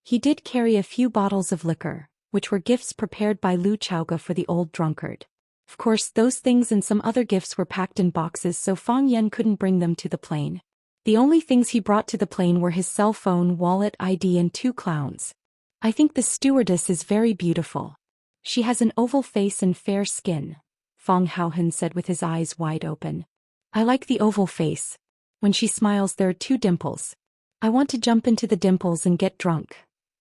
He did carry a few bottles of liquor, which were gifts prepared by Lu Chaoge for the old drunkard. Of course, those things and some other gifts were packed in boxes, so Fang Yan couldn't bring them to the plane. The only things he brought to the plane were his cell phone, wallet, ID, and 2 clowns. I think the stewardess is very beautiful. She has an oval face and fair skin, Fang Haohen said with his eyes wide open. I like the oval face. When she smiles, there are 2 dimples. I want to jump into the dimples and get drunk,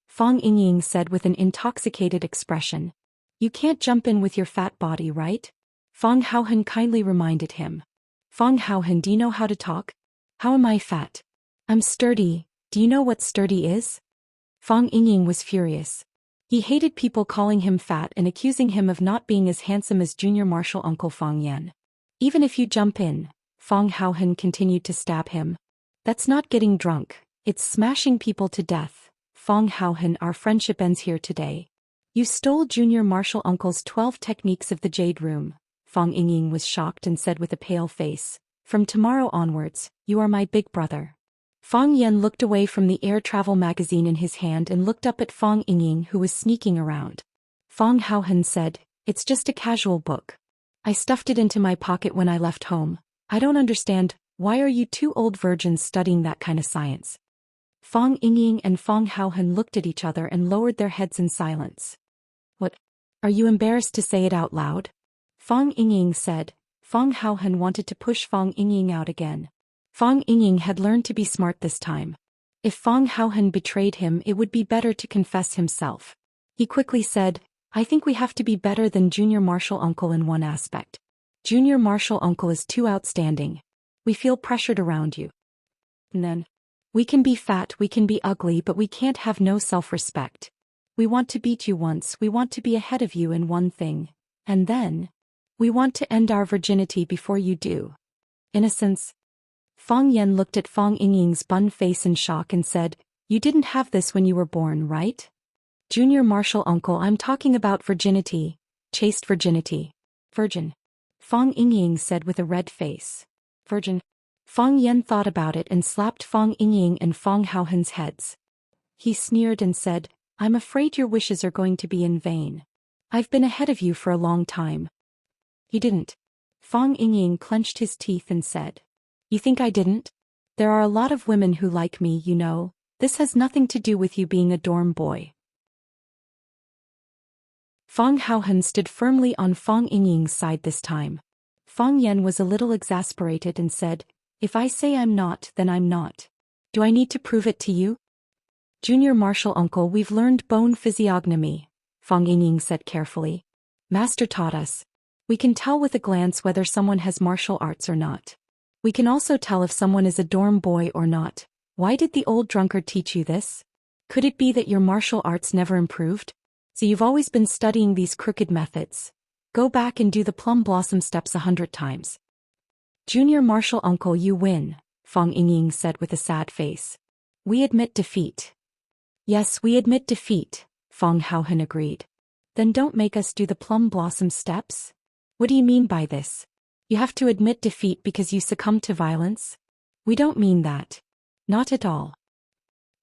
Fang Yingying said with an intoxicated expression. You can't jump in with your fat body, right? Fang Haohen kindly reminded him. Fang Haohen, do you know how to talk? How am I fat? I'm sturdy, do you know what sturdy is? Fang Yingying was furious. He hated people calling him fat and accusing him of not being as handsome as junior martial uncle Fang Yan. Even if you jump in, Fang Haohen continued to stab him. That's not getting drunk, it's smashing people to death. Fang Haohen, our friendship ends here today. You stole junior martial uncle's 12 techniques of the Jade Room. Fang Yingying was shocked and said with a pale face, From tomorrow onwards, you are my big brother. Fang Yan looked away from the air travel magazine in his hand and looked up at Fang Yingying, who was sneaking around. Fang Haohen said, It's just a casual book. I stuffed it into my pocket when I left home. I don't understand, why are you 2 old virgins studying that kind of science? Fang Yingying and Fang Haohen looked at each other and lowered their heads in silence. What? Are you embarrassed to say it out loud? Fang Yingying said. Fang Haohen wanted to push Fang Yingying out again. Fang Yingying had learned to be smart this time. If Fang Haohen betrayed him, it would be better to confess himself. He quickly said, I think we have to be better than junior martial uncle in one aspect. Junior martial uncle is too outstanding. We feel pressured around you. And then, we can be fat, we can be ugly, but we can't have no self-respect. We want to beat you once, we want to be ahead of you in one thing. And then, we want to end our virginity before you do. Innocence. Fang Yan looked at Fang Yingying's bun face in shock and said, You didn't have this when you were born, right? Junior martial uncle, I'm talking about virginity. Chaste virginity. Virgin. Fang Yingying said with a red face. Virgin. Fang Yan thought about it and slapped Fang Yingying and Fang Haohen's heads. He sneered and said, I'm afraid your wishes are going to be in vain. I've been ahead of you for a long time. You didn't. Fang Yingying clenched his teeth and said. You think I didn't? There are a lot of women who like me, you know. This has nothing to do with you being a dorm boy. Fang Haohen stood firmly on Fang Yingying's side this time. Fang Yan was a little exasperated and said, if I say I'm not, then I'm not. Do I need to prove it to you? Junior martial uncle, we've learned bone physiognomy, Fang Yingying said carefully. Master taught us. We can tell with a glance whether someone has martial arts or not. We can also tell if someone is a dorm boy or not. Why did the old drunkard teach you this? Could it be that your martial arts never improved? So you've always been studying these crooked methods. Go back and do the plum blossom steps 100 times. Junior martial uncle, you win, Fang Yingying said with a sad face. We admit defeat. Yes, we admit defeat, Fang Haohen agreed. Then don't make us do the plum blossom steps? What do you mean by this? You have to admit defeat because you succumbed to violence? We don't mean that. Not at all.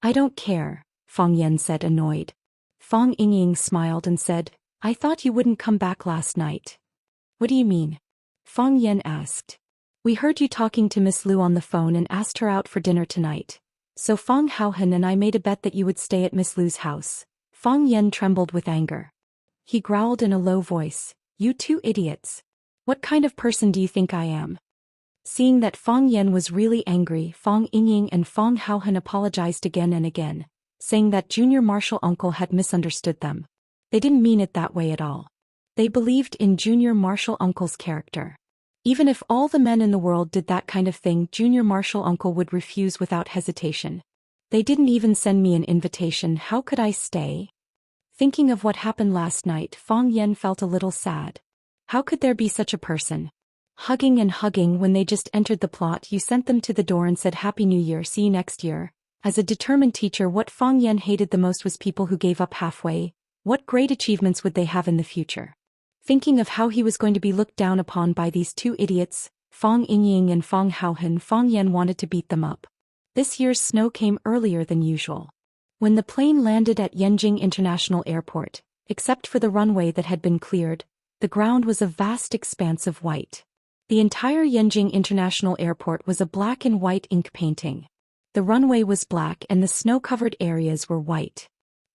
I don't care, Fang Yan said, annoyed. Fang Yingying smiled and said, I thought you wouldn't come back last night. What do you mean? Fang Yan asked. We heard you talking to Miss Lu on the phone and asked her out for dinner tonight. So Fang Haohen and I made a bet that you would stay at Miss Lu's house. Fang Yan trembled with anger. He growled in a low voice, you two idiots. What kind of person do you think I am? Seeing that Fang Yan was really angry, Fang Yingying and Fang Haohen apologized again and again, saying that junior martial uncle had misunderstood them. They didn't mean it that way at all. They believed in junior martial uncle's character. Even if all the men in the world did that kind of thing, junior martial uncle would refuse without hesitation. They didn't even send me an invitation, how could I stay? Thinking of what happened last night, Fang Yan felt a little sad. How could there be such a person? Hugging and hugging when they just entered the plot, you sent them to the door and said Happy New Year, see you next year. As a determined teacher, what Fang Yan hated the most was people who gave up halfway. What great achievements would they have in the future? Thinking of how he was going to be looked down upon by these two idiots, Fang Yingying and Fang Haohen, Fang Yan wanted to beat them up. This year's snow came earlier than usual. When the plane landed at Yanjing International Airport, except for the runway that had been cleared, the ground was a vast expanse of white. The entire Yanjing International Airport was a black and white ink painting. The runway was black and the snow-covered areas were white.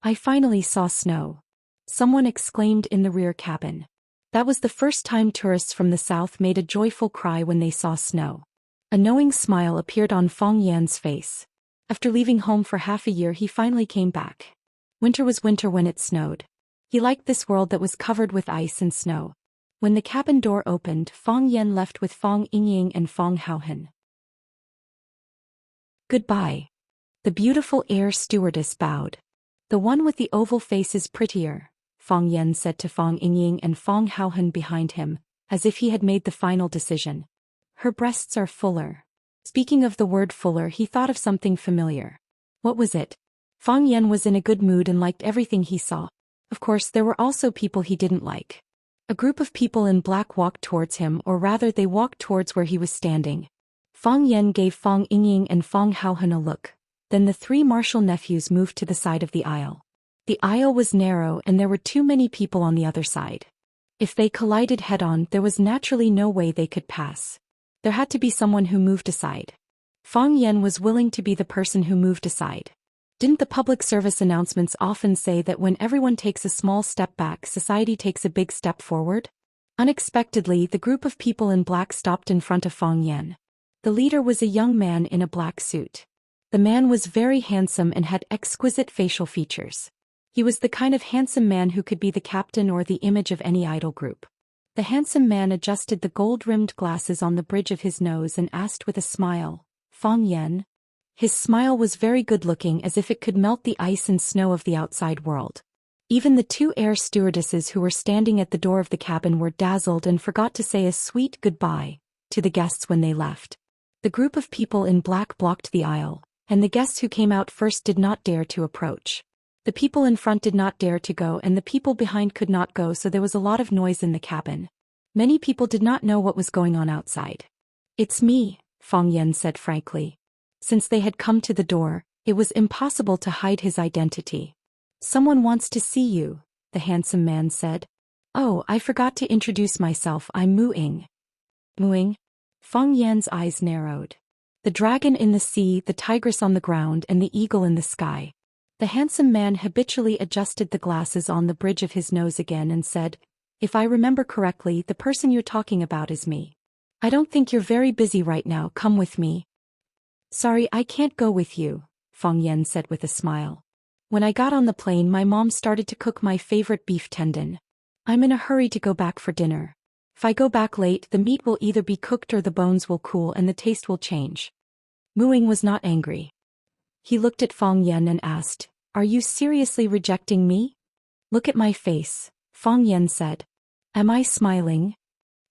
I finally saw snow. Someone exclaimed in the rear cabin. That was the first time tourists from the south made a joyful cry when they saw snow. A knowing smile appeared on Fang Yan's face. After leaving home for half a year, he finally came back. Winter was winter when it snowed. He liked this world that was covered with ice and snow. When the cabin door opened, Fang Yan left with Fang Yingying and Fang Haohen. Goodbye. The beautiful air stewardess bowed. The one with the oval face is prettier, Fang Yan said to Fang Yingying and Fang Haohen behind him, as if he had made the final decision. Her breasts are fuller. Speaking of the word fuller, he thought of something familiar. What was it? Fang Yan was in a good mood and liked everything he saw. Of course, there were also people he didn't like. A group of people in black walked towards him, or rather they walked towards where he was standing. Fang Yan gave Fang Yingying and Fang Haohen a look. Then the three martial nephews moved to the side of the aisle. The aisle was narrow and there were too many people on the other side. If they collided head-on, there was naturally no way they could pass. There had to be someone who moved aside. Fang Yan was willing to be the person who moved aside. Didn't the public service announcements often say that when everyone takes a small step back, society takes a big step forward? Unexpectedly, the group of people in black stopped in front of Fang Yan. The leader was a young man in a black suit. The man was very handsome and had exquisite facial features. He was the kind of handsome man who could be the captain or the image of any idol group. The handsome man adjusted the gold-rimmed glasses on the bridge of his nose and asked with a smile, Fang Yan? His smile was very good-looking, as if it could melt the ice and snow of the outside world. Even the two air stewardesses who were standing at the door of the cabin were dazzled and forgot to say a sweet goodbye to the guests when they left. The group of people in black blocked the aisle, and the guests who came out first did not dare to approach. The people in front did not dare to go and the people behind could not go, so there was a lot of noise in the cabin. Many people did not know what was going on outside. It's me, Fang Yan said frankly. Since they had come to the door, it was impossible to hide his identity. Someone wants to see you, the handsome man said. Oh, I forgot to introduce myself, I'm Mu Ying. Mu Ying? Feng Yan's eyes narrowed. The dragon in the sea, the tigress on the ground, and the eagle in the sky. The handsome man habitually adjusted the glasses on the bridge of his nose again and said, if I remember correctly, the person you're talking about is me. I don't think you're very busy right now, come with me. Sorry, I can't go with you, Feng Yan said with a smile. When I got on the plane, my mom started to cook my favorite beef tendon. I'm in a hurry to go back for dinner. If I go back late, the meat will either be cooked or the bones will cool and the taste will change. Mu Ying was not angry. He looked at Feng Yan and asked, are you seriously rejecting me? Look at my face, Feng Yan said. Am I smiling?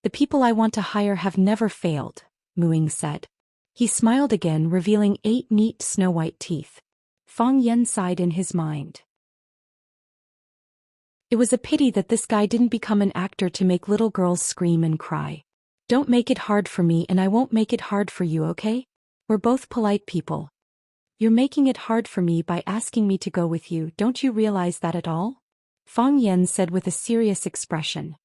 The people I want to hire have never failed, Mu Ying said. He smiled again, revealing 8 neat snow-white teeth. Feng Yan sighed in his mind. It was a pity that this guy didn't become an actor to make little girls scream and cry. Don't make it hard for me and I won't make it hard for you, okay? We're both polite people. You're making it hard for me by asking me to go with you, don't you realize that at all? Feng Yan said with a serious expression.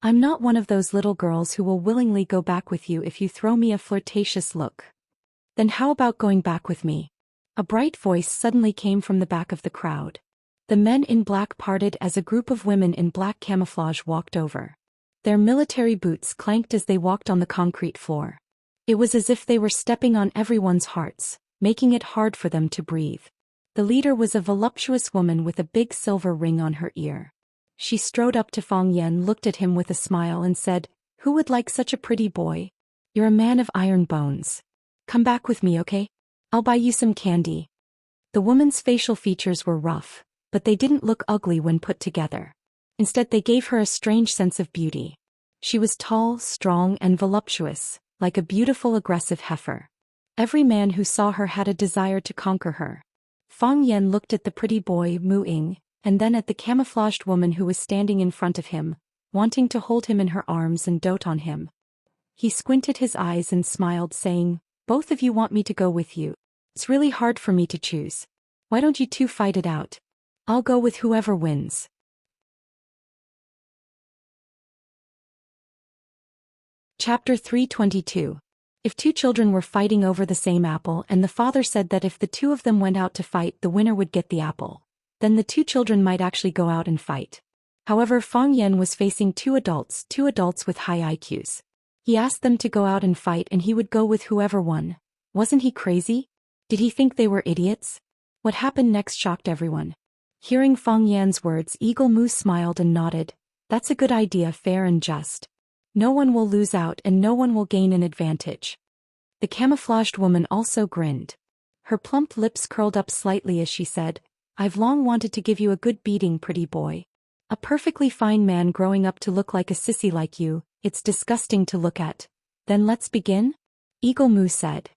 I'm not one of those little girls who will willingly go back with you if you throw me a flirtatious look. Then how about going back with me? A bright voice suddenly came from the back of the crowd. The men in black parted as a group of women in black camouflage walked over. Their military boots clanked as they walked on the concrete floor. It was as if they were stepping on everyone's hearts, making it hard for them to breathe. The leader was a voluptuous woman with a big silver ring on her ear. She strode up to Feng Yan, looked at him with a smile and said, who would like such a pretty boy? You're a man of iron bones. Come back with me, okay? I'll buy you some candy. The woman's facial features were rough, but they didn't look ugly when put together. Instead, they gave her a strange sense of beauty. She was tall, strong, and voluptuous, like a beautiful aggressive heifer. Every man who saw her had a desire to conquer her. Feng Yan looked at the pretty boy Mu Ying, and then at the camouflaged woman who was standing in front of him, wanting to hold him in her arms and dote on him. He squinted his eyes and smiled, saying, both of you want me to go with you. It's really hard for me to choose. Why don't you two fight it out? I'll go with whoever wins. Chapter 322. If 2 children were fighting over the same apple and the father said that if the 2 of them went out to fight, the winner would get the apple, then the 2 children might actually go out and fight. However, Feng Yan was facing 2 adults with high IQs. He asked them to go out and fight and he would go with whoever won. Wasn't he crazy? Did he think they were idiots? What happened next shocked everyone. Hearing Feng Yan's words, Eagle Mu smiled and nodded. That's a good idea, fair and just. No one will lose out and no one will gain an advantage. The camouflaged woman also grinned. Her plump lips curled up slightly as she said, I've long wanted to give you a good beating, pretty boy. A perfectly fine man growing up to look like a sissy like you, it's disgusting to look at. Then let's begin? Eagle Mu said.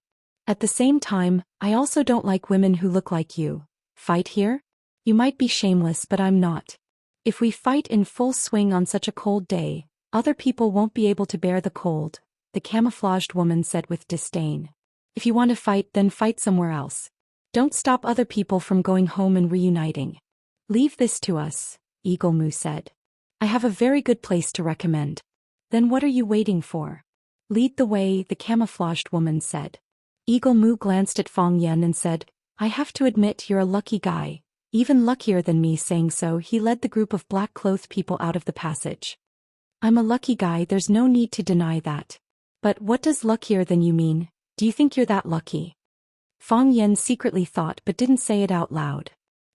At the same time, I also don't like women who look like you. Fight here? You might be shameless, but I'm not. If we fight in full swing on such a cold day, other people won't be able to bear the cold, the camouflaged woman said with disdain. If you want to fight, then fight somewhere else. Don't stop other people from going home and reuniting. Leave this to us, Eagle Mu said. I have a very good place to recommend. Then what are you waiting for? Lead the way, the camouflaged woman said. Eagle Mu glanced at Feng Yan and said, I have to admit you're a lucky guy, even luckier than me. Saying so, he led the group of black-clothed people out of the passage. I'm a lucky guy, there's no need to deny that. But what does luckier than you mean? Do you think you're that lucky? Feng Yan secretly thought but didn't say it out loud.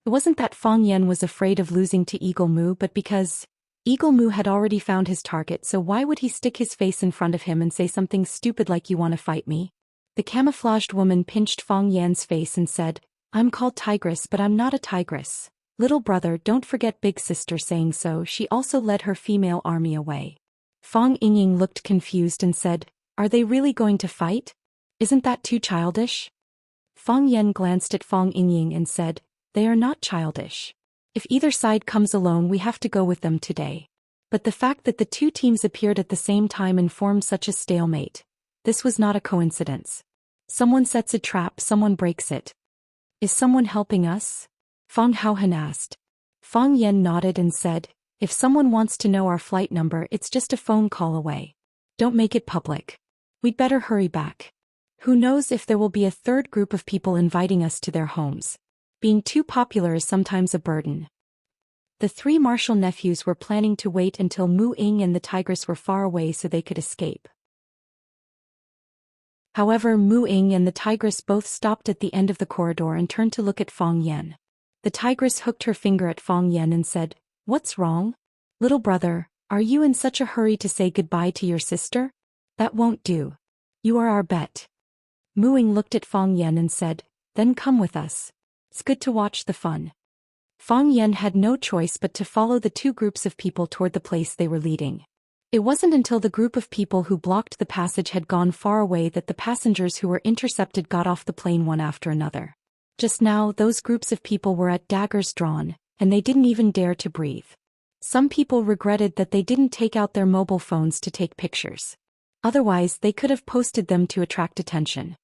It wasn't that Feng Yan was afraid of losing to Eagle Mu, but because Eagle Mu had already found his target, so why would he stick his face in front of him and say something stupid like you want to fight me? The camouflaged woman pinched Feng Yan's face and said, I'm called Tigress, but I'm not a tigress. Little brother, don't forget big sister. Saying so, she also led her female army away. Feng Ying looked confused and said, Are they really going to fight? Isn't that too childish? Feng Yan glanced at Feng Ying and said, They are not childish. If either side comes alone, we have to go with them today. But the fact that the 2 teams appeared at the same time and formed such a stalemate, this was not a coincidence. Someone sets a trap, someone breaks it. Is someone helping us? Feng Haohan asked. Fang Yan nodded and said, "If someone wants to know our flight number, it's just a phone call away. Don't make it public. We'd better hurry back. Who knows if there will be a third group of people inviting us to their homes. Being too popular is sometimes a burden." The three martial nephews were planning to wait until Mu Ying and the tigress were far away so they could escape. However, Mu Ying and the tigress both stopped at the end of the corridor and turned to look at Fang Yan. The tigress hooked her finger at Fang Yan and said, "What's wrong? Little brother, are you in such a hurry to say goodbye to your sister? That won't do. You are our bet." Mu Ying looked at Fang Yan and said, "Then come with us. It's good to watch the fun." Fang Yan had no choice but to follow the two groups of people toward the place they were leading. It wasn't until the group of people who blocked the passage had gone far away that the passengers who were intercepted got off the plane one after another. Just now, those groups of people were at daggers drawn, and they didn't even dare to breathe. Some people regretted that they didn't take out their mobile phones to take pictures. Otherwise, they could have posted them to attract attention.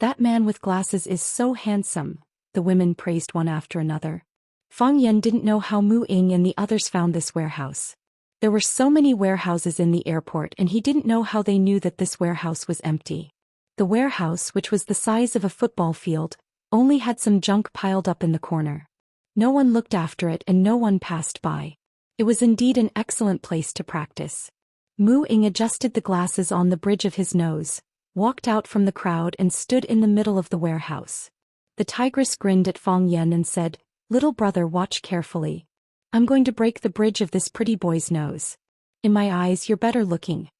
"That man with glasses is so handsome," the women praised one after another. Fang Yan didn't know how Mu Ying and the others found this warehouse. There were so many warehouses in the airport and he didn't know how they knew that this warehouse was empty. The warehouse, which was the size of a football field, only had some junk piled up in the corner. No one looked after it and no one passed by. It was indeed an excellent place to practice. Mu Ying adjusted the glasses on the bridge of his nose, walked out from the crowd and stood in the middle of the warehouse. The tigress grinned at Fang Yan and said, "Little brother, watch carefully. I'm going to break the bridge of this pretty boy's nose. In my eyes, you're better looking."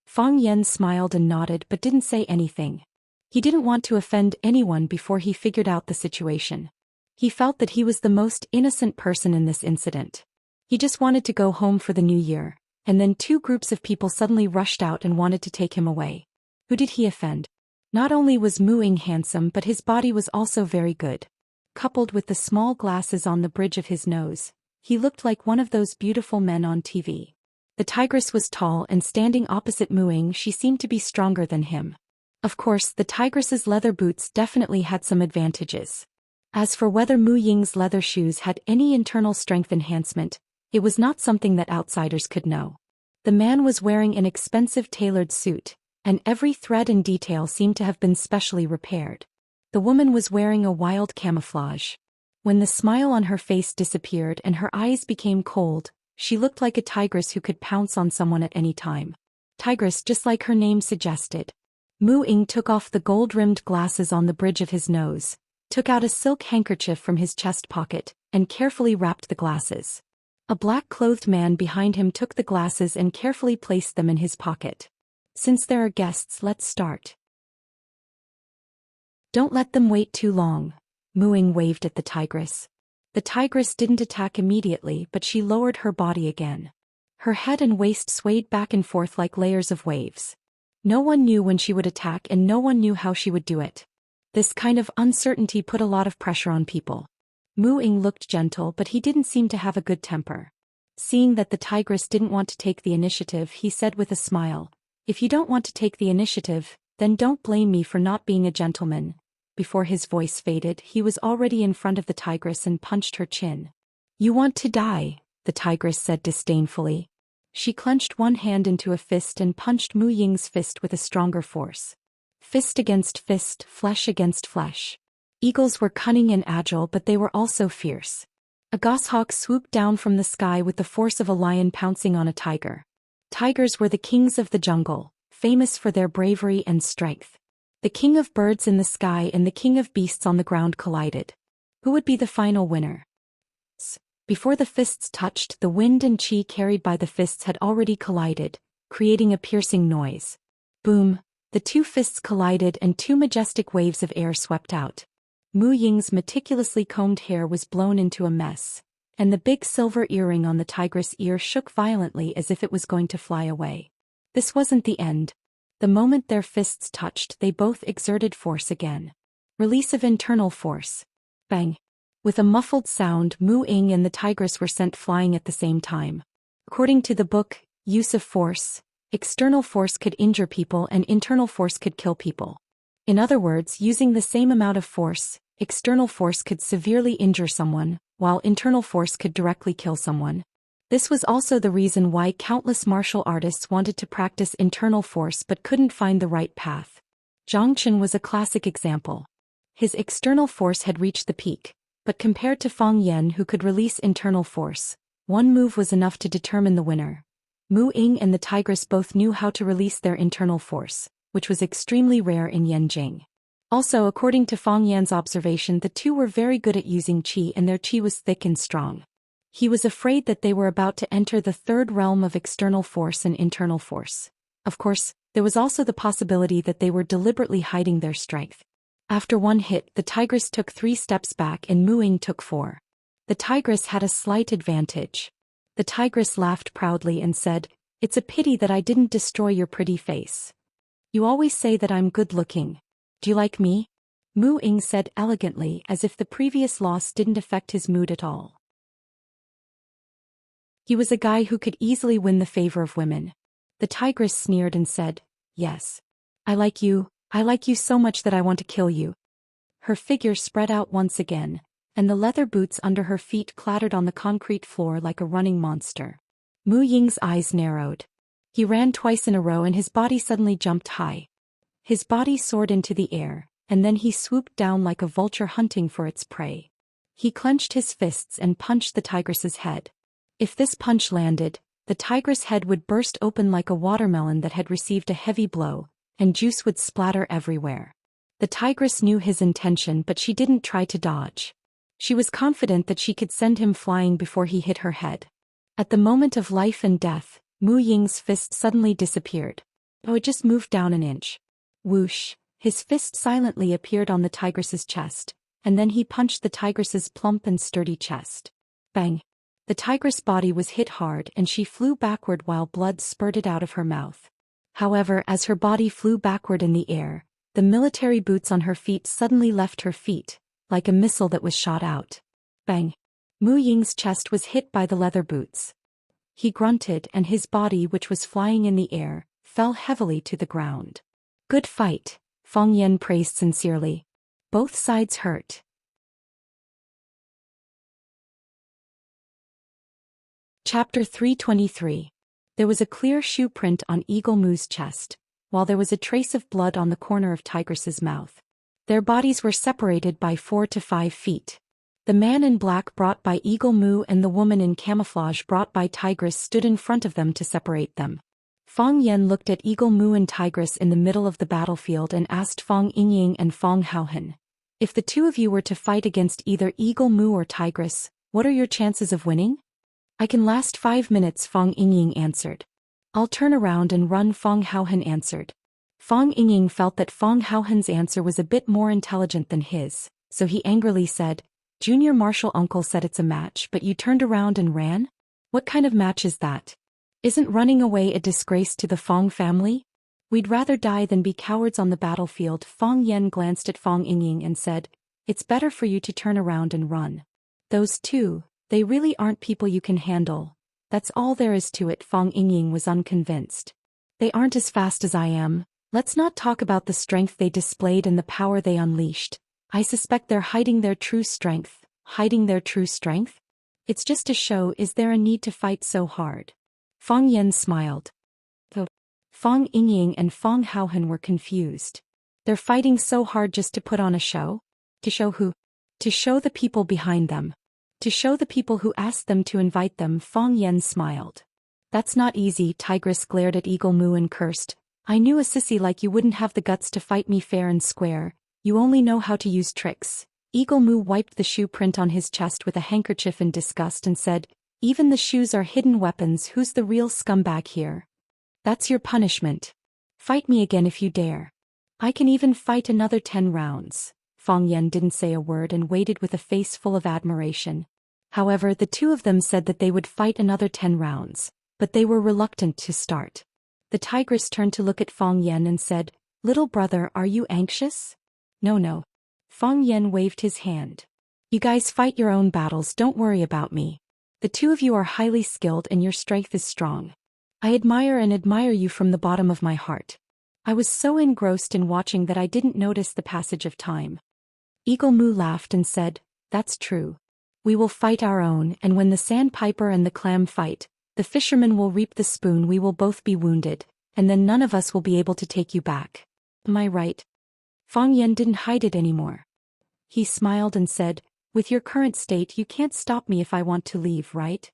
Fang Yan smiled and nodded but didn't say anything. He didn't want to offend anyone before he figured out the situation. He felt that he was the most innocent person in this incident. He just wanted to go home for the new year, and then two groups of people suddenly rushed out and wanted to take him away. Who did he offend? Not only was Mu Ying handsome, but his body was also very good. Coupled with the small glasses on the bridge of his nose, he looked like one of those beautiful men on TV. The tigress was tall and standing opposite Mu Ying, she seemed to be stronger than him. Of course, the tigress's leather boots definitely had some advantages. As for whether Mu Ying's leather shoes had any internal strength enhancement, it was not something that outsiders could know. The man was wearing an expensive tailored suit, and every thread and detail seemed to have been specially repaired. The woman was wearing a wild camouflage. When the smile on her face disappeared and her eyes became cold, she looked like a tigress who could pounce on someone at any time. Tigress, just like her name suggested. Mu Ying took off the gold-rimmed glasses on the bridge of his nose, took out a silk handkerchief from his chest pocket, and carefully wrapped the glasses. A black-clothed man behind him took the glasses and carefully placed them in his pocket. "Since there are guests, let's start. Don't let them wait too long." Mu Ying waved at the tigress. The tigress didn't attack immediately, but she lowered her body again. Her head and waist swayed back and forth like layers of waves. No one knew when she would attack and no one knew how she would do it. This kind of uncertainty put a lot of pressure on people. Mu Ying looked gentle, but he didn't seem to have a good temper. Seeing that the tigress didn't want to take the initiative, he said with a smile, "If you don't want to take the initiative, then don't blame me for not being a gentleman." Before his voice faded, he was already in front of the tigress and punched her chin. "You want to die," the tigress said disdainfully. She clenched one hand into a fist and punched Mu Ying's fist with a stronger force. Fist against fist, flesh against flesh. Eagles were cunning and agile, but they were also fierce. A goshawk swooped down from the sky with the force of a lion pouncing on a tiger. Tigers were the kings of the jungle, famous for their bravery and strength. The king of birds in the sky and the king of beasts on the ground collided. Who would be the final winner? Before the fists touched, the wind and chi carried by the fists had already collided, creating a piercing noise. Boom! The two fists collided and two majestic waves of air swept out. Mu Ying's meticulously combed hair was blown into a mess, and the big silver earring on the tigress' ear shook violently as if it was going to fly away. This wasn't the end. The moment their fists touched, they both exerted force again. Release of internal force. Bang! With a muffled sound, Mu Ying and the tigress were sent flying at the same time. According to the book, use of force, external force could injure people and internal force could kill people. In other words, using the same amount of force, external force could severely injure someone, while internal force could directly kill someone. This was also the reason why countless martial artists wanted to practice internal force but couldn't find the right path. Zhou Xian was a classic example. His external force had reached the peak, but compared to Fang Yan, who could release internal force, one move was enough to determine the winner. Mu Ying and the tigress both knew how to release their internal force, which was extremely rare in Yanjing. Also, according to Fang Yan's observation, the two were very good at using qi, and their qi was thick and strong. He was afraid that they were about to enter the third realm of external force and internal force. Of course, there was also the possibility that they were deliberately hiding their strength. After one hit, the tigress took 3 steps back and Mu Ying took 4. The tigress had a slight advantage. The tigress laughed proudly and said, "It's a pity that I didn't destroy your pretty face. You always say that I'm good-looking. Do you like me?" Mu Ying said elegantly, as if the previous loss didn't affect his mood at all. He was a guy who could easily win the favor of women. The tigress sneered and said, "Yes. I like you so much that I want to kill you." Her figure spread out once again, and the leather boots under her feet clattered on the concrete floor like a running monster. Mu Ying's eyes narrowed. He ran twice in a row and his body suddenly jumped high. His body soared into the air, and then he swooped down like a vulture hunting for its prey. He clenched his fists and punched the tigress's head. If this punch landed, the tigress' head would burst open like a watermelon that had received a heavy blow, and juice would splatter everywhere. The tigress knew his intention, but she didn't try to dodge. She was confident that she could send him flying before he hit her head. At the moment of life and death, Mu Ying's fist suddenly disappeared. Oh, it just moved down an inch. Whoosh! His fist silently appeared on the tigress's chest, and then he punched the tigress's plump and sturdy chest. Bang! The tigress' body was hit hard and she flew backward while blood spurted out of her mouth. However, as her body flew backward in the air, the military boots on her feet suddenly left her feet, like a missile that was shot out. Bang! Mu Ying's chest was hit by the leather boots. He grunted and his body, which was flying in the air, fell heavily to the ground. "Good fight," Fang Yan praised sincerely. "Both sides hurt." Chapter 323. There was a clear shoe print on Eagle Mu's chest, while there was a trace of blood on the corner of Tigress's mouth. Their bodies were separated by 4 to 5 feet. The man in black brought by Eagle Mu and the woman in camouflage brought by Tigress stood in front of them to separate them. Fang Yan looked at Eagle Mu and Tigress in the middle of the battlefield and asked Fang Yingying and Fang Haohan, "If the two of you were to fight against either Eagle Mu or Tigress, what are your chances of winning?" "I can last 5 minutes," Fang Yingying answered. "I'll turn around and run," Fang Haohan answered. Fang Yingying felt that Fang Haohan's answer was a bit more intelligent than his, so he angrily said, "Junior Marshal Uncle said it's a match, but you turned around and ran? What kind of match is that? Isn't running away a disgrace to the Fang family? We'd rather die than be cowards on the battlefield." Fang Yan glanced at Fang Yingying and said, "It's better for you to turn around and run. Those two, they really aren't people you can handle. That's all there is to it." Fang Yingying was unconvinced. "They aren't as fast as I am. Let's not talk about the strength they displayed and the power they unleashed. I suspect they're hiding their true strength." "Hiding their true strength? It's just a show. Is there a need to fight so hard?" Fang Yan smiled. Fang Yingying and Fang Haohan were confused. "They're fighting so hard just to put on a show? To show who? To show the people behind them. To show the people who asked them to invite them." Fang Yan smiled. "That's not easy." Tigress glared at Eagle Mu and cursed, "I knew a sissy like you wouldn't have the guts to fight me fair and square. You only know how to use tricks." Eagle Mu wiped the shoe print on his chest with a handkerchief in disgust and said, "Even the shoes are hidden weapons. Who's the real scumbag here? That's your punishment. Fight me again if you dare. I can even fight another 10 rounds. Fang Yan didn't say a word and waited with a face full of admiration. However, the two of them said that they would fight another 10 rounds, but they were reluctant to start. The tigress turned to look at Fang Yan and said, "Little brother, are you anxious?" No. Fang Yan waved his hand. "You guys fight your own battles, don't worry about me. The two of you are highly skilled and your strength is strong. I admire you from the bottom of my heart. I was so engrossed in watching that I didn't notice the passage of time." Eagle Mu laughed and said, "That's true. We will fight our own, and when the sandpiper and the clam fight, the fisherman will reap the spoon, we will both be wounded, and then none of us will be able to take you back. Am I right? Fang Yan didn't hide it anymore. He smiled and said, with your current state you can't stop me if I want to leave, right?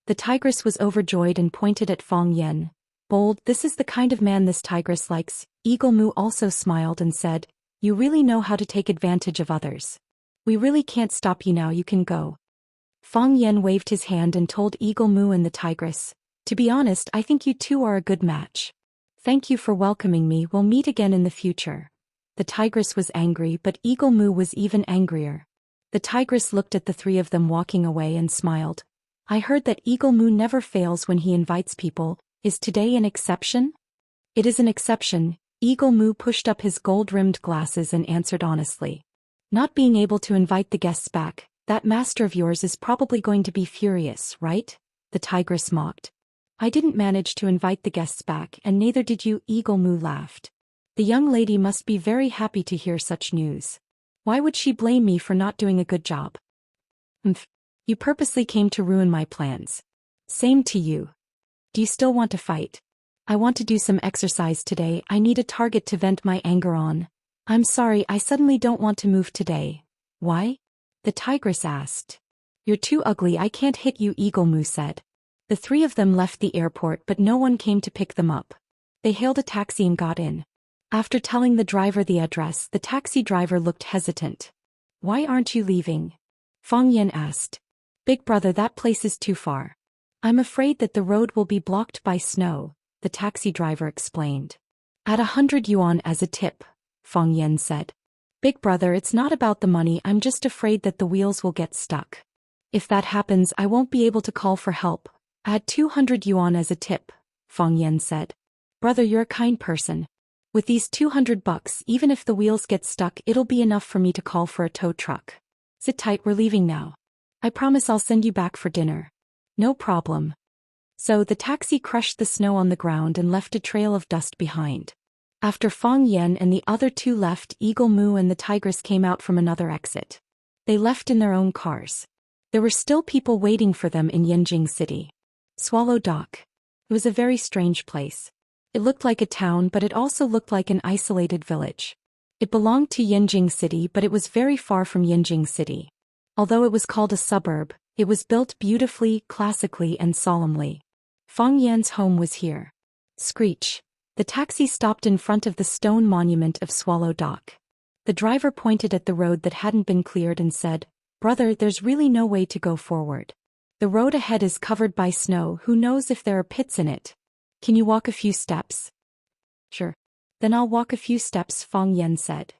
The tigress was overjoyed and pointed at Fang Yan. Bold, this is the kind of man this tigress likes. Eagle Moo also smiled and said, you really know how to take advantage of others. We really can't stop you now, you can go. Fang Yan waved his hand and told Eagle Moo and the tigress, to be honest, I think you two are a good match. Thank you for welcoming me, we'll meet again in the future. The tigress was angry, but Eagle Moo was even angrier. The tigress looked at the three of them walking away and smiled. I heard that Eagle Moo never fails when he invites people. Is today an exception? It is an exception. Eagle Moo pushed up his gold-rimmed glasses and answered honestly. Not being able to invite the guests back, that master of yours is probably going to be furious, right? The tigress mocked. I didn't manage to invite the guests back, and neither did you, Eagle Moo laughed. The young lady must be very happy to hear such news. Why would she blame me for not doing a good job? You purposely came to ruin my plans. Same to you. Do you still want to fight? I want to do some exercise today, I need a target to vent my anger on. I'm sorry, I suddenly don't want to move today. Why? The tigress asked. You're too ugly, I can't hit you, Eagle Moo said. The three of them left the airport, but no one came to pick them up. They hailed a taxi and got in. After telling the driver the address, the taxi driver looked hesitant. Why aren't you leaving? Fang Yan asked. Big brother, that place is too far. I'm afraid that the road will be blocked by snow, the taxi driver explained. At 100 yuan as a tip, Fang Yan said. Big brother, it's not about the money, I'm just afraid that the wheels will get stuck. If that happens, I won't be able to call for help. Add 200 yuan as a tip, Fang Yan said. Brother, you're a kind person. With these 200 bucks, even if the wheels get stuck, it'll be enough for me to call for a tow truck. Sit tight, we're leaving now. I promise I'll send you back for dinner. No problem. So the taxi crushed the snow on the ground and left a trail of dust behind. After Fang Yan and the other two left, Eagle Moo and the tigress came out from another exit. They left in their own cars. There were still people waiting for them in Yanjing City. Swallow Dock. It was a very strange place. It looked like a town, but it also looked like an isolated village. It belonged to Yanjing City, but it was very far from Yanjing City. Although it was called a suburb, it was built beautifully, classically, and solemnly. Fang Yan's home was here. Screech. The taxi stopped in front of the stone monument of Swallow Dock. The driver pointed at the road that hadn't been cleared and said, Brother, there's really no way to go forward. The road ahead is covered by snow, who knows if there are pits in it. Can you walk a few steps? Sure. Then I'll walk a few steps, Fang Yan said.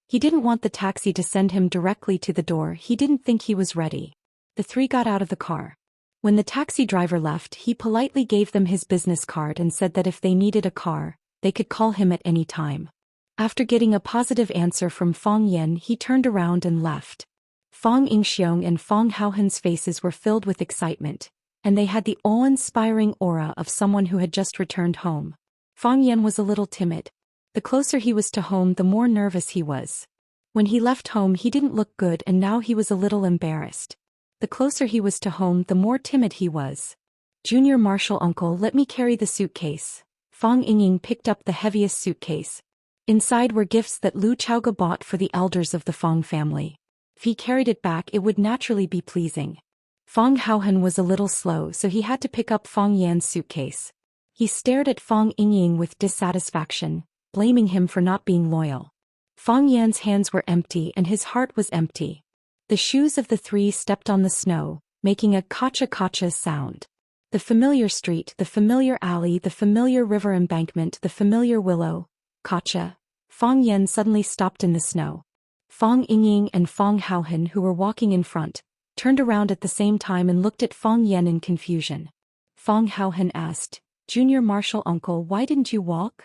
He didn't want the taxi to send him directly to the door, he didn't think he was ready. The three got out of the car. When the taxi driver left, he politely gave them his business card and said that if they needed a car, they could call him at any time. After getting a positive answer from Fang Yan, he turned around and left. Fang Yingxiong and Fang Haohen's faces were filled with excitement, and they had the awe-inspiring aura of someone who had just returned home. Fang Yan was a little timid. The closer he was to home, the more nervous he was. When he left home, he didn't look good, and now he was a little embarrassed. The closer he was to home, the more timid he was. Junior Marshal Uncle, let me carry the suitcase. Fang Yingying picked up the heaviest suitcase. Inside were gifts that Lu Chaoga bought for the elders of the Fang family. If he carried it back, it would naturally be pleasing. Fang Haohen was a little slow, so he had to pick up Fang Yan's suitcase. He stared at Fang Yingying with dissatisfaction, blaming him for not being loyal. Fang Yan's hands were empty and his heart was empty. The shoes of the three stepped on the snow, making a kacha-kacha sound. The familiar street, the familiar alley, the familiar river embankment, the familiar willow, kacha. Fang Yan suddenly stopped in the snow. Fang Yingying and Fang Haohen, who were walking in front, turned around at the same time and looked at Fang Yan in confusion. Fang Haohen asked, Junior Marshal Uncle, why didn't you walk?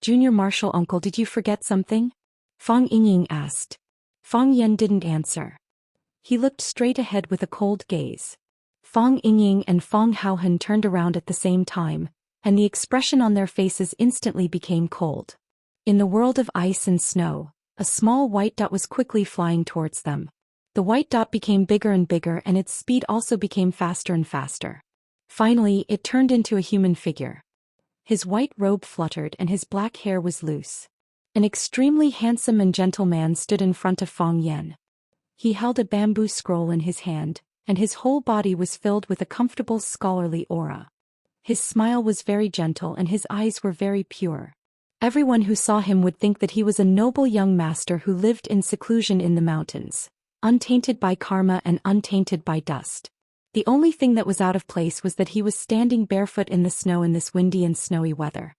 Junior Marshal Uncle, did you forget something? Fang Yingying asked. Fang Yan didn't answer. He looked straight ahead with a cold gaze. Fang Yingying and Fang Haohen turned around at the same time, and the expression on their faces instantly became cold. In the world of ice and snow, A small white dot was quickly flying towards them. The white dot became bigger and bigger, and its speed also became faster and faster. Finally, it turned into a human figure. His white robe fluttered and his black hair was loose. An extremely handsome and gentle man stood in front of Fang Yan. He held a bamboo scroll in his hand, and his whole body was filled with a comfortable scholarly aura. His smile was very gentle and his eyes were very pure. Everyone who saw him would think that he was a noble young master who lived in seclusion in the mountains, untainted by karma and untainted by dust. The only thing that was out of place was that he was standing barefoot in the snow in this windy and snowy weather.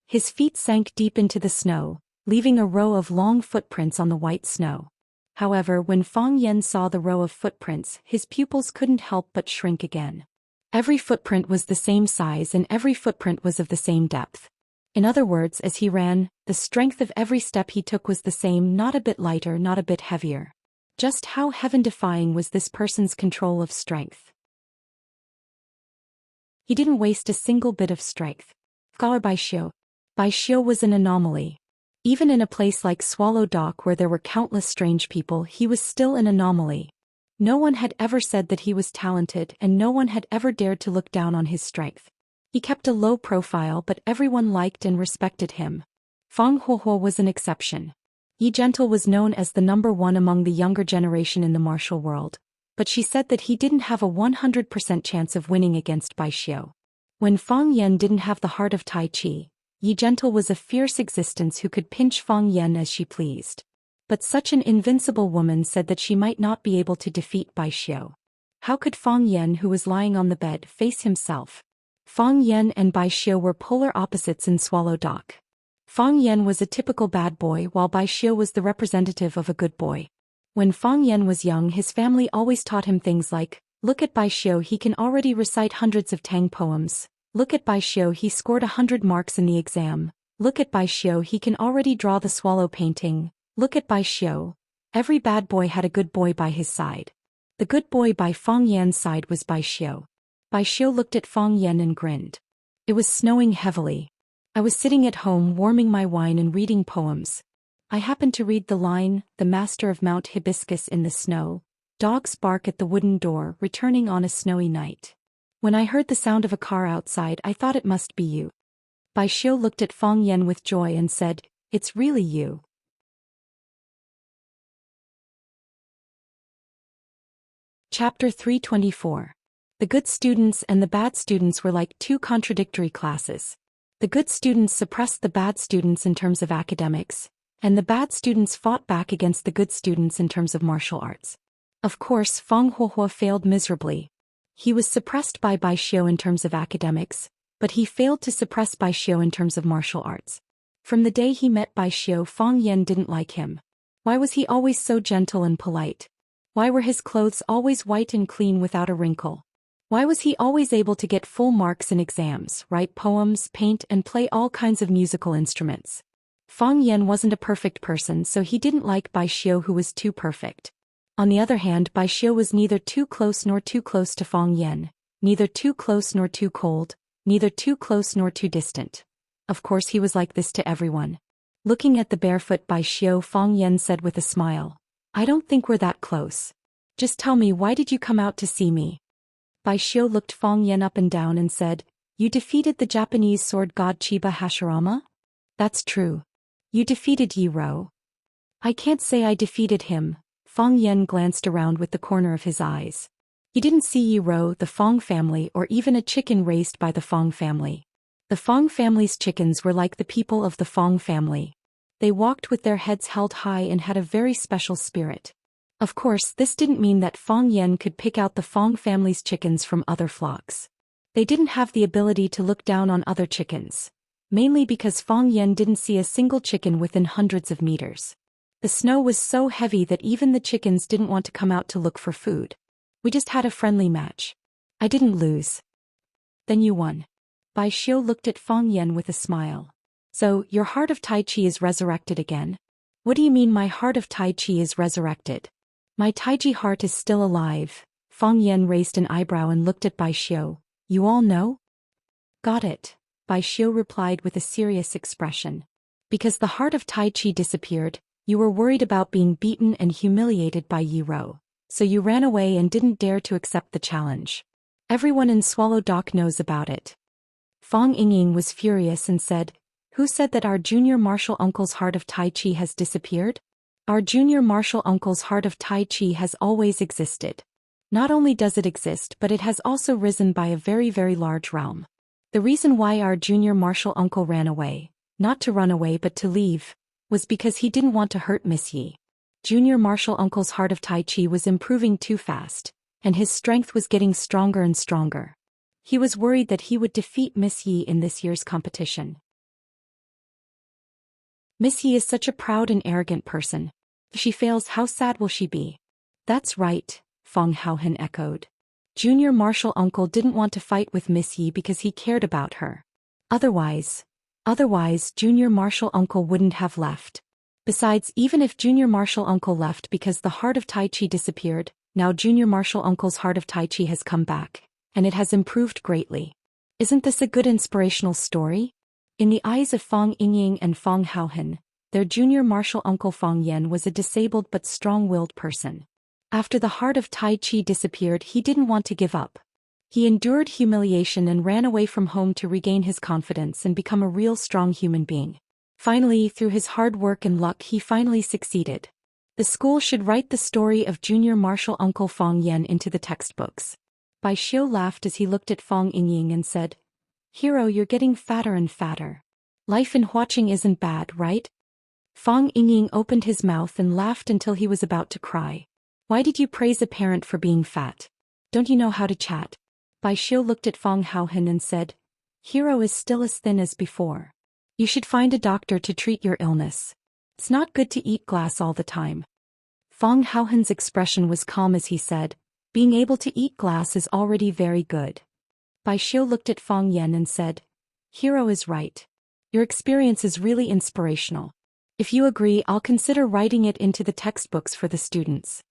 His feet sank deep into the snow, leaving a row of long footprints on the white snow. However, when Fang Yan saw the row of footprints, his pupils couldn't help but shrink again. Every footprint was the same size and every footprint was of the same depth. In other words, as he ran, the strength of every step he took was the same, not a bit lighter, not a bit heavier. Just how heaven-defying was this person's control of strength? He didn't waste a single bit of strength. Bai Xiu was an anomaly. Even in a place like Swallow Dock where there were countless strange people, he was still an anomaly. No one had ever said that he was talented and no one had ever dared to look down on his strength. He kept a low profile but everyone liked and respected him. Fang Huohuo was an exception. Yi Gentle was known as the #1 among the younger generation in the martial world, but she said that he didn't have a 100% chance of winning against Bai Xiu. When Fang Yan didn't have the heart of Tai Chi, Yi Gentle was a fierce existence who could pinch Fang Yan as she pleased. But such an invincible woman said that she might not be able to defeat Bai Xiu. How could Fang Yan, who was lying on the bed, face himself? Fang Yan and Bai Xiu were polar opposites in Swallow Dock. Fang Yan was a typical bad boy while Bai Xiu was the representative of a good boy. When Fang Yan was young, his family always taught him things like, "Look at Bai Xiu, he can already recite hundreds of Tang poems. Look at Bai Xiu, he scored 100 marks in the exam. Look at Bai Xiu, he can already draw the swallow painting. Look at Bai Xiu." Every bad boy had a good boy by his side. The good boy by Fang Yan's side was Bai Xiu. Bai Xiu looked at Fang Yan and grinned. It was snowing heavily. I was sitting at home warming my wine and reading poems. I happened to read the line, "The master of Mount Hibiscus in the snow. Dogs bark at the wooden door, returning on a snowy night. When I heard the sound of a car outside, I thought it must be you." Bai Xiu looked at Fang Yan with joy and said, "It's really you." Chapter 324. The good students and the bad students were like two contradictory classes. The good students suppressed the bad students in terms of academics, and the bad students fought back against the good students in terms of martial arts. Of course, Fang Huohuo failed miserably. He was suppressed by Bai Xiu in terms of academics, but he failed to suppress Bai Xiu in terms of martial arts. From the day he met Bai Xiu, Fang Yan didn't like him. Why was he always so gentle and polite? Why were his clothes always white and clean without a wrinkle? Why was he always able to get full marks in exams, write poems, paint, and play all kinds of musical instruments? Fang Yan wasn't a perfect person, so he didn't like Bai Xiu, who was too perfect. On the other hand, Bai Xiu was neither too close nor too close to Fang Yan, neither too close nor too cold, neither too close nor too distant. Of course he was like this to everyone. Looking at the barefoot Bai Xiu, Fang Yan said with a smile, "I don't think we're that close. Just tell me, why did you come out to see me?" Bai Xiu looked Fang Yan up and down and said, "You defeated the Japanese sword god Chiba Hashirama?" "That's true." "You defeated Yi Rou?" "I can't say I defeated him." Fang Yan glanced around with the corner of his eyes. He didn't see Yi Rou, the Fang family, or even a chicken raised by the Fang family. The Fang family's chickens were like the people of the Fang family. They walked with their heads held high and had a very special spirit. Of course, this didn't mean that Fang Yan could pick out the Fang family's chickens from other flocks. They didn't have the ability to look down on other chickens, mainly because Fang Yan didn't see a single chicken within hundreds of meters. The snow was so heavy that even the chickens didn't want to come out to look for food. "We just had a friendly match. I didn't lose." "Then you won." Bai Xiu looked at Fang Yan with a smile. "So, your heart of Tai Chi is resurrected again?" "What do you mean my heart of Tai Chi is resurrected?" "My Tai Chi heart is still alive." Fang Yan raised an eyebrow and looked at Bai Xiu. "You all know?" "Got it," Bai Xiu replied with a serious expression. "Because the heart of Tai Chi disappeared, You were worried about being beaten and humiliated by Yi Rou, so you ran away and didn't dare to accept the challenge. Everyone in Swallow Dock knows about it. Fang Yingying was furious and said, "Who said that our junior martial uncle's heart of Tai Chi has disappeared? Our junior martial uncle's heart of Tai Chi has always existed. Not only does it exist, but it has also risen by a very, very large realm. The reason why our junior martial uncle ran away, not to run away but to leave, was because he didn't want to hurt Miss Yi. Junior martial uncle's heart of Tai Chi was improving too fast, and his strength was getting stronger and stronger. He was worried that he would defeat Miss Yi in this year's competition. Miss Yi is such a proud and arrogant person. If she fails, how sad will she be?" "That's right," Fang Haohen echoed. Junior martial uncle didn't want to fight with Miss Yi because he cared about her. Otherwise, junior martial uncle wouldn't have left. Besides, even if junior martial uncle left because the heart of Tai Chi disappeared, now junior martial uncle's heart of Tai Chi has come back, and it has improved greatly. Isn't this a good inspirational story? In the eyes of Fang Yingying and Fang Haohen, their junior martial uncle Fang Yan was a disabled but strong-willed person. After the heart of Tai Chi disappeared, he didn't want to give up. He endured humiliation and ran away from home to regain his confidence and become a real strong human being. Finally, through his hard work and luck, he finally succeeded. The school should write the story of junior martial uncle Fang Yan into the textbooks. Bai Xiu laughed as he looked at Fang Yingying and said, "Hero, you're getting fatter and fatter. Life in Huaqing isn't bad, right?" Fang Yingying opened his mouth and laughed until he was about to cry. "Why did you praise a parent for being fat? Don't you know how to chat?" Bai Xiu looked at Fang Haohen and said, "Hero is still as thin as before. You should find a doctor to treat your illness. It's not good to eat glass all the time." Fang Haohen's expression was calm as he said, "Being able to eat glass is already very good." Bai Xiu looked at Fang Yan and said, "Hero is right. Your experience is really inspirational. If you agree, I'll consider writing it into the textbooks for the students."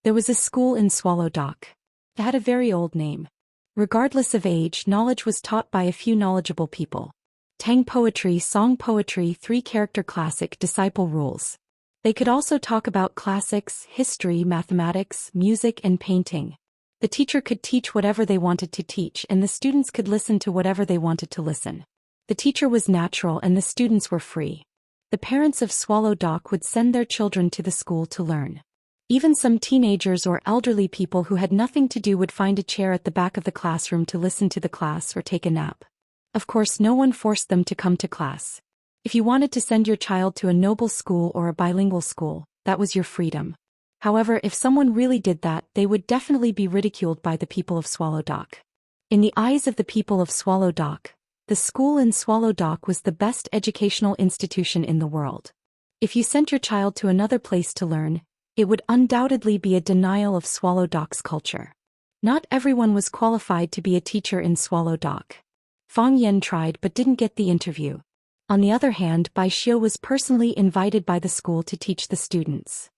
There was a school in Swallow Dock. It had a very old name. Regardless of age, knowledge was taught by a few knowledgeable people. Tang poetry, song poetry, 3-character classic, disciple rules. They could also talk about classics, history, mathematics, music, and painting. The teacher could teach whatever they wanted to teach, and the students could listen to whatever they wanted to listen. The teacher was natural and the students were free. The parents of Swallow Dock would send their children to the school to learn. Even some teenagers or elderly people who had nothing to do would find a chair at the back of the classroom to listen to the class or take a nap. Of course, no one forced them to come to class. If you wanted to send your child to a noble school or a bilingual school, that was your freedom. However, if someone really did that, they would definitely be ridiculed by the people of Swallow Dock. In the eyes of the people of Swallow Dock, the school in Swallow Dock was the best educational institution in the world. If you sent your child to another place to learn, it would undoubtedly be a denial of Swallow Dock's culture. Not everyone was qualified to be a teacher in Swallow Dock. Fang Yan tried but didn't get the interview. On the other hand, Bai Xiu was personally invited by the school to teach the students.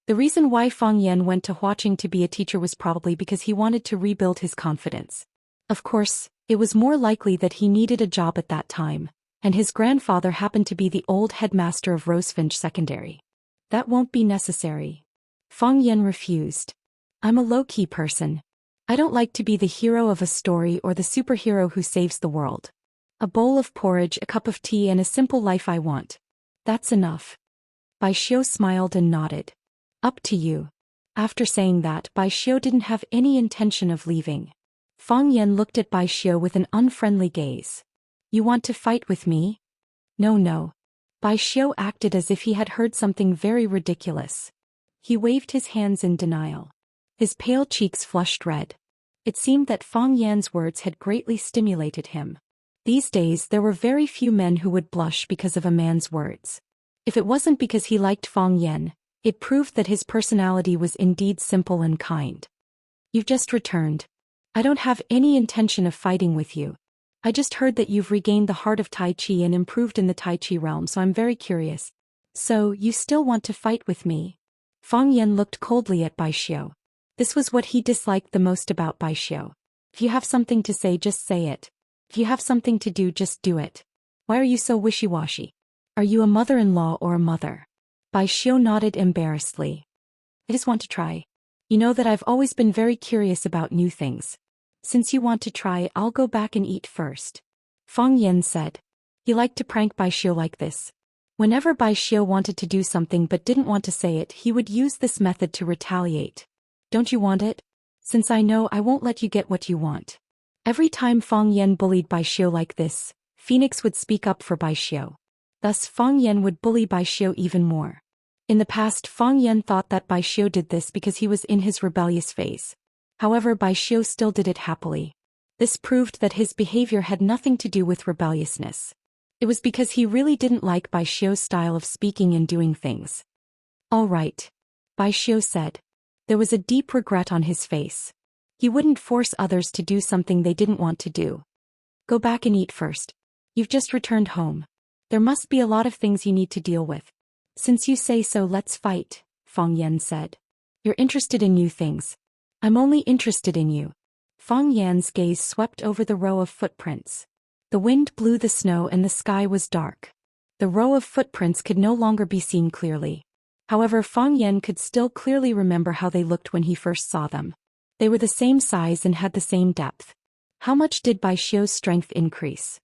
The reason why Fang Yan went to Huaqing to be a teacher was probably because he wanted to rebuild his confidence. Of course, it was more likely that he needed a job at that time, and his grandfather happened to be the old headmaster of Rosefinch Secondary. "That won't be necessary." Fang Yan refused. "I'm a low-key person. I don't like to be the hero of a story or the superhero who saves the world. A bowl of porridge, a cup of tea, and a simple life I want. That's enough." Bai Xiu smiled and nodded. "Up to you." After saying that, Bai Xiu didn't have any intention of leaving. Fang Yan looked at Bai Xiu with an unfriendly gaze. "You want to fight with me?" No. Bai Xiu acted as if he had heard something very ridiculous. He waved his hands in denial. His pale cheeks flushed red. It seemed that Fang Yan's words had greatly stimulated him. These days there were very few men who would blush because of a man's words. If it wasn't because he liked Fang Yan, it proved that his personality was indeed simple and kind. "You've just returned. I don't have any intention of fighting with you. I just heard that you've regained the heart of Tai Chi and improved in the Tai Chi realm, so I'm very curious. So, you still want to fight with me?" Fang Yan looked coldly at Bai Xiu. This was what he disliked the most about Bai Xiu. If you have something to say, just say it. If you have something to do, just do it. Why are you so wishy-washy? Are you a mother-in-law or a mother? Bai Xiu nodded embarrassedly. I just want to try. You know that I've always been very curious about new things. Since you want to try, I'll go back and eat first. Fang Yan said. He liked to prank Bai Xiu like this. Whenever Bai Xiu wanted to do something but didn't want to say it, he would use this method to retaliate. Don't you want it? Since I know, I won't let you get what you want. Every time Fang Yan bullied Bai Xiu like this, Phoenix would speak up for Bai Xiu. Thus Fang Yan would bully Bai Xiu even more. In the past, Fang Yan thought that Bai Xiu did this because he was in his rebellious phase. However, Bai Xiu still did it happily. This proved that his behavior had nothing to do with rebelliousness. It was because he really didn't like Bai Xiu's style of speaking and doing things. All right, Bai Xiu said. There was a deep regret on his face. He wouldn't force others to do something they didn't want to do. Go back and eat first. You've just returned home. There must be a lot of things you need to deal with. Since you say so, let's fight, Fang Yan said. You're interested in new things. I'm only interested in you. Fang Yan's gaze swept over the row of footprints. The wind blew the snow and the sky was dark. The row of footprints could no longer be seen clearly. However, Fang Yan could still clearly remember how they looked when he first saw them. They were the same size and had the same depth. How much did Bai Xiu's strength increase?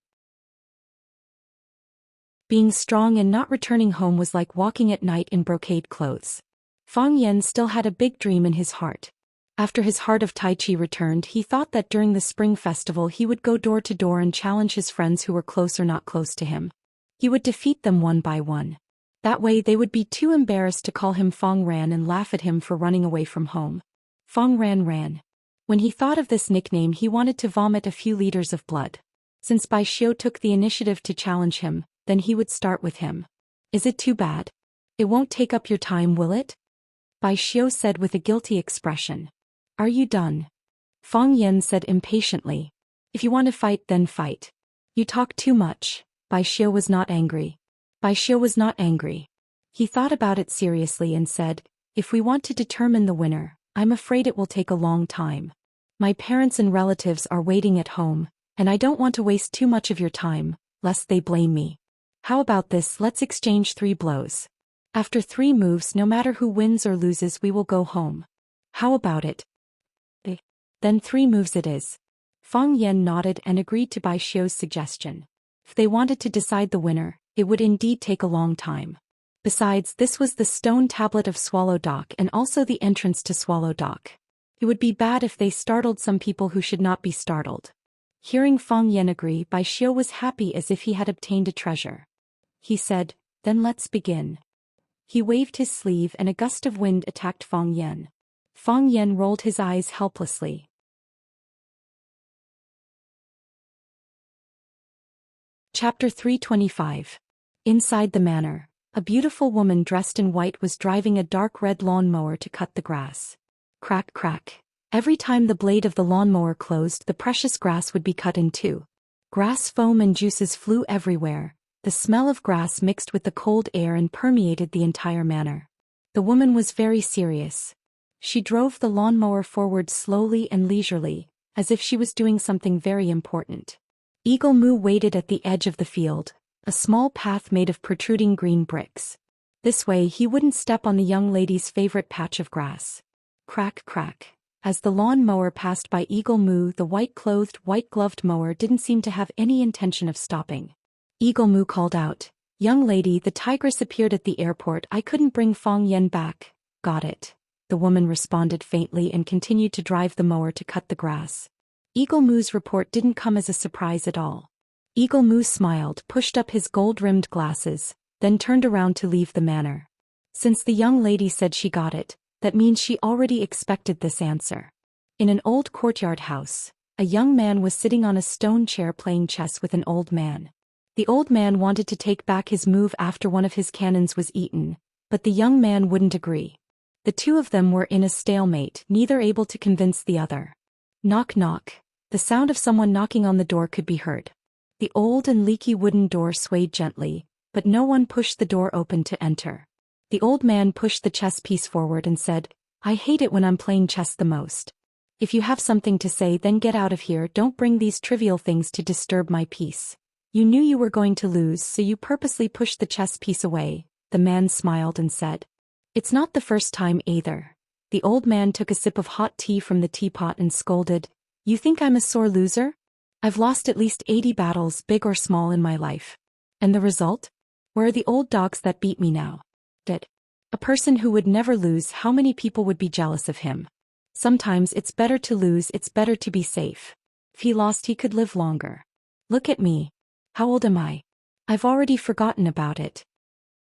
Being strong and not returning home was like walking at night in brocade clothes. Fang Yan still had a big dream in his heart. After his heart of Tai Chi returned, he thought that during the spring festival he would go door to door and challenge his friends who were close or not close to him. He would defeat them one by one. That way they would be too embarrassed to call him Fang Ran and laugh at him for running away from home. Fang Ran ran. When he thought of this nickname, he wanted to vomit a few liters of blood. Since Bai Xiu took the initiative to challenge him, then he would start with him. Is it too bad? It won't take up your time, will it? Bai Xiu said with a guilty expression. Are you done? Fang Yan said impatiently. If you want to fight, then fight. You talk too much. Bai Xiu was not angry. Bai Xiu was not angry. He thought about it seriously and said, if we want to determine the winner, I'm afraid it will take a long time. My parents and relatives are waiting at home, and I don't want to waste too much of your time, lest they blame me. How about this? Let's exchange 3 blows. After 3 moves, no matter who wins or loses, we will go home. How about it? Then 3 moves it is. Fang Yan nodded and agreed to Bai Xiu's suggestion. If they wanted to decide the winner, it would indeed take a long time. Besides, this was the stone tablet of Swallow Dock and also the entrance to Swallow Dock. It would be bad if they startled some people who should not be startled. Hearing Fang Yan agree, Bai Xiu was happy as if he had obtained a treasure. He said, then let's begin. He waved his sleeve and a gust of wind attacked Fang Yan. Fang Yan rolled his eyes helplessly. Chapter 325. Inside the manor, a beautiful woman dressed in white was driving a dark red lawnmower to cut the grass. Crack, crack. Every time the blade of the lawnmower closed, the precious grass would be cut in 2. Grass foam and juices flew everywhere. The smell of grass mixed with the cold air and permeated the entire manor. The woman was very serious. She drove the lawnmower forward slowly and leisurely, as if she was doing something very important. Eagle Moo waited at the edge of the field, a small path made of protruding green bricks. This way he wouldn't step on the young lady's favorite patch of grass. Crack, crack. As the lawn mower passed by Eagle Moo, the white-clothed, white-gloved mower didn't seem to have any intention of stopping. Eagle Moo called out, "Young lady, the tigress appeared at the airport. I couldn't bring Fang Yan back." "Got it." The woman responded faintly and continued to drive the mower to cut the grass. Eagle Moo's report didn't come as a surprise at all. Eagle Moo smiled, pushed up his gold-rimmed glasses, then turned around to leave the manor. Since the young lady said she got it, that means she already expected this answer. In an old courtyard house, a young man was sitting on a stone chair playing chess with an old man. The old man wanted to take back his move after one of his cannons was eaten, but the young man wouldn't agree. The two of them were in a stalemate, neither able to convince the other. Knock knock. The sound of someone knocking on the door could be heard. The old and leaky wooden door swayed gently, but no one pushed the door open to enter. The old man pushed the chess piece forward and said, "I hate it when I'm playing chess the most. If you have something to say, then get out of here. Don't bring these trivial things to disturb my peace." You knew you were going to lose, so you purposely pushed the chess piece away, the man smiled and said. It's not the first time either. The old man took a sip of hot tea from the teapot and scolded, You think I'm a sore loser? I've lost at least 80 battles, big or small, in my life. And the result? Where are the old dogs that beat me now? Did a person who would never lose, how many people would be jealous of him? Sometimes it's better to lose, it's better to be safe. If he lost, he could live longer. Look at me. How old am I? I've already forgotten about it.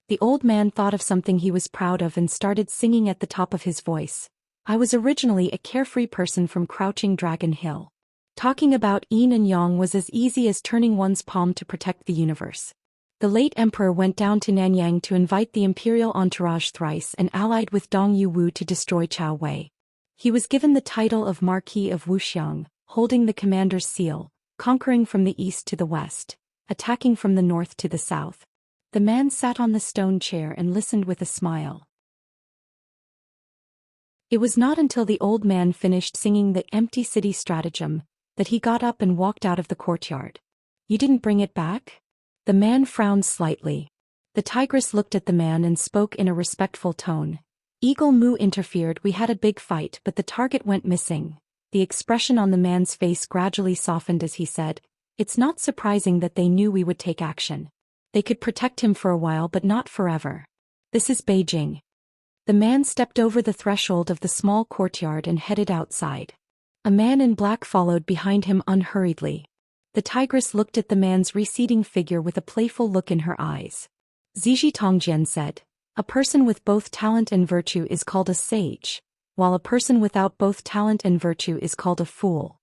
The old man thought of something he was proud of and started singing at the top of his voice. I was originally a carefree person from Crouching Dragon Hill. Talking about yin and yang was as easy as turning one's palm to protect the universe. The late emperor went down to Nanyang to invite the imperial entourage thrice and allied with Dong Yu to destroy Chao Wei. He was given the title of Marquis of Wuxia, holding the commander's seal, conquering from the east to the west, attacking from the north to the south. The man sat on the stone chair and listened with a smile. It was not until the old man finished singing the empty city stratagem that he got up and walked out of the courtyard. You didn't bring it back? The man frowned slightly. The tigress looked at the man and spoke in a respectful tone. Eagle Moo interfered. We had a big fight, but the target went missing. The expression on the man's face gradually softened as he said, It's not surprising that they knew we would take action. They could protect him for a while but not forever. This is Beijing. The man stepped over the threshold of the small courtyard and headed outside. A man in black followed behind him unhurriedly. The tigress looked at the man's receding figure with a playful look in her eyes. Zhiji Tongjian said, A person with both talent and virtue is called a sage, while a person without both talent and virtue is called a fool.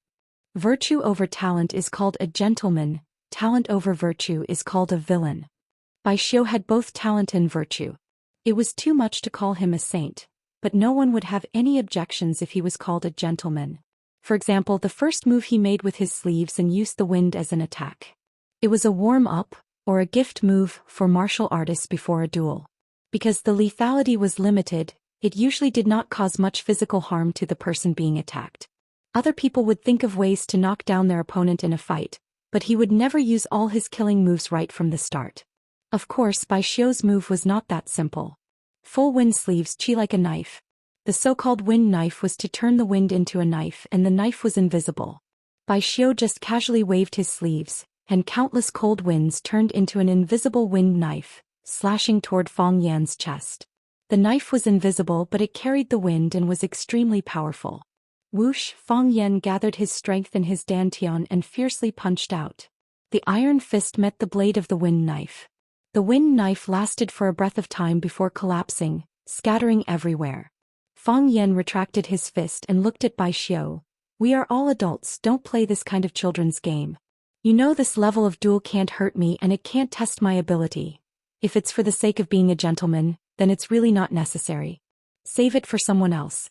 Virtue over talent is called a gentleman, talent over virtue is called a villain. Bai Xiu had both talent and virtue. It was too much to call him a saint, but no one would have any objections if he was called a gentleman. For example, the first move he made with his sleeves and used the wind as an attack. It was a warm-up, or a gift move, for martial artists before a duel. Because the lethality was limited, it usually did not cause much physical harm to the person being attacked. Other people would think of ways to knock down their opponent in a fight, but he would never use all his killing moves right from the start. Of course, Bai Xiu's move was not that simple. Full wind sleeves chi like a knife. The so-called wind knife was to turn the wind into a knife, and the knife was invisible. Bai Xiu just casually waved his sleeves, and countless cold winds turned into an invisible wind knife, slashing toward Fang Yan's chest. The knife was invisible, but it carried the wind and was extremely powerful. Whoosh! Fang Yan gathered his strength in his dantian and fiercely punched out. The iron fist met the blade of the wind knife. The wind knife lasted for a breath of time before collapsing, scattering everywhere. Fang Yan retracted his fist and looked at Bai Xiu. We are all adults, don't play this kind of children's game. You know this level of duel can't hurt me and it can't test my ability. If it's for the sake of being a gentleman, then it's really not necessary. Save it for someone else.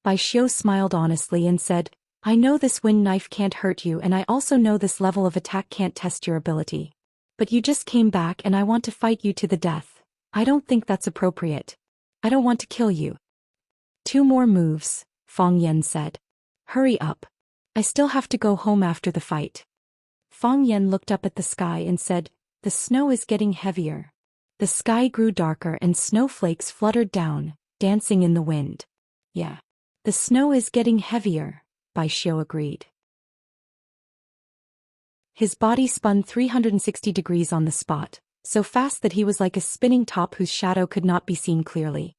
Bai Xiu smiled honestly and said, I know this wind knife can't hurt you and I also know this level of attack can't test your ability. But you just came back and I want to fight you to the death. I don't think that's appropriate. I don't want to kill you. 2 more moves, Fang Yan said. Hurry up. I still have to go home after the fight. Fang Yan looked up at the sky and said, The snow is getting heavier. The sky grew darker and snowflakes fluttered down, dancing in the wind. Yeah. The snow is getting heavier, Bai Xiu agreed. His body spun 360 degrees on the spot, so fast that he was like a spinning top whose shadow could not be seen clearly.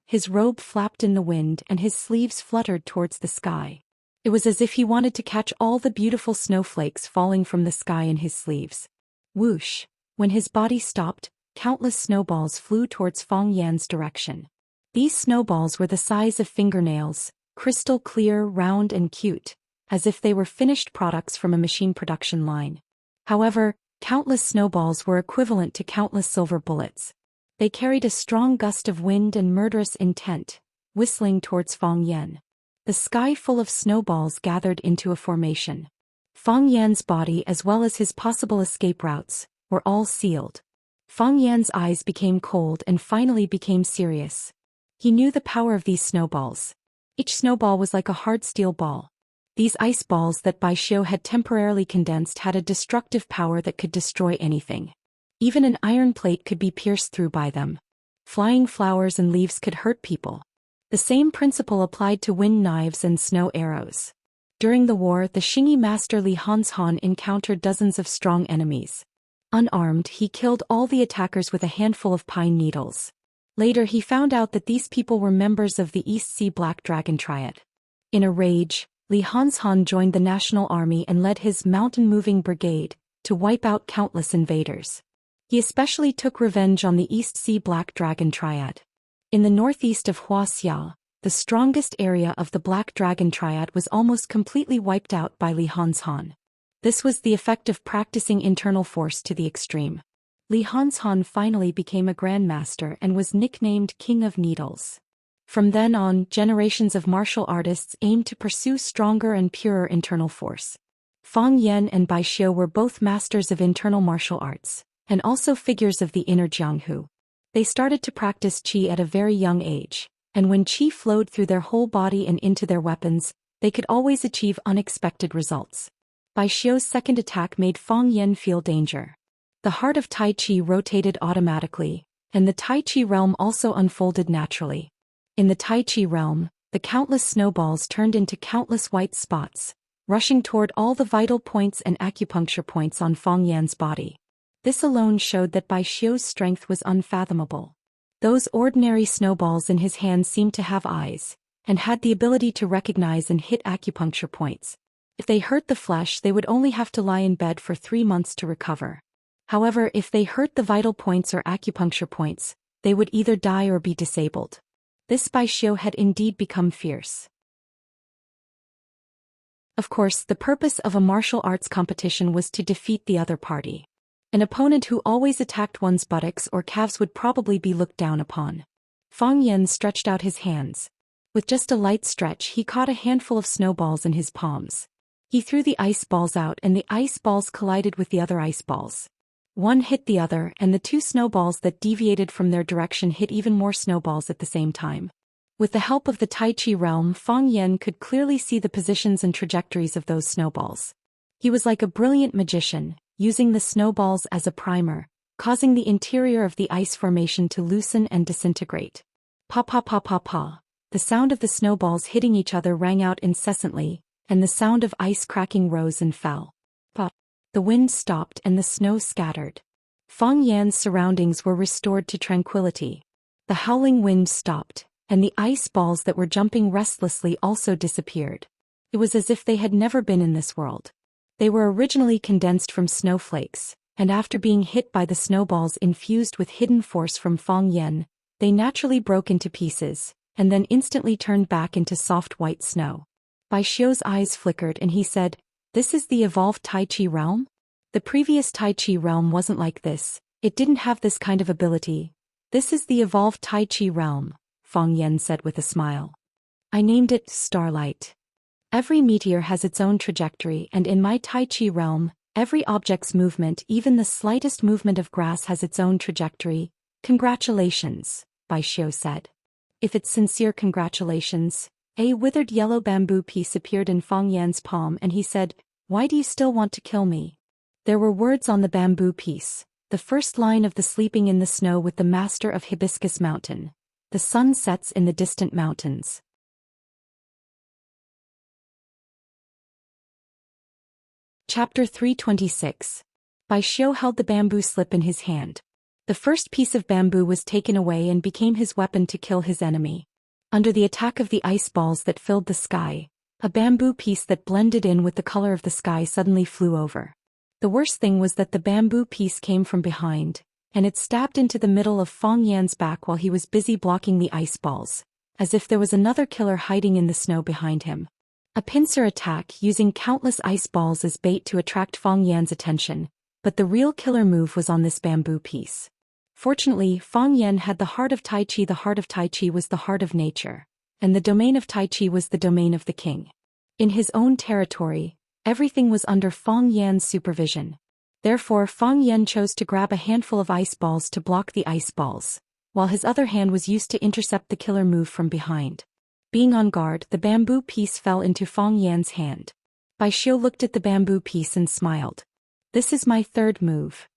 His robe flapped in the wind and his sleeves fluttered towards the sky. It was as if he wanted to catch all the beautiful snowflakes falling from the sky in his sleeves. Whoosh! When his body stopped, countless snowballs flew towards Fang Yan's direction. These snowballs were the size of fingernails, crystal clear, round and cute, as if they were finished products from a machine production line. However, countless snowballs were equivalent to countless silver bullets. They carried a strong gust of wind and murderous intent, whistling towards Fang Yan. The sky full of snowballs gathered into a formation. Fang Yan's body as well as his possible escape routes were all sealed. Fang Yan's eyes became cold and finally became serious. He knew the power of these snowballs. Each snowball was like a hard steel ball. These ice balls that Bai Xiu had temporarily condensed had a destructive power that could destroy anything. Even an iron plate could be pierced through by them. Flying flowers and leaves could hurt people. The same principle applied to wind knives and snow arrows. During the war, the Xingyi master Li Hanshan encountered dozens of strong enemies. Unarmed, he killed all the attackers with a handful of pine needles. Later he found out that these people were members of the East Sea Black Dragon Triad. In a rage, Li Hanshan joined the national army and led his mountain-moving brigade to wipe out countless invaders. He especially took revenge on the East Sea Black Dragon Triad. In the northeast of Wuxia, the strongest area of the Black Dragon Triad was almost completely wiped out by Li Hanshan. This was the effect of practicing internal force to the extreme. Li Hanshan finally became a grandmaster and was nicknamed King of Needles. From then on, generations of martial artists aimed to pursue stronger and purer internal force. Fang Yan and Bai Xiu were both masters of internal martial arts, and also figures of the inner Jianghu. They started to practice qi at a very young age, and when qi flowed through their whole body and into their weapons, they could always achieve unexpected results. Bai Xiu's second attack made Fang Yan feel danger. The heart of Tai Chi rotated automatically, and the Tai Chi realm also unfolded naturally. In the Tai Chi realm, the countless snowballs turned into countless white spots, rushing toward all the vital points and acupuncture points on Fang Yan's body. This alone showed that Bai Xiu's strength was unfathomable. Those ordinary snowballs in his hands seemed to have eyes, and had the ability to recognize and hit acupuncture points. If they hurt the flesh, they would only have to lie in bed for 3 months to recover. However, if they hurt the vital points or acupuncture points, they would either die or be disabled. This Bai Xiu had indeed become fierce. Of course, the purpose of a martial arts competition was to defeat the other party. An opponent who always attacked one's buttocks or calves would probably be looked down upon. Fang Yan stretched out his hands. With just a light stretch, he caught a handful of snowballs in his palms. He threw the ice balls out and the ice balls collided with the other ice balls. One hit the other, and the 2 snowballs that deviated from their direction hit even more snowballs at the same time. With the help of the Tai Chi realm, Fang Yan could clearly see the positions and trajectories of those snowballs. He was like a brilliant magician, using the snowballs as a primer, causing the interior of the ice formation to loosen and disintegrate. Pa pa pa pa pa. The sound of the snowballs hitting each other rang out incessantly, and the sound of ice cracking rose and fell. Pa. The wind stopped and the snow scattered. Fang Yan's surroundings were restored to tranquility. The howling wind stopped, and the ice balls that were jumping restlessly also disappeared. It was as if they had never been in this world. They were originally condensed from snowflakes, and after being hit by the snowballs infused with hidden force from Fang Yan, they naturally broke into pieces, and then instantly turned back into soft white snow. Bai Xiu's eyes flickered and he said, "This is the evolved Tai Chi realm?" The previous Tai Chi realm wasn't like this, it didn't have this kind of ability. "This is the evolved Tai Chi realm," Fang Yan said with a smile. "I named it Starlight. Every meteor has its own trajectory, and in my Tai Chi realm, every object's movement, even the slightest movement of grass, has its own trajectory." "Congratulations," Bai Xiu said. "If it's sincere congratulations." A withered yellow bamboo piece appeared in Fang Yan's palm and he said, "Why do you still want to kill me?" There were words on the bamboo piece. The first line of the Sleeping in the Snow with the Master of Hibiscus Mountain. The sun sets in the distant mountains. Chapter 326. Bai Xiu held the bamboo slip in his hand. The first piece of bamboo was taken away and became his weapon to kill his enemy. Under the attack of the ice balls that filled the sky, a bamboo piece that blended in with the color of the sky suddenly flew over. The worst thing was that the bamboo piece came from behind, and it stabbed into the middle of Fang Yan's back while he was busy blocking the ice balls, as if there was another killer hiding in the snow behind him. A pincer attack using countless ice balls as bait to attract Fang Yan's attention, but the real killer move was on this bamboo piece. Fortunately, Fang Yan had the heart of Tai Chi. The heart of Tai Chi was the heart of nature, and the domain of Tai Chi was the domain of the king. In his own territory, everything was under Fang Yan's supervision. Therefore, Fang Yan chose to grab a handful of ice balls to block the ice balls, while his other hand was used to intercept the killer move from behind. Being on guard, the bamboo piece fell into Fang Yan's hand. Bai Xiu looked at the bamboo piece and smiled. This is my third move.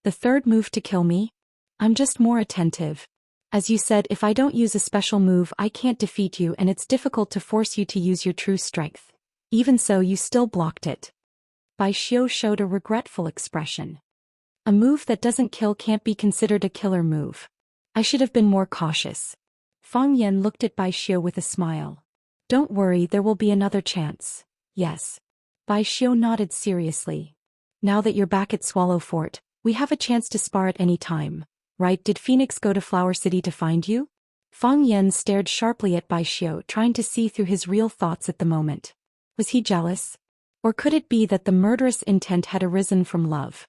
The third move to kill me? I'm just more attentive. As you said, if I don't use a special move I can't defeat you and it's difficult to force you to use your true strength. Even so you still blocked it. Bai Xiu showed a regretful expression. A move that doesn't kill can't be considered a killer move. I should have been more cautious. Fang Yan looked at Bai Xiu with a smile. Don't worry, there will be another chance. Yes. Bai Xiu nodded seriously. Now that you're back at Swallow Fort, we have a chance to spar at any time, right? Did Phoenix go to Flower City to find you? Fang Yan stared sharply at Bai Xiu, trying to see through his real thoughts at the moment. Was he jealous? Or could it be that the murderous intent had arisen from love?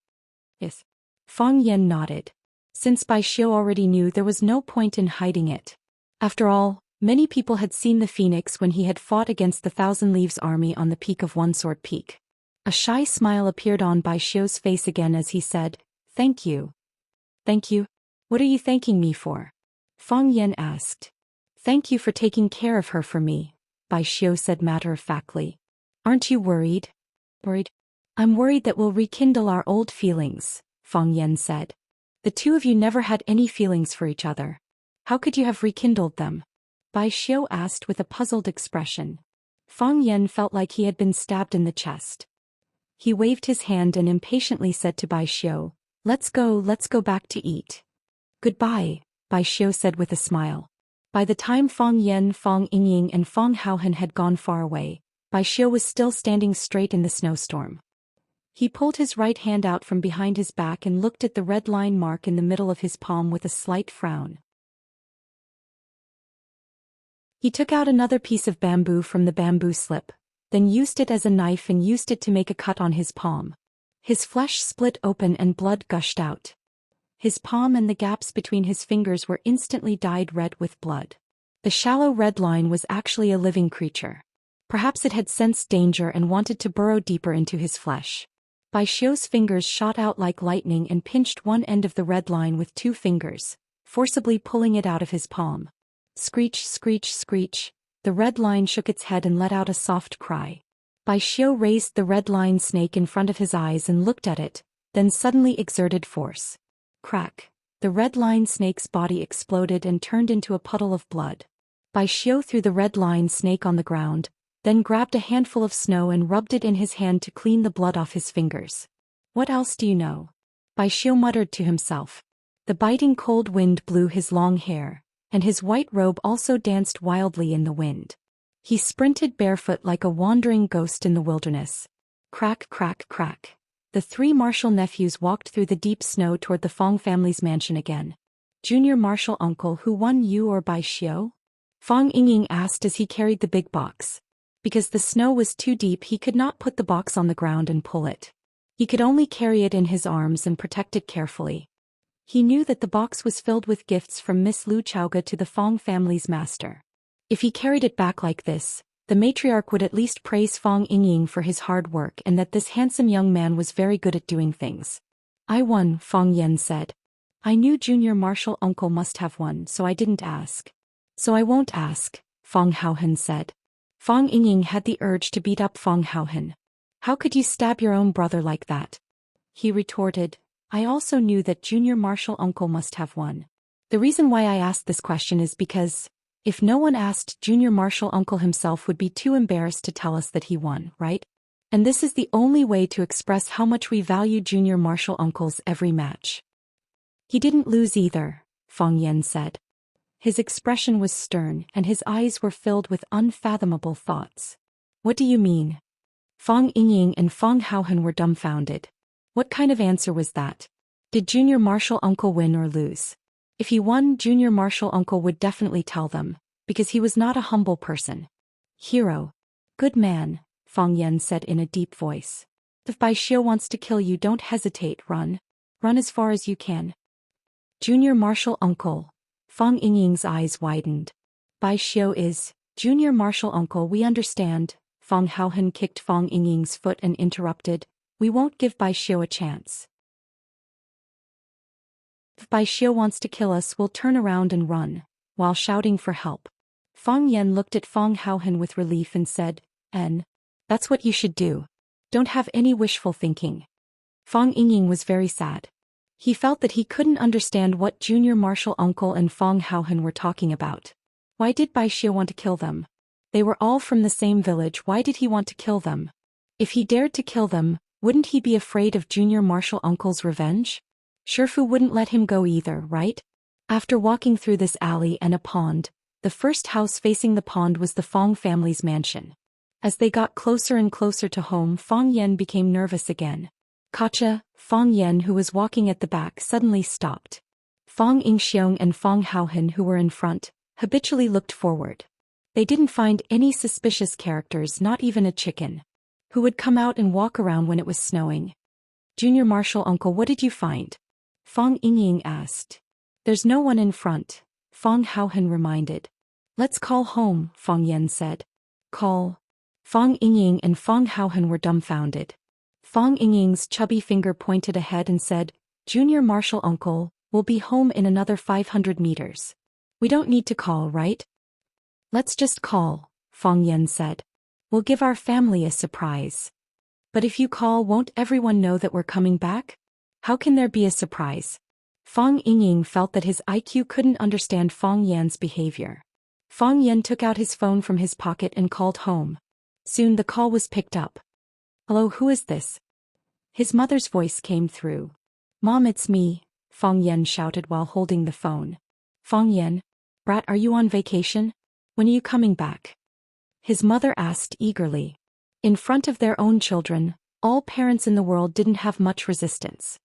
Yes. Fang Yan nodded. Since Bai Xiu already knew, there was no point in hiding it. After all, many people had seen the Phoenix when he had fought against the Thousand Leaves army on the peak of One Sword Peak. A shy smile appeared on Bai Xiu's face again as he said, "Thank you." "Thank you? What are you thanking me for?" Fang Yan asked. "Thank you for taking care of her for me," Bai Xiu said matter-of-factly. "Aren't you worried?" "Worried? I'm worried that we'll rekindle our old feelings," Fang Yan said. "The two of you never had any feelings for each other. How could you have rekindled them?" Bai Xiu asked with a puzzled expression. Fang Yan felt like he had been stabbed in the chest. He waved his hand and impatiently said to Bai Xiu, let's go back to eat." "Goodbye," Bai Xiu said with a smile. By the time Fang Yan, Fang Yingying and Fang Haohen had gone far away, Bai Xiu was still standing straight in the snowstorm. He pulled his right hand out from behind his back and looked at the red line mark in the middle of his palm with a slight frown. He took out another piece of bamboo from the bamboo slip, then used it as a knife and used it to make a cut on his palm. His flesh split open and blood gushed out. His palm and the gaps between his fingers were instantly dyed red with blood. The shallow red line was actually a living creature. Perhaps it had sensed danger and wanted to burrow deeper into his flesh. Bai Xiu's fingers shot out like lightning and pinched one end of the red line with 2 fingers, forcibly pulling it out of his palm. Screech, screech, screech. The red line shook its head and let out a soft cry. Bai Xiu raised the red line snake in front of his eyes and looked at it, then suddenly exerted force. Crack. The red line snake's body exploded and turned into a puddle of blood. Bai Xiu threw the red line snake on the ground, then grabbed a handful of snow and rubbed it in his hand to clean the blood off his fingers. "What else do you know?" Bai Xiu muttered to himself. The biting cold wind blew his long hair, and his white robe also danced wildly in the wind. He sprinted barefoot like a wandering ghost in the wilderness. Crack, crack, crack. The 3 martial nephews walked through the deep snow toward the Fang family's mansion again. "Junior martial uncle, who won, you or Bai Xiu?" Fang Yingying asked as he carried the big box. Because the snow was too deep, he could not put the box on the ground and pull it. He could only carry it in his arms and protect it carefully. He knew that the box was filled with gifts from Miss Lu Chaoga to the Fang family's master. If he carried it back like this, the matriarch would at least praise Fang Yingying for his hard work and that this handsome young man was very good at doing things. "I won," Fang Yan said. "I knew junior martial uncle must have won, so I didn't ask." "So I won't ask," Fang Haohen said. Fang Yingying had the urge to beat up Fang Haohen. "How could you stab your own brother like that?" He retorted. "I also knew that junior martial uncle must have won. The reason why I asked this question is because, if no one asked, junior martial uncle himself would be too embarrassed to tell us that he won, right? And this is the only way to express how much we value junior martial uncle's every match." "He didn't lose either," Fang Yan said. His expression was stern and his eyes were filled with unfathomable thoughts. "What do you mean?" Fang Yingying and Fang Haohen were dumbfounded. What kind of answer was that? Did junior martial uncle win or lose? If he won, junior martial uncle would definitely tell them, because he was not a humble person. "Hero. Good man," Fang Yan said in a deep voice. "If Bai Xiu wants to kill you, don't hesitate, run. Run as far as you can." "Junior martial uncle." Fang Yingying's eyes widened. "Bai Xiu is junior martial uncle, we understand." Fang Haohen kicked Fang Yingying's foot and interrupted. "We won't give Bai Xiu a chance. If Bai Xiu wants to kill us, we'll turn around and run," while shouting for help. Fang Yan looked at Fang Haohen with relief and said, That's what you should do. Don't have any wishful thinking. Fang Yingying was very sad. He felt that he couldn't understand what junior martial uncle and Fang Haohen were talking about. Why did Bai Xie want to kill them? They were all from the same village. Why did he want to kill them? If he dared to kill them, wouldn't he be afraid of junior martial uncle's revenge? Shifu wouldn't let him go either, right? After walking through this alley and a pond, the first house facing the pond was the Fang family's mansion. As they got closer and closer to home, Fang Yan became nervous again. Kacha, Fang Yan, who was walking at the back, suddenly stopped. Fang Yingxiong and Fang Haohen, who were in front, habitually looked forward. They didn't find any suspicious characters, not even a chicken. Who would come out and walk around when it was snowing? Junior martial uncle, what did you find? Fang Yingying asked. There's no one in front, Fang Haohen reminded. Let's call home, Fang Yan said. Call. Fang Yingying and Fang Haohen were dumbfounded. Fang Yingying's chubby finger pointed ahead and said, Junior martial uncle, we'll be home in another 500 meters. We don't need to call, right? Let's just call, Fang Yan said. We'll give our family a surprise. But if you call, won't everyone know that we're coming back? How can there be a surprise? Fang Yingying felt that his IQ couldn't understand Fang Yan's behavior. Fang Yan took out his phone from his pocket and called home. Soon the call was picked up. Hello, who is this? His mother's voice came through. Mom, it's me, Fang Yan shouted while holding the phone. Fang Yan, brat, are you on vacation? When are you coming back? His mother asked eagerly. In front of their own children, all parents in the world didn't have much resistance.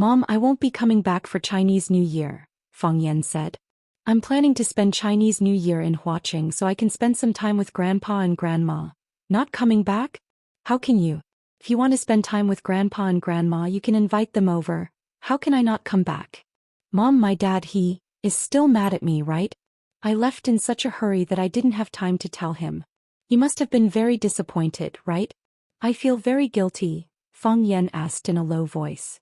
Mom, I won't be coming back for Chinese New Year, Fang Yan said. I'm planning to spend Chinese New Year in Huaqing so I can spend some time with Grandpa and Grandma. Not coming back? How can you? If you want to spend time with Grandpa and Grandma, you can invite them over. How can I not come back? Mom, my dad, he is still mad at me, right? I left in such a hurry that I didn't have time to tell him. He must have been very disappointed, right? I feel very guilty, Fang Yan asked in a low voice.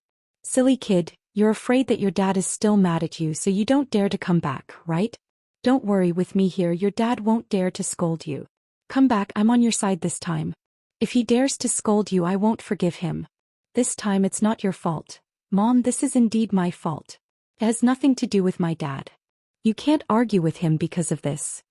Silly kid, you're afraid that your dad is still mad at you so you don't dare to come back, right? Don't worry, with me here your dad won't dare to scold you. Come back, I'm on your side this time. If he dares to scold you, I won't forgive him. This time it's not your fault. Mom, this is indeed my fault. It has nothing to do with my dad. You can't argue with him because of this.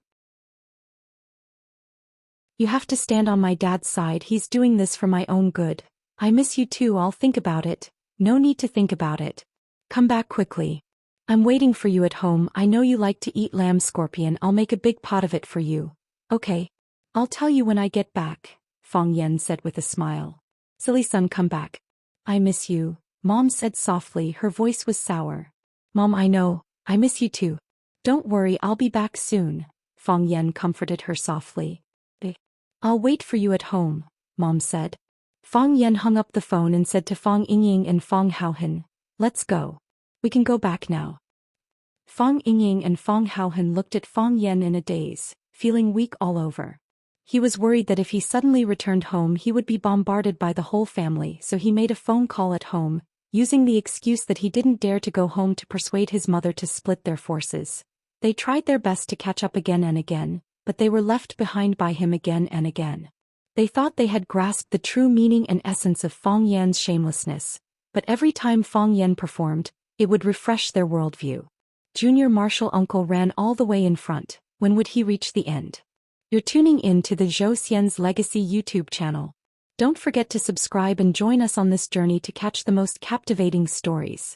You have to stand on my dad's side. He's doing this for my own good. I miss you too. I'll think about it. No need to think about it. Come back quickly. I'm waiting for you at home. I know you like to eat lamb scorpion. I'll make a big pot of it for you. Okay. I'll tell you when I get back, Fang Yan said with a smile. Silly son, come back. I miss you, Mom said softly. Her voice was sour. Mom, I know. I miss you too. Don't worry, I'll be back soon, Fang Yan comforted her softly. I'll wait for you at home, Mom said. Fang Yan hung up the phone and said to Fang Yingying and Fang Haohen, let's go. We can go back now. Fang Yingying and Fang Haohen looked at Fang Yan in a daze, feeling weak all over. He was worried that if he suddenly returned home he would be bombarded by the whole family, so he made a phone call at home, using the excuse that he didn't dare to go home to persuade his mother to split their forces. They tried their best to catch up again and again, but they were left behind by him again and again. They thought they had grasped the true meaning and essence of Fang Yan's shamelessness, but every time Fang Yan performed, it would refresh their worldview. Junior martial uncle ran all the way in front. When would he reach the end? You're tuning in to the Zhou Xian's Legacy YouTube channel. Don't forget to subscribe and join us on this journey to catch the most captivating stories.